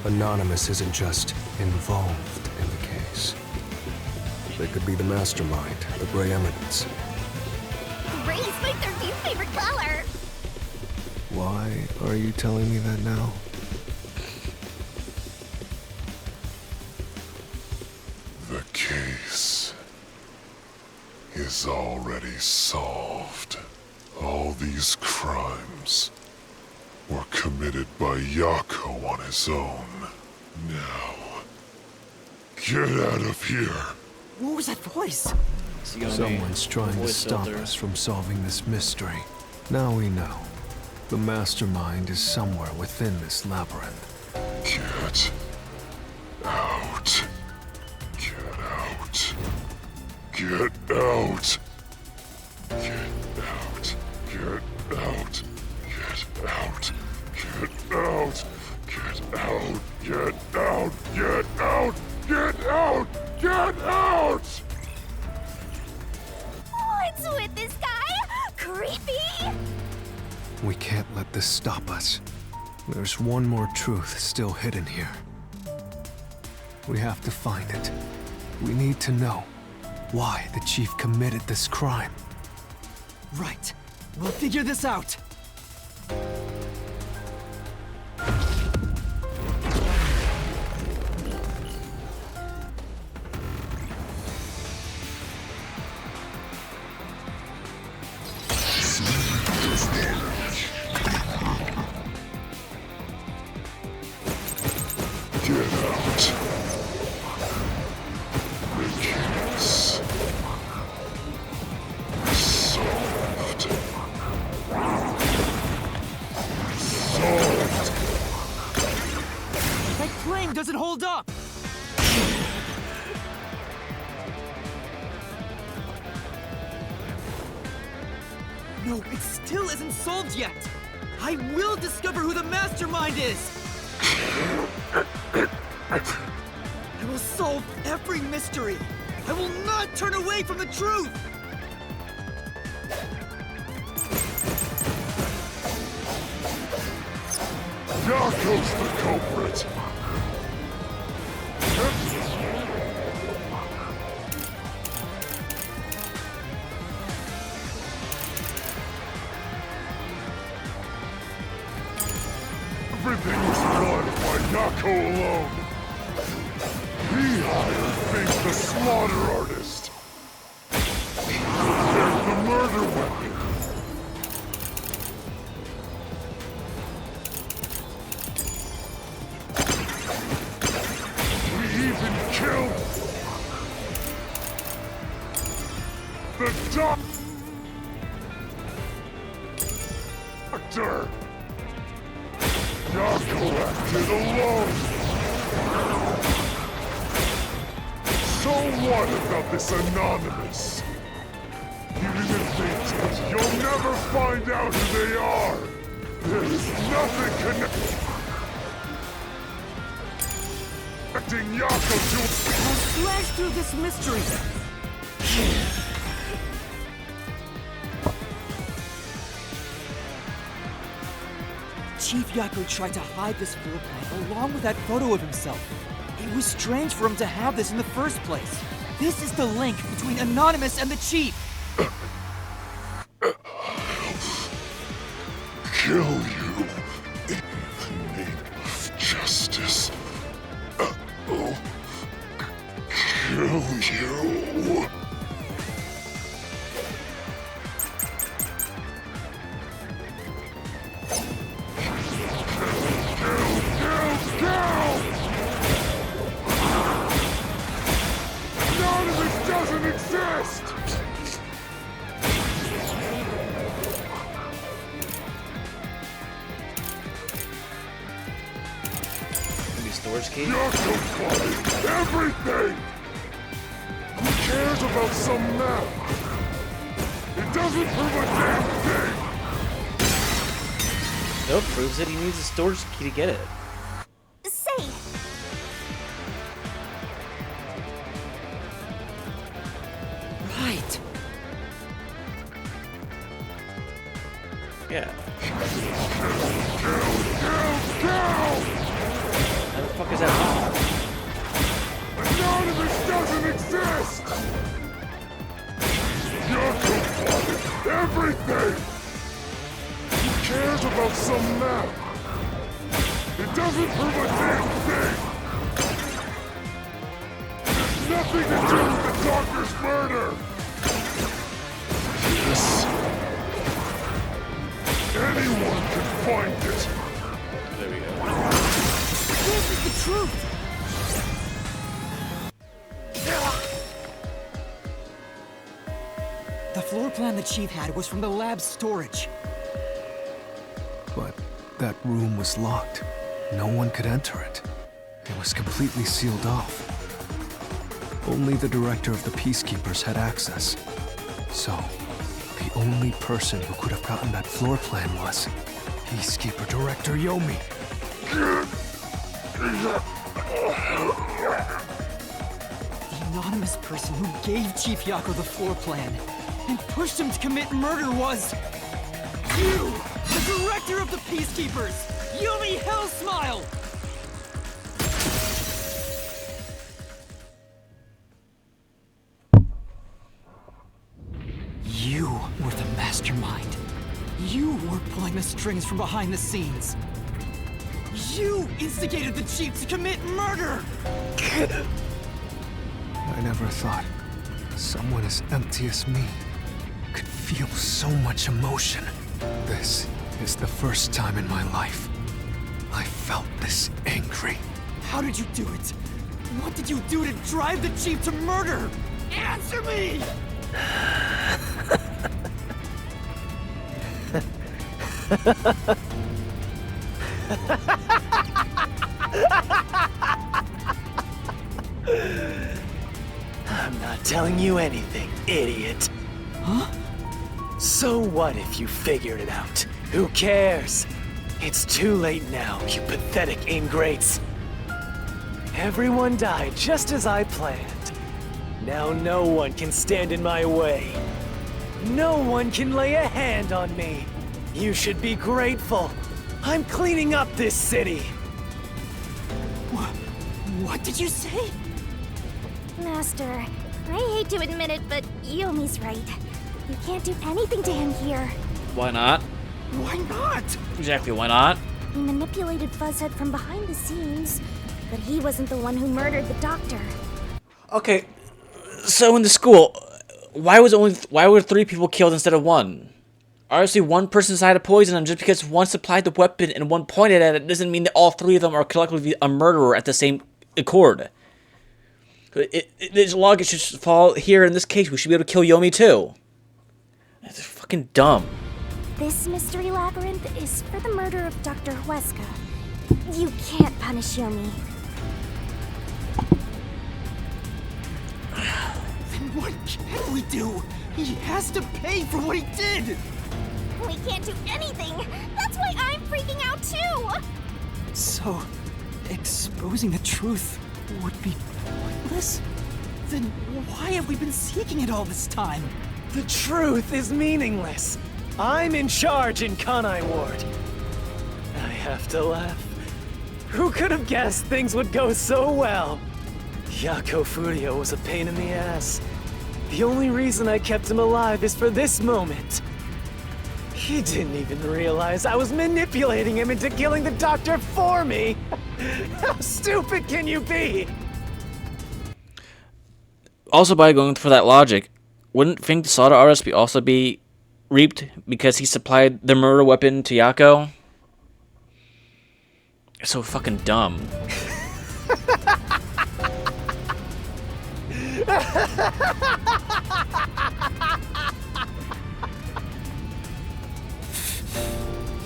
Anonymous isn't just involved in the case. They could be the mastermind, the Grey Eminence. Gray's my 13th favorite color! Why are you telling me that now? The case is already solved. All these crimes were committed by Yako on his own. Now, get out of here. What was that voice? Someone's trying to stop us from solving this mystery. Now we know. The mastermind is somewhere within this labyrinth. Get out. Get out. Get out. Get out. Get out. Get out. Get out. Get out. Get out. Get out. Get out. Get out. What's with this guy? Creepy! We can't let this stop us. There's one more truth still hidden here. We have to find it. We need to know why the Chief committed this crime. Right. We'll figure this out. Get out. The case. Solved. Solved. That claim doesn't hold up! No, it still isn't solved yet! I will discover who the mastermind is! I will solve every mystery! I will not turn away from the truth! Yako's the culprit! Everything was done by Yako alone. He hired Fink the slaughter artist. He prepared the murder weapon. We even killed the doctor. Yako acted alone! So what about this Anonymous? Even if they did, you'll never find out who they are! There's nothing connecting Yako to— I'll slash through this mystery! Chief Yako tried to hide this floor plan along with that photo of himself. It was strange for him to have this in the first place. This is the link between Anonymous and the Chief. Kill you in the name of justice. Kill you. Anonymous doesn't exist! Maybe storage key? Yako plotted everything! Who cares about some map? It doesn't prove a damn thing! No, it proves it. He needs a storage key to get it. Say, Right. Yeah. Go! How the fuck is that wrong? Anonymous doesn't exist! Yako plotted everything! Who cares about some map? It doesn't prove a damn thing! There's nothing to do with the doctor's murder! Yes. Anyone can find it! There we go. This is the truth! The floor plan the Chief had was from the lab's storage. But that room was locked. No one could enter it. It was completely sealed off. Only the director of the Peacekeepers had access. So, the only person who could have gotten that floor plan was Peacekeeper Director Yomi. The anonymous person who gave Chief Yako the floor plan and pushed him to commit murder was... you! The director of the Peacekeepers! Yomi Hellsmile! You were the mastermind. You were pulling the strings from behind the scenes. You instigated the Chief to commit murder! I never thought someone as empty as me could feel so much emotion. This is the first time in my life I felt this angry. How did you do it? What did you do to drive the chief to murder? Answer me! I'm not telling you anything, idiot. Huh? So what if you figured it out? Who cares? It's too late now, you pathetic ingrates. Everyone died just as I planned. Now no one can stand in my way. No one can lay a hand on me. You should be grateful. I'm cleaning up this city. What did you say? Master, I hate to admit it, but Yomi's right. You can't do anything to him here. Why not? Why not? Exactly, why not? He manipulated Fuzzhead from behind the scenes, but he wasn't the one who murdered the doctor. Okay, so in the school, why were 3 people killed instead of 1? Obviously, one person decided to poison them. Just because one supplied the weapon and one pointed at it doesn't mean that all 3 of them are collectively a murderer at the same accord. This logic should fall here in this case. We should be able to kill Yomi too. That's fucking dumb. This mystery labyrinth is for the murder of Dr. Huesca. You can't punish Yomi. Then what can we do? He has to pay for what he did! We can't do anything! That's why I'm freaking out too! So, exposing the truth would be pointless? Then why have we been seeking it all this time? The truth is meaningless. I'm in charge in Kanai Ward. I have to laugh. Who could have guessed things would go so well? Yako Furio was a pain in the ass. The only reason I kept him alive is for this moment. He didn't even realize I was manipulating him into killing the doctor for me. How stupid can you be? Also, by going for that logic, wouldn't Fink the Slaughter Artist also be reaped because he supplied the murder weapon to Yako? It's so fucking dumb.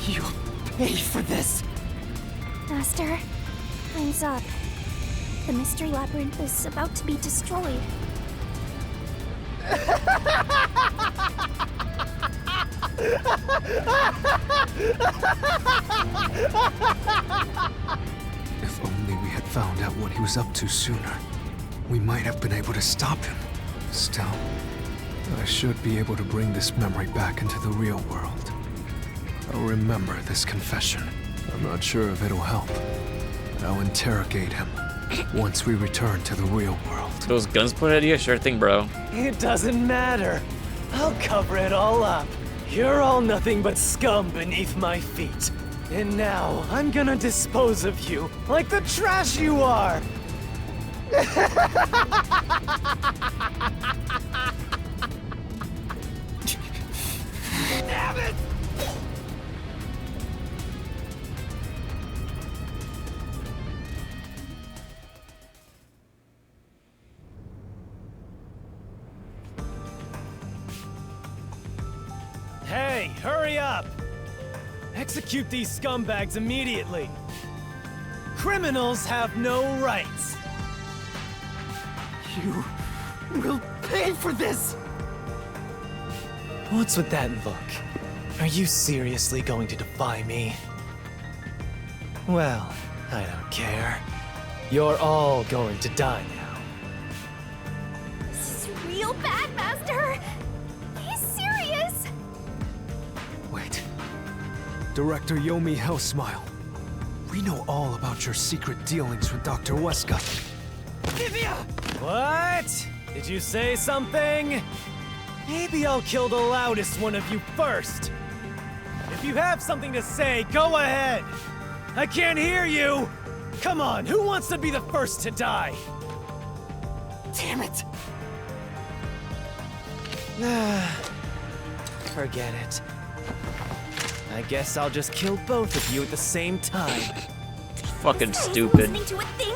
You'll pay for this! Master, time's up. The mystery labyrinth is about to be destroyed. If only we had found out what he was up to sooner, we might have been able to stop him. Still, I should be able to bring this memory back into the real world. I'll remember this confession. I'm not sure if it'll help, but I'll interrogate him once we return to the real world. Those guns pointed at you? Sure thing, bro. It doesn't matter. I'll cover it all up. You're all nothing but scum beneath my feet. And now, I'm gonna dispose of you like the trash you are! Damn it! Hey, hurry up! Execute these scumbags immediately! Criminals have no rights! You will pay for this! What's with that look? Are you seriously going to defy me? Well, I don't care. You're all going to die now. This is real bad, Master! He's serious! Wait. Director Yomi Hellsmile. We know all about your secret dealings with Dr. Huesca. What? Did you say something? Maybe I'll kill the loudest one of you first. If you have something to say, go ahead. I can't hear you. Come on, who wants to be the first to die? Damn it! Forget it. I guess I'll just kill both of you at the same time. Fucking This guy's stupid. listening to a thing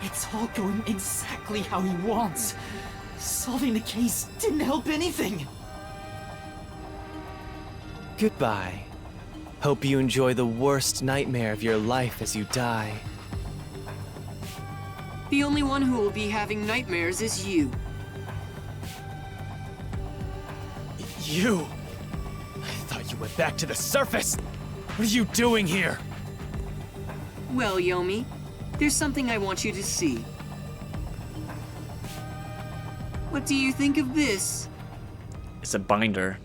It's all going exactly how he wants. Solving the case didn't help anything. Goodbye. Hope you enjoy the worst nightmare of your life as you die. The only one who will be having nightmares is you. You? I thought you went back to the surface. What are you doing here? Well, Yomi, there's something I want you to see. What do you think of this? It's a binder.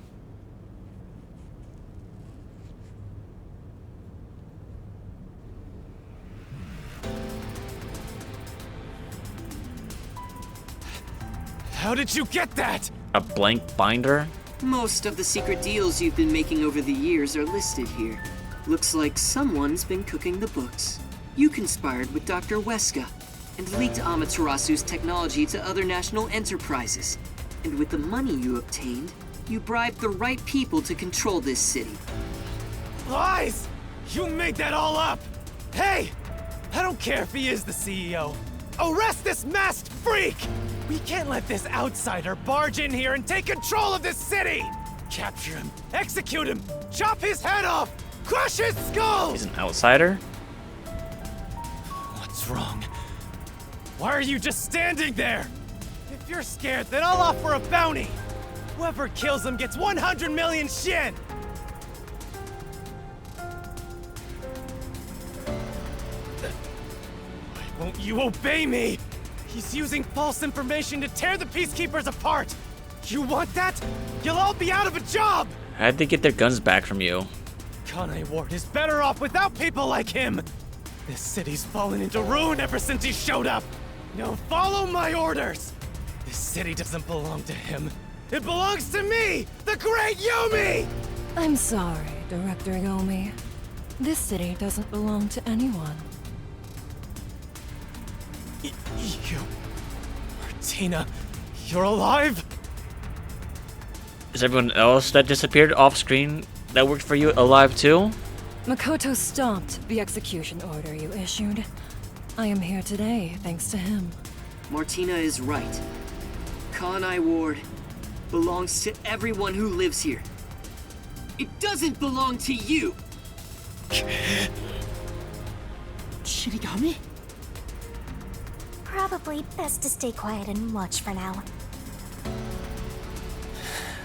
How did you get that? A blank binder? Most of the secret deals you've been making over the years are listed here. Looks like someone's been cooking the books. You conspired with Dr. Weska and leaked Amaterasu's technology to other national enterprises. And with the money you obtained, you bribed the right people to control this city. Lies! You made that all up! Hey! I don't care if he is the CEO. Arrest this masked freak! We can't let this outsider barge in here and take control of this city! Capture him, execute him, chop his head off, crush his skull! He's an outsider? What's wrong? Why are you just standing there? If you're scared, then I'll offer a bounty. Whoever kills him gets 100 million Shin! Why won't you obey me? He's using false information to tear the Peacekeepers apart! You want that? You'll all be out of a job! How'd they get their guns back from you? Kanai Ward is better off without people like him! This city's fallen into ruin ever since he showed up! Now follow my orders! This city doesn't belong to him. It belongs to me, the Great Yomi! I'm sorry, Director Yomi. This city doesn't belong to anyone. You... Martina, you're alive? Is everyone else that disappeared off screen that worked for you alive too? Makoto stopped the execution order you issued. I am here today thanks to him. Martina is right. Kanai Ward belongs to everyone who lives here. It doesn't belong to you! Shinigami? Probably best to stay quiet and watch for now.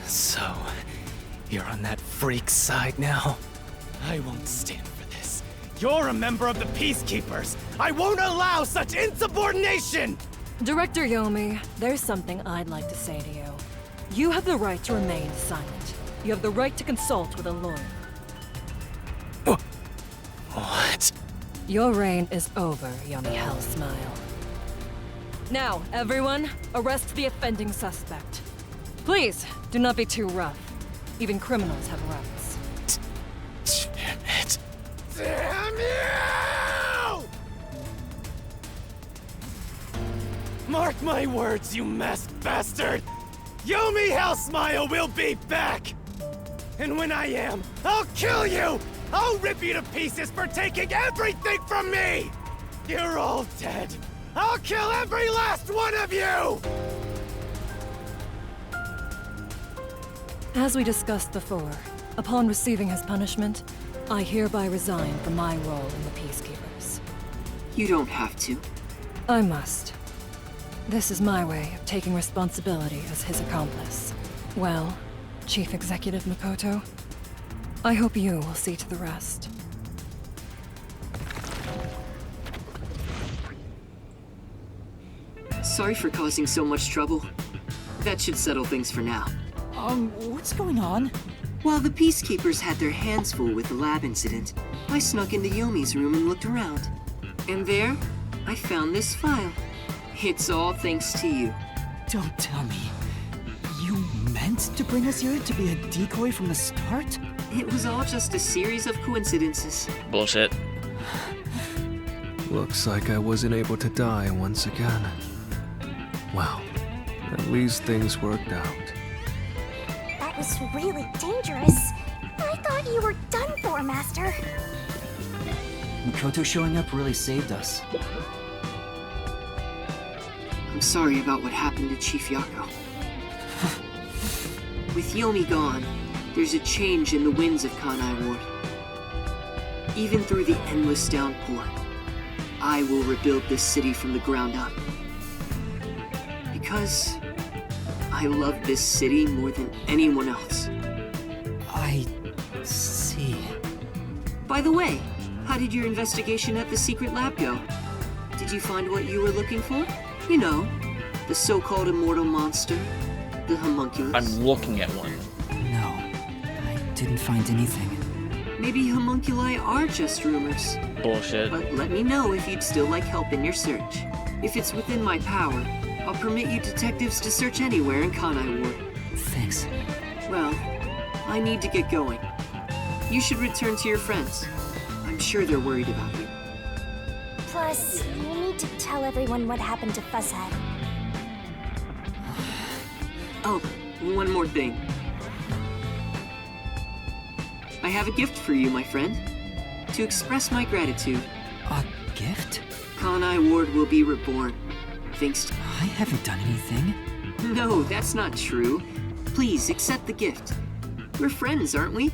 So, you're on that freak's side now? I won't stand for this. You're a member of the Peacekeepers! I won't allow such insubordination! Director Yomi, there's something I'd like to say to you. You have the right to remain silent. You have the right to consult with a lawyer. What? Your reign is over, Yomi Hellsmile. Now, everyone, arrest the offending suspect. Please, do not be too rough. Even criminals have rights. Damn it. Damn you! Mark my words, you masked bastard! Yomi Hellsmile will be back! And when I am, I'll kill you! I'll rip you to pieces for taking everything from me! You're all dead! I'll kill every last one of you! As we discussed before, upon receiving his punishment, I hereby resign from my role in the Peacekeepers. You don't have to. I must. This is my way of taking responsibility as his accomplice. Well, Chief Executive Makoto, I hope you will see to the rest. Sorry for causing so much trouble. That should settle things for now. What's going on? While the Peacekeepers had their hands full with the lab incident, I snuck into Yomi's room and looked around. And there, I found this file. It's all thanks to you. Don't tell me. You meant to bring us here to be a decoy from the start? It was all just a series of coincidences. Bullshit. Looks like I wasn't able to die once again. Well, at least things worked out. That was really dangerous. I thought you were done for, Master. Makoto showing up really saved us. I'm sorry about what happened to Chief Yako. With Yomi gone, there's a change in the winds of Kanai Ward. Even through the endless downpour, I will rebuild this city from the ground up. Because I love this city more than anyone else. I see. By the way, how did your investigation at the secret lab go? Did you find what you were looking for? You know, the so-called immortal monster, the homunculus. I'm looking at one. No, I didn't find anything. Maybe homunculi are just rumors. Bullshit. But let me know if you'd still like help in your search. If it's within my power, I'll permit you detectives to search anywhere in Kanai Ward. Thanks. Well, I need to get going. You should return to your friends. I'm sure they're worried about you. Plus, you need to tell everyone what happened to Fuzzhead. Oh, one more thing. I have a gift for you, my friend. To express my gratitude. A gift? Kanai Ward will be reborn. Thanks to... I haven't done anything. No, that's not true. Please, accept the gift. We're friends, aren't we?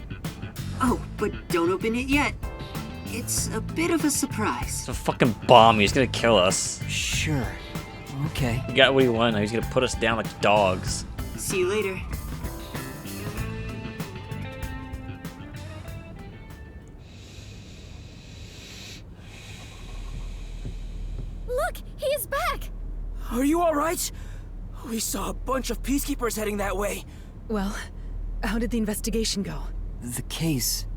Oh, but don't open it yet. It's a bit of a surprise. It's a fucking bomb. He's gonna kill us. Sure. Okay. He got what he wanted. He's gonna put us down like dogs. See you later. Look, he's back! Are you alright? We saw a bunch of peacekeepers heading that way. Well, how did the investigation go? The case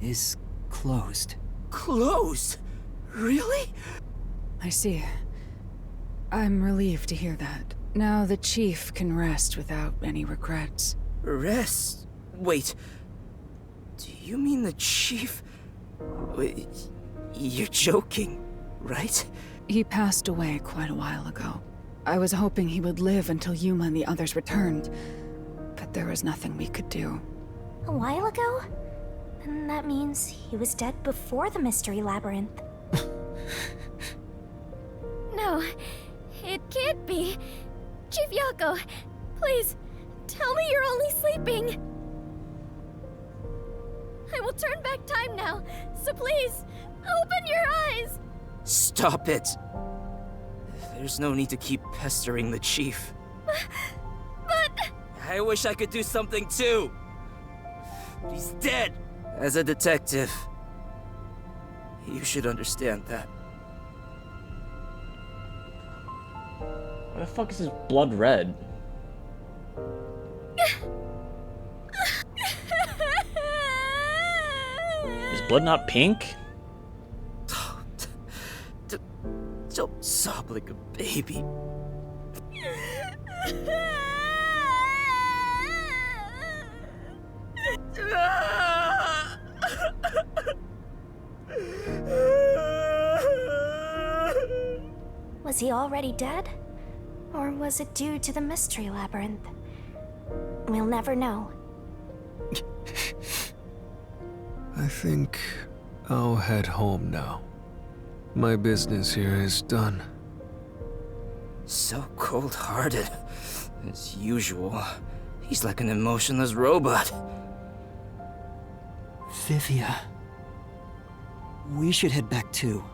is closed. Closed? Really? I see. I'm relieved to hear that. Now the chief can rest without any regrets. Rest? Wait. Do you mean the chief? Wait, you're joking, right? He passed away quite a while ago. I was hoping he would live until Yuma and the others returned, but there was nothing we could do. A while ago? And that means he was dead before the Mystery Labyrinth. No, it can't be. Chief Yako, please, tell me you're only sleeping. I will turn back time now, so please, open your eyes. Stop it. There's no need to keep pestering the chief. But... I wish I could do something too. He's dead. As a detective, you should understand that. Why the fuck is his blood red? Is blood not pink? Don't sob like a baby. Was he already dead? Or was it due to the Mystery Labyrinth? We'll never know. I think I'll head home now. My business here is done. So cold-hearted. As usual. He's like an emotionless robot. Vivia. We should head back too.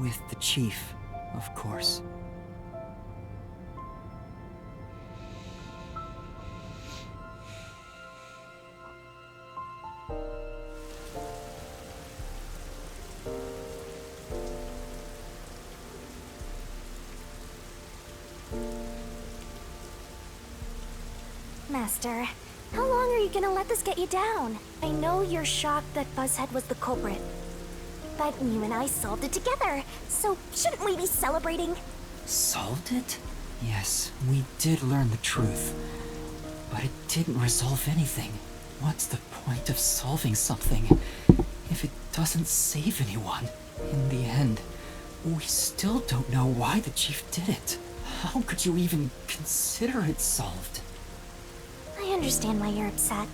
With the chief, of course. Master, how long are you gonna let this get you down? I know you're shocked that Fuzzhead was the culprit. But you and I solved it together, so shouldn't we be celebrating? Solved it? Yes, we did learn the truth. But it didn't resolve anything. What's the point of solving something if it doesn't save anyone? In the end, we still don't know why the chief did it. How could you even consider it solved? I understand why you're upset.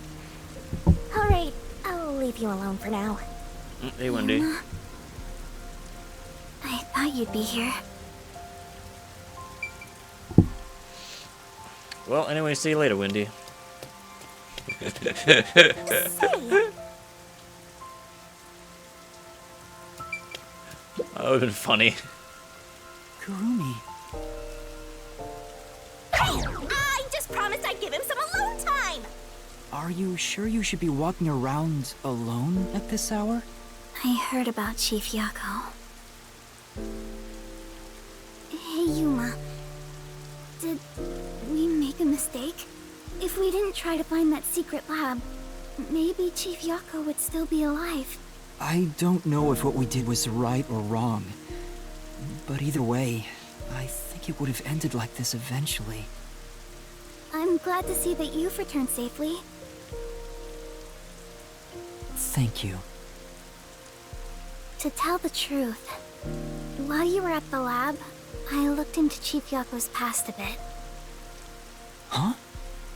Alright, I'll leave you alone for now. Hey, Wendy. I thought you'd be here. Well, anyway, see you later, Wendy. That would have been funny. Kurumi. I just promised I'd give him some alone time! Are you sure you should be walking around alone at this hour? I heard about Chief Yako. Hey, Yuma. Did we make a mistake? If we didn't try to find that secret lab, maybe Chief Yako would still be alive. I don't know if what we did was right or wrong. But either way, I think it would have ended like this eventually. I'm glad to see that you've returned safely. Thank you. To tell the truth, while you were at the lab, I looked into Chief Yako's past a bit. Huh?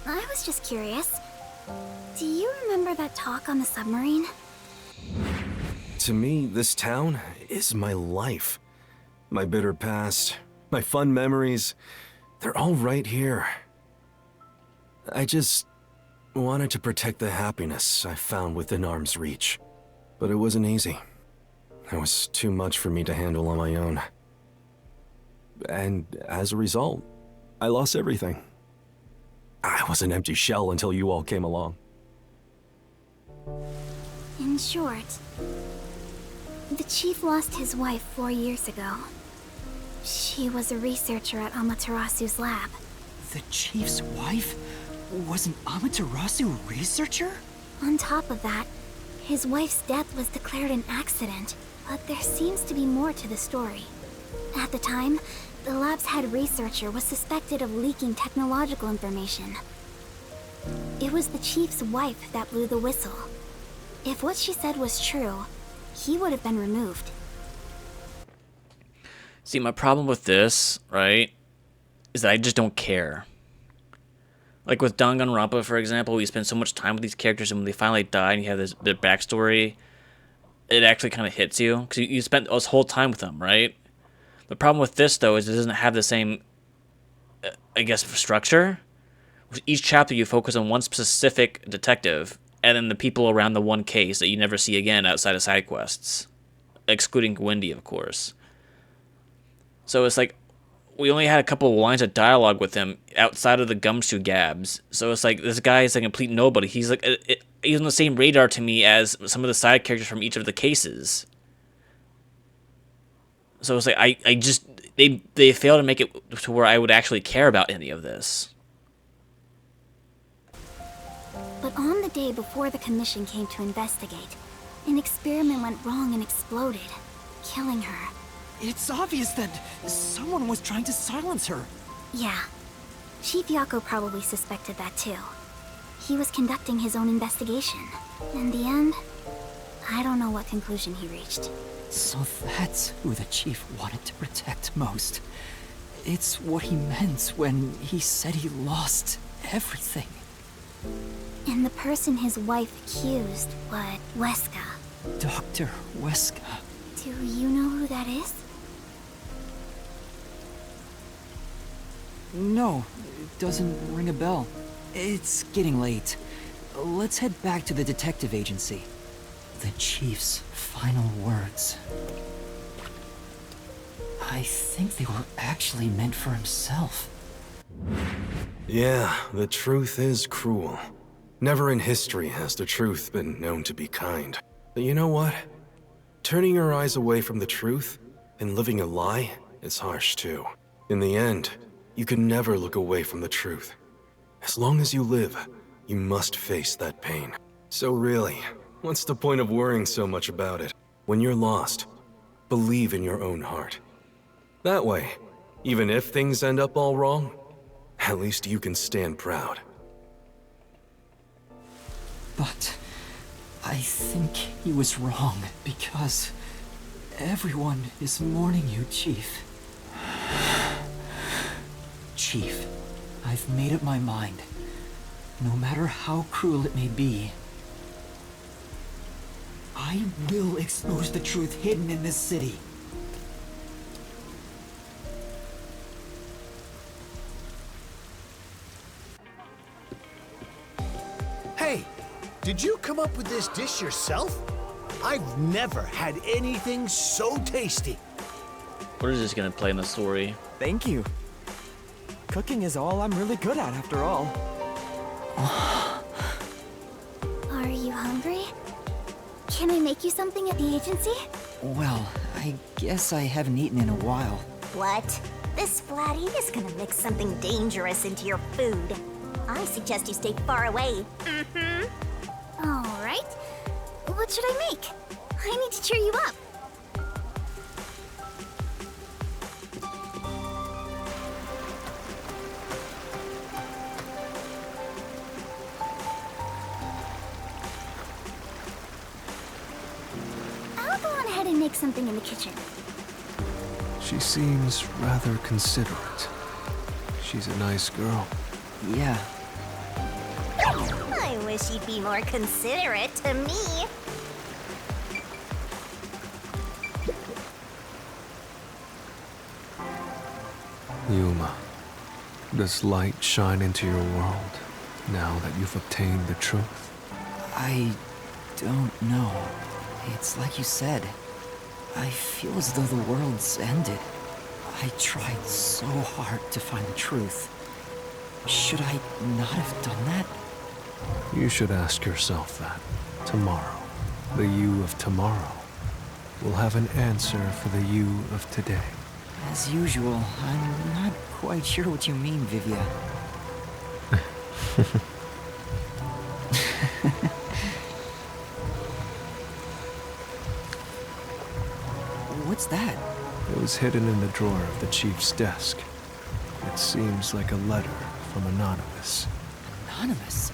I was just curious. Do you remember that talk on the submarine? To me, this town is my life. My bitter past, my fun memories, they're all right here. I just wanted to protect the happiness I found within arm's reach. But it wasn't easy. It was too much for me to handle on my own. And as a result, I lost everything. I was an empty shell until you all came along. In short, the Chief lost his wife 4 years ago. She was a researcher at Amaterasu's lab. The Chief's wife was an Amaterasu researcher? On top of that, his wife's death was declared an accident, but there seems to be more to the story. At the time, the lab's head researcher was suspected of leaking technological information. It was the Chief's wife that blew the whistle. If what she said was true, he would have been removed. See, my problem with this, right, is that I just don't care. Like with Danganronpa, for example, we spend so much time with these characters, and when they finally die and you have their backstory, it actually kind of hits you, because you spent this whole time with them, right? The problem with this, though, is it doesn't have the same, I guess, structure. With each chapter, you focus on one specific detective, and then the people around the one case that you never see again outside of side quests. Excluding Wendy, of course. So it's like, we only had a couple of lines of dialogue with him outside of the gumshoe gabs. So it's like, this guy is a complete nobody. He's like, he's on the same radar to me as some of the side characters from each of the cases. So it's like, I just, they fail to make it to where I would actually care about any of this. But on the day before the commission came to investigate, an experiment went wrong and exploded, killing her. It's obvious that someone was trying to silence her. Yeah. Chief Yako probably suspected that too. He was conducting his own investigation. In the end, I don't know what conclusion he reached. So that's who the Chief wanted to protect most. It's what he meant when he said he lost everything. And the person his wife accused was Weska. Dr. Weska. Do you know who that is? No, it doesn't ring a bell. It's getting late. Let's head back to the detective agency. The Chief's final words. I think they were actually meant for himself. Yeah, the truth is cruel. Never in history has the truth been known to be kind. But you know what? Turning your eyes away from the truth and living a lie is harsh too. In the end, you can never look away from the truth. As long as you live, you must face that pain. So really, what's the point of worrying so much about it? When you're lost, believe in your own heart. That way, even if things end up all wrong, at least you can stand proud. But I think he was wrong, because everyone is mourning you, Chief. Chief, I've made up my mind. No matter how cruel it may be, I will expose the truth hidden in this city. Did you come up with this dish yourself? I've never had anything so tasty. What is this gonna play in the story? Thank you. Cooking is all I'm really good at, after all. Are you hungry? Can I make you something at the agency? Well, I guess I haven't eaten in a while. What? This Splatty is gonna mix something dangerous into your food. I suggest you stay far away. All right. What should I make? I need to cheer you up. I'll go on ahead and make something in the kitchen. She seems rather considerate. She's a nice girl. Yeah. I wish you'd be more considerate to me. Yuma, does light shine into your world now that you've obtained the truth? I don't know. It's like you said. I feel as though the world's ended. I tried so hard to find the truth. Should I not have done that? You should ask yourself that. Tomorrow, the you of tomorrow, will have an answer for the you of today. As usual, I'm not quite sure what you mean, Vivia. What's that? It was hidden in the drawer of the chief's desk. It seems like a letter from Anonymous. Anonymous?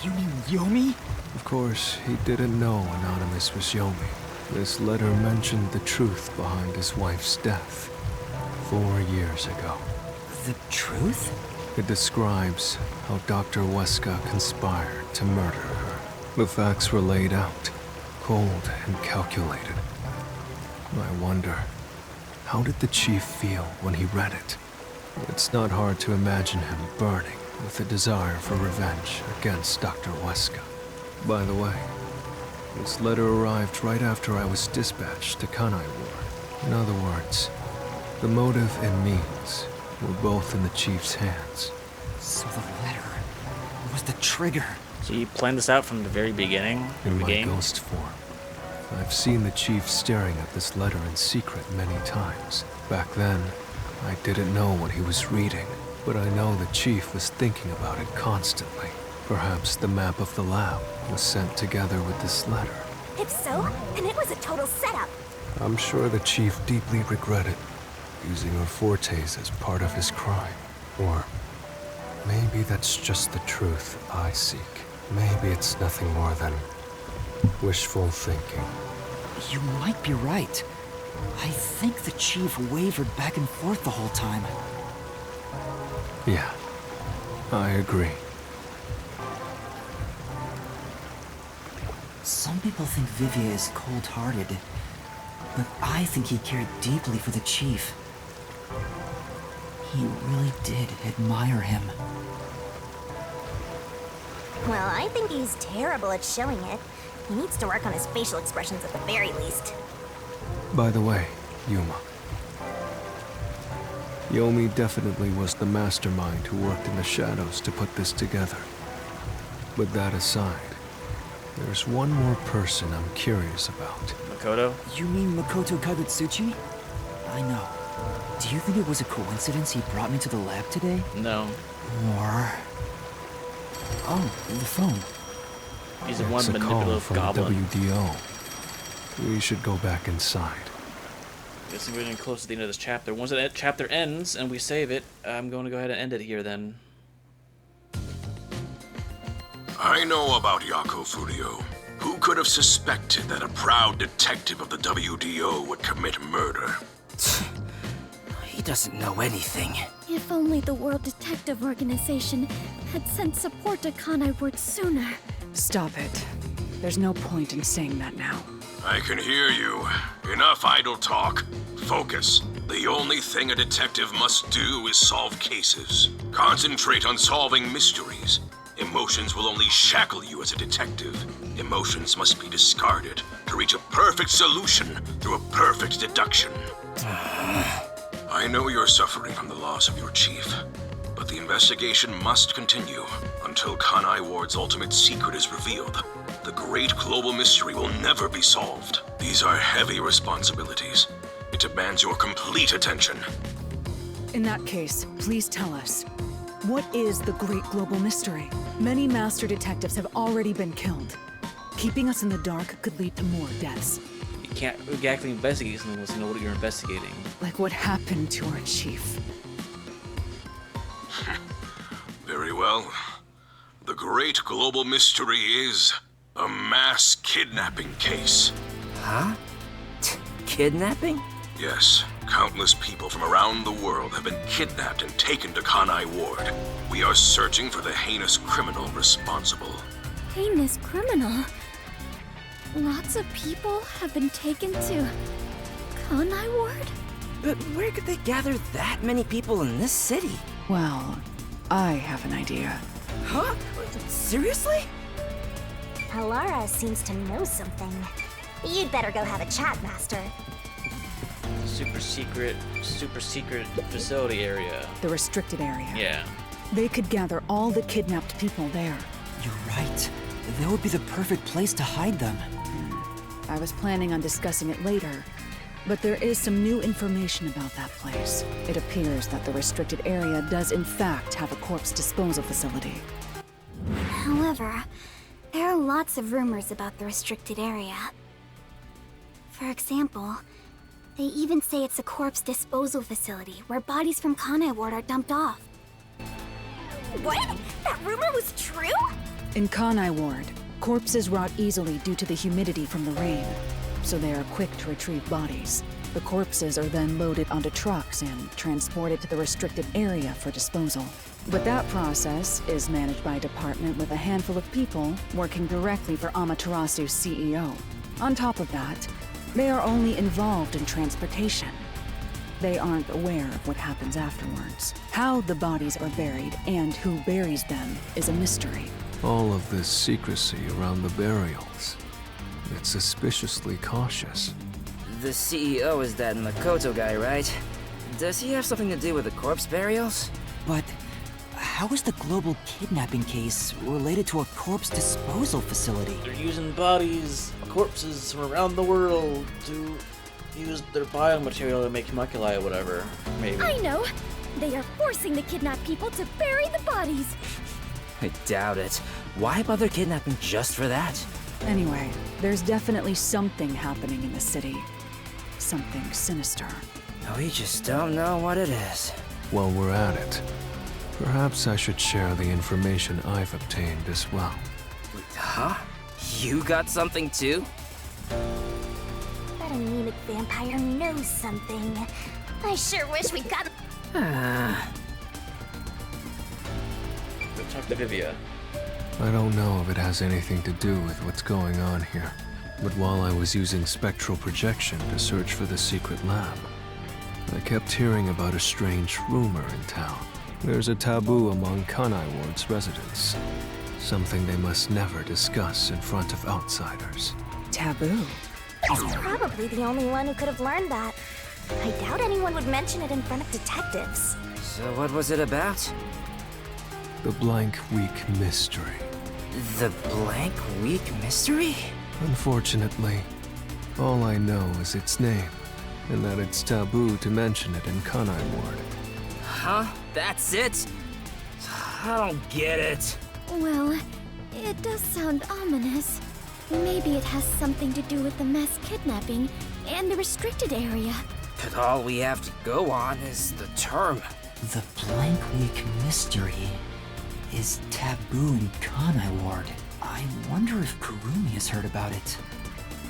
You mean Yomi? Of course, he didn't know Anonymous was Yomi. This letter mentioned the truth behind his wife's death 4 years ago. The truth? It describes how Dr. Weska conspired to murder her. The facts were laid out, cold and calculated. I wonder, how did the chief feel when he read it? It's not hard to imagine him burning with a desire for revenge against Dr. Weska. By the way, this letter arrived right after I was dispatched to Kanai Ward. In other words, the motive and means were both in the chief's hands. So the letter was the trigger. So you planned this out from the very beginning In of the my game? ghost form. I've seen the chief staring at this letter in secret many times. Back then, I didn't know what he was reading, but I know the chief was thinking about it constantly. Perhaps the map of the lab was sent together with this letter. If so, then it was a total setup. I'm sure the chief deeply regretted using her fortes as part of his crime. Or maybe that's just the truth I seek. Maybe it's nothing more than wishful thinking. You might be right. I think the chief wavered back and forth the whole time. Yeah, I agree. Some people think Vivia is cold-hearted, but I think he cared deeply for the chief. He really did admire him. Well, I think he's terrible at showing it. He needs to work on his facial expressions at the very least. By the way, Yuma. Yomi definitely was the mastermind who worked in the shadows to put this together. But that aside, there's one more person I'm curious about. Makoto? You mean Makoto Kagutsuchi? I know. Do you think it was a coincidence he brought me to the lab today? No. Or... Oh, the phone. He's the one It's a call manipulative from goblin. the WDO. We should go back inside. Guessing we're getting close to the end of this chapter. Once that chapter ends and we save it, I'm going to go ahead and end it here then. I know about Yako Furio. Who could have suspected that a proud detective of the WDO would commit murder? He doesn't know anything. If only the World Detective Organization had sent support to Kanai Ward sooner. Stop it. There's no point in saying that now. I can hear you. Enough idle talk. Focus. The only thing a detective must do is solve cases. Concentrate on solving mysteries. Emotions will only shackle you as a detective. Emotions must be discarded to reach a perfect solution through a perfect deduction. I know you're suffering from the loss of your chief, but the investigation must continue until Kanai Ward's ultimate secret is revealed. The great global mystery will never be solved. These are heavy responsibilities. It demands your complete attention. In that case, please tell us, what is the great global mystery? Many master detectives have already been killed. Keeping us in the dark could lead to more deaths. You can't exactly investigate something unless you know what you're investigating. Like what happened to our chief. Very well. The great global mystery is a mass kidnapping case. Huh? Kidnapping? Yes. Countless people from around the world have been kidnapped and taken to Kanai Ward. We are searching for the heinous criminal responsible. Heinous criminal? Lots of people have been taken to Kanai Ward? But where could they gather that many people in this city? Well, I have an idea. Huh? Seriously? Alara seems to know something. You'd better go have a chat, Master. Super secret facility area. The restricted area. Yeah. They could gather all the kidnapped people there. You're right. That would be the perfect place to hide them. I was planning on discussing it later, but there is some new information about that place. It appears that the restricted area does in fact have a corpse disposal facility. However, there are lots of rumors about the restricted area. For example, they even say it's a corpse disposal facility where bodies from Kanai Ward are dumped off. What? That rumor was true? In Kanai Ward, corpses rot easily due to the humidity from the rain, so they are quick to retrieve bodies. The corpses are then loaded onto trucks and transported to the restricted area for disposal. But that process is managed by a department with a handful of people working directly for Amaterasu's CEO. On top of that, they are only involved in transportation. They aren't aware of what happens afterwards. How the bodies are buried and who buries them is a mystery. All of this secrecy around the burials. It's suspiciously cautious. The CEO is that Makoto guy, right? Does he have something to do with the corpse burials? But how is the global kidnapping case related to a corpse disposal facility? They're using bodies, corpses from around the world to use their biomaterial to make homunculi or whatever, maybe. I know! They are forcing the kidnapped people to bury the bodies! I doubt it. Why bother kidnapping just for that? Anyway, there's definitely something happening in the city. Something sinister. We just don't know what it is. While we're at it, perhaps I should share the information I've obtained as well. Huh? You got something too? That anemic vampire knows something. I sure wish we'd gotten... Go talk to Vivia. I don't know if it has anything to do with what's going on here, but while I was using spectral projection to search for the secret lab, I kept hearing about a strange rumor in town. There's a taboo among Kanai Ward's residents. Something they must never discuss in front of outsiders. Taboo? He's probably the only one who could have learned that. I doubt anyone would mention it in front of detectives. So what was it about? The Blank Week Mystery. The Blank Week Mystery? Unfortunately, all I know is its name, and that it's taboo to mention it in Kanai Ward. Huh? That's it? I don't get it. Well, it does sound ominous. Maybe it has something to do with the mass kidnapping and the restricted area. But all we have to go on is the term. The Blank Week Mystery is taboo in Kanai Ward. I wonder if Kurumi has heard about it.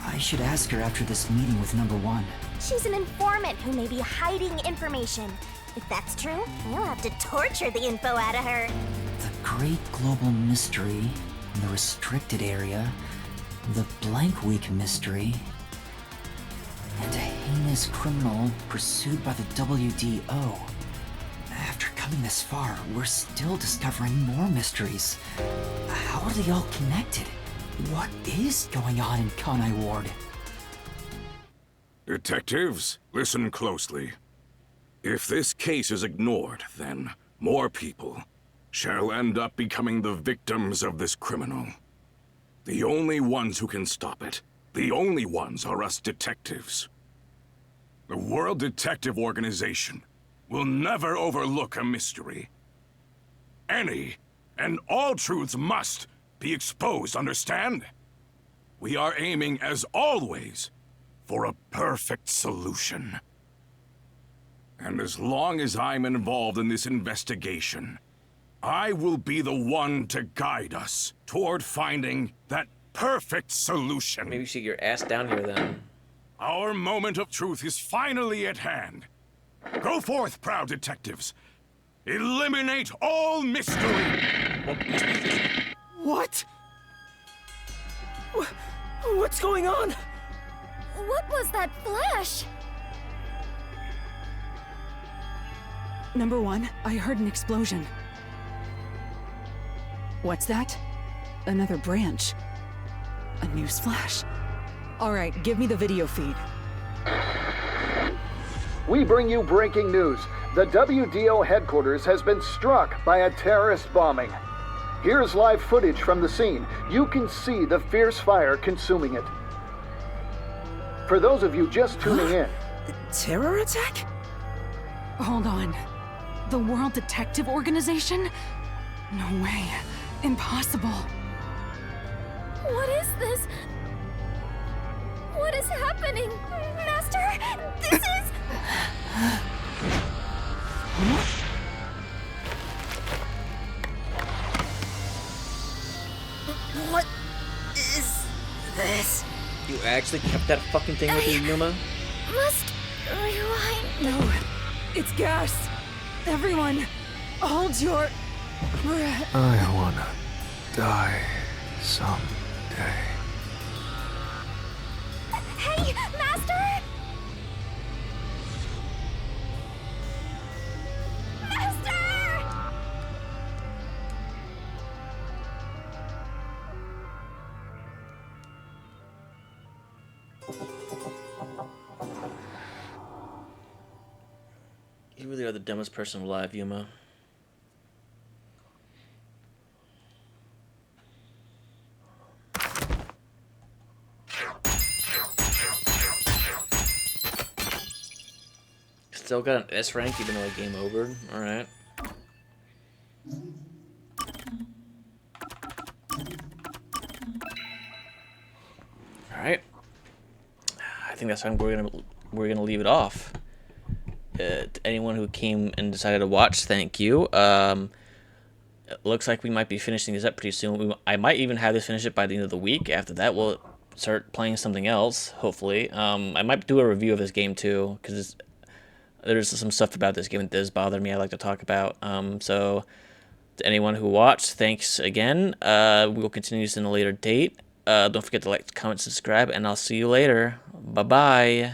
I should ask her after this meeting with Number 1. She's an informant who may be hiding information. If that's true, we'll have to torture the info out of her. The Great Global Mystery in the restricted area, the Blank Week Mystery, and a heinous criminal pursued by the WDO. After coming gotten this far, we're still discovering more mysteries. How are they all connected? What is going on in Kanai Ward? Detectives, listen closely. If this case is ignored, then more people shall end up becoming the victims of this criminal. The only ones who can stop it, the only ones are us detectives. The World Detective Organization will never overlook a mystery. Any and all truths must be exposed, understand? We are aiming, as always, for a perfect solution. And as long as I'm involved in this investigation, I will be the one to guide us toward finding that perfect solution. Maybe you should get your ass down here then. Our moment of truth is finally at hand. Go forth, proud detectives. Eliminate all mystery. What? What's going on? What was that flash? Number one, I heard an explosion. What's that? Another branch. A news flash. All right, give me the video feed. We bring you breaking news. The WDO headquarters has been struck by a terrorist bombing. Here's live footage from the scene. You can see the fierce fire consuming it. For those of you just tuning in. Terror attack? Hold on. The World Detective Organization? No way. Impossible. What is this? What is happening? Master, this is... What is this? You actually kept that fucking thing with you, Yuma? Must rewind. No, it's gas. Everyone, hold your breath. I wanna die someday. Hey, Master! Master! You really are the dumbest person alive, Yuma. Still got an S rank even though I game over. Alright. Alright. I think that's how we're gonna leave it off. To anyone who came and decided to watch, thank you. It looks like we might be finishing this up pretty soon. I might even have this finished it by the end of the week. After that, we'll start playing something else, hopefully. I might do a review of this game too, because there's some stuff about this game that does bother me I'd like to talk about. So, to anyone who watched, thanks again. We will continue this in a later date. Don't forget to like, comment, subscribe, and I'll see you later. Bye-bye.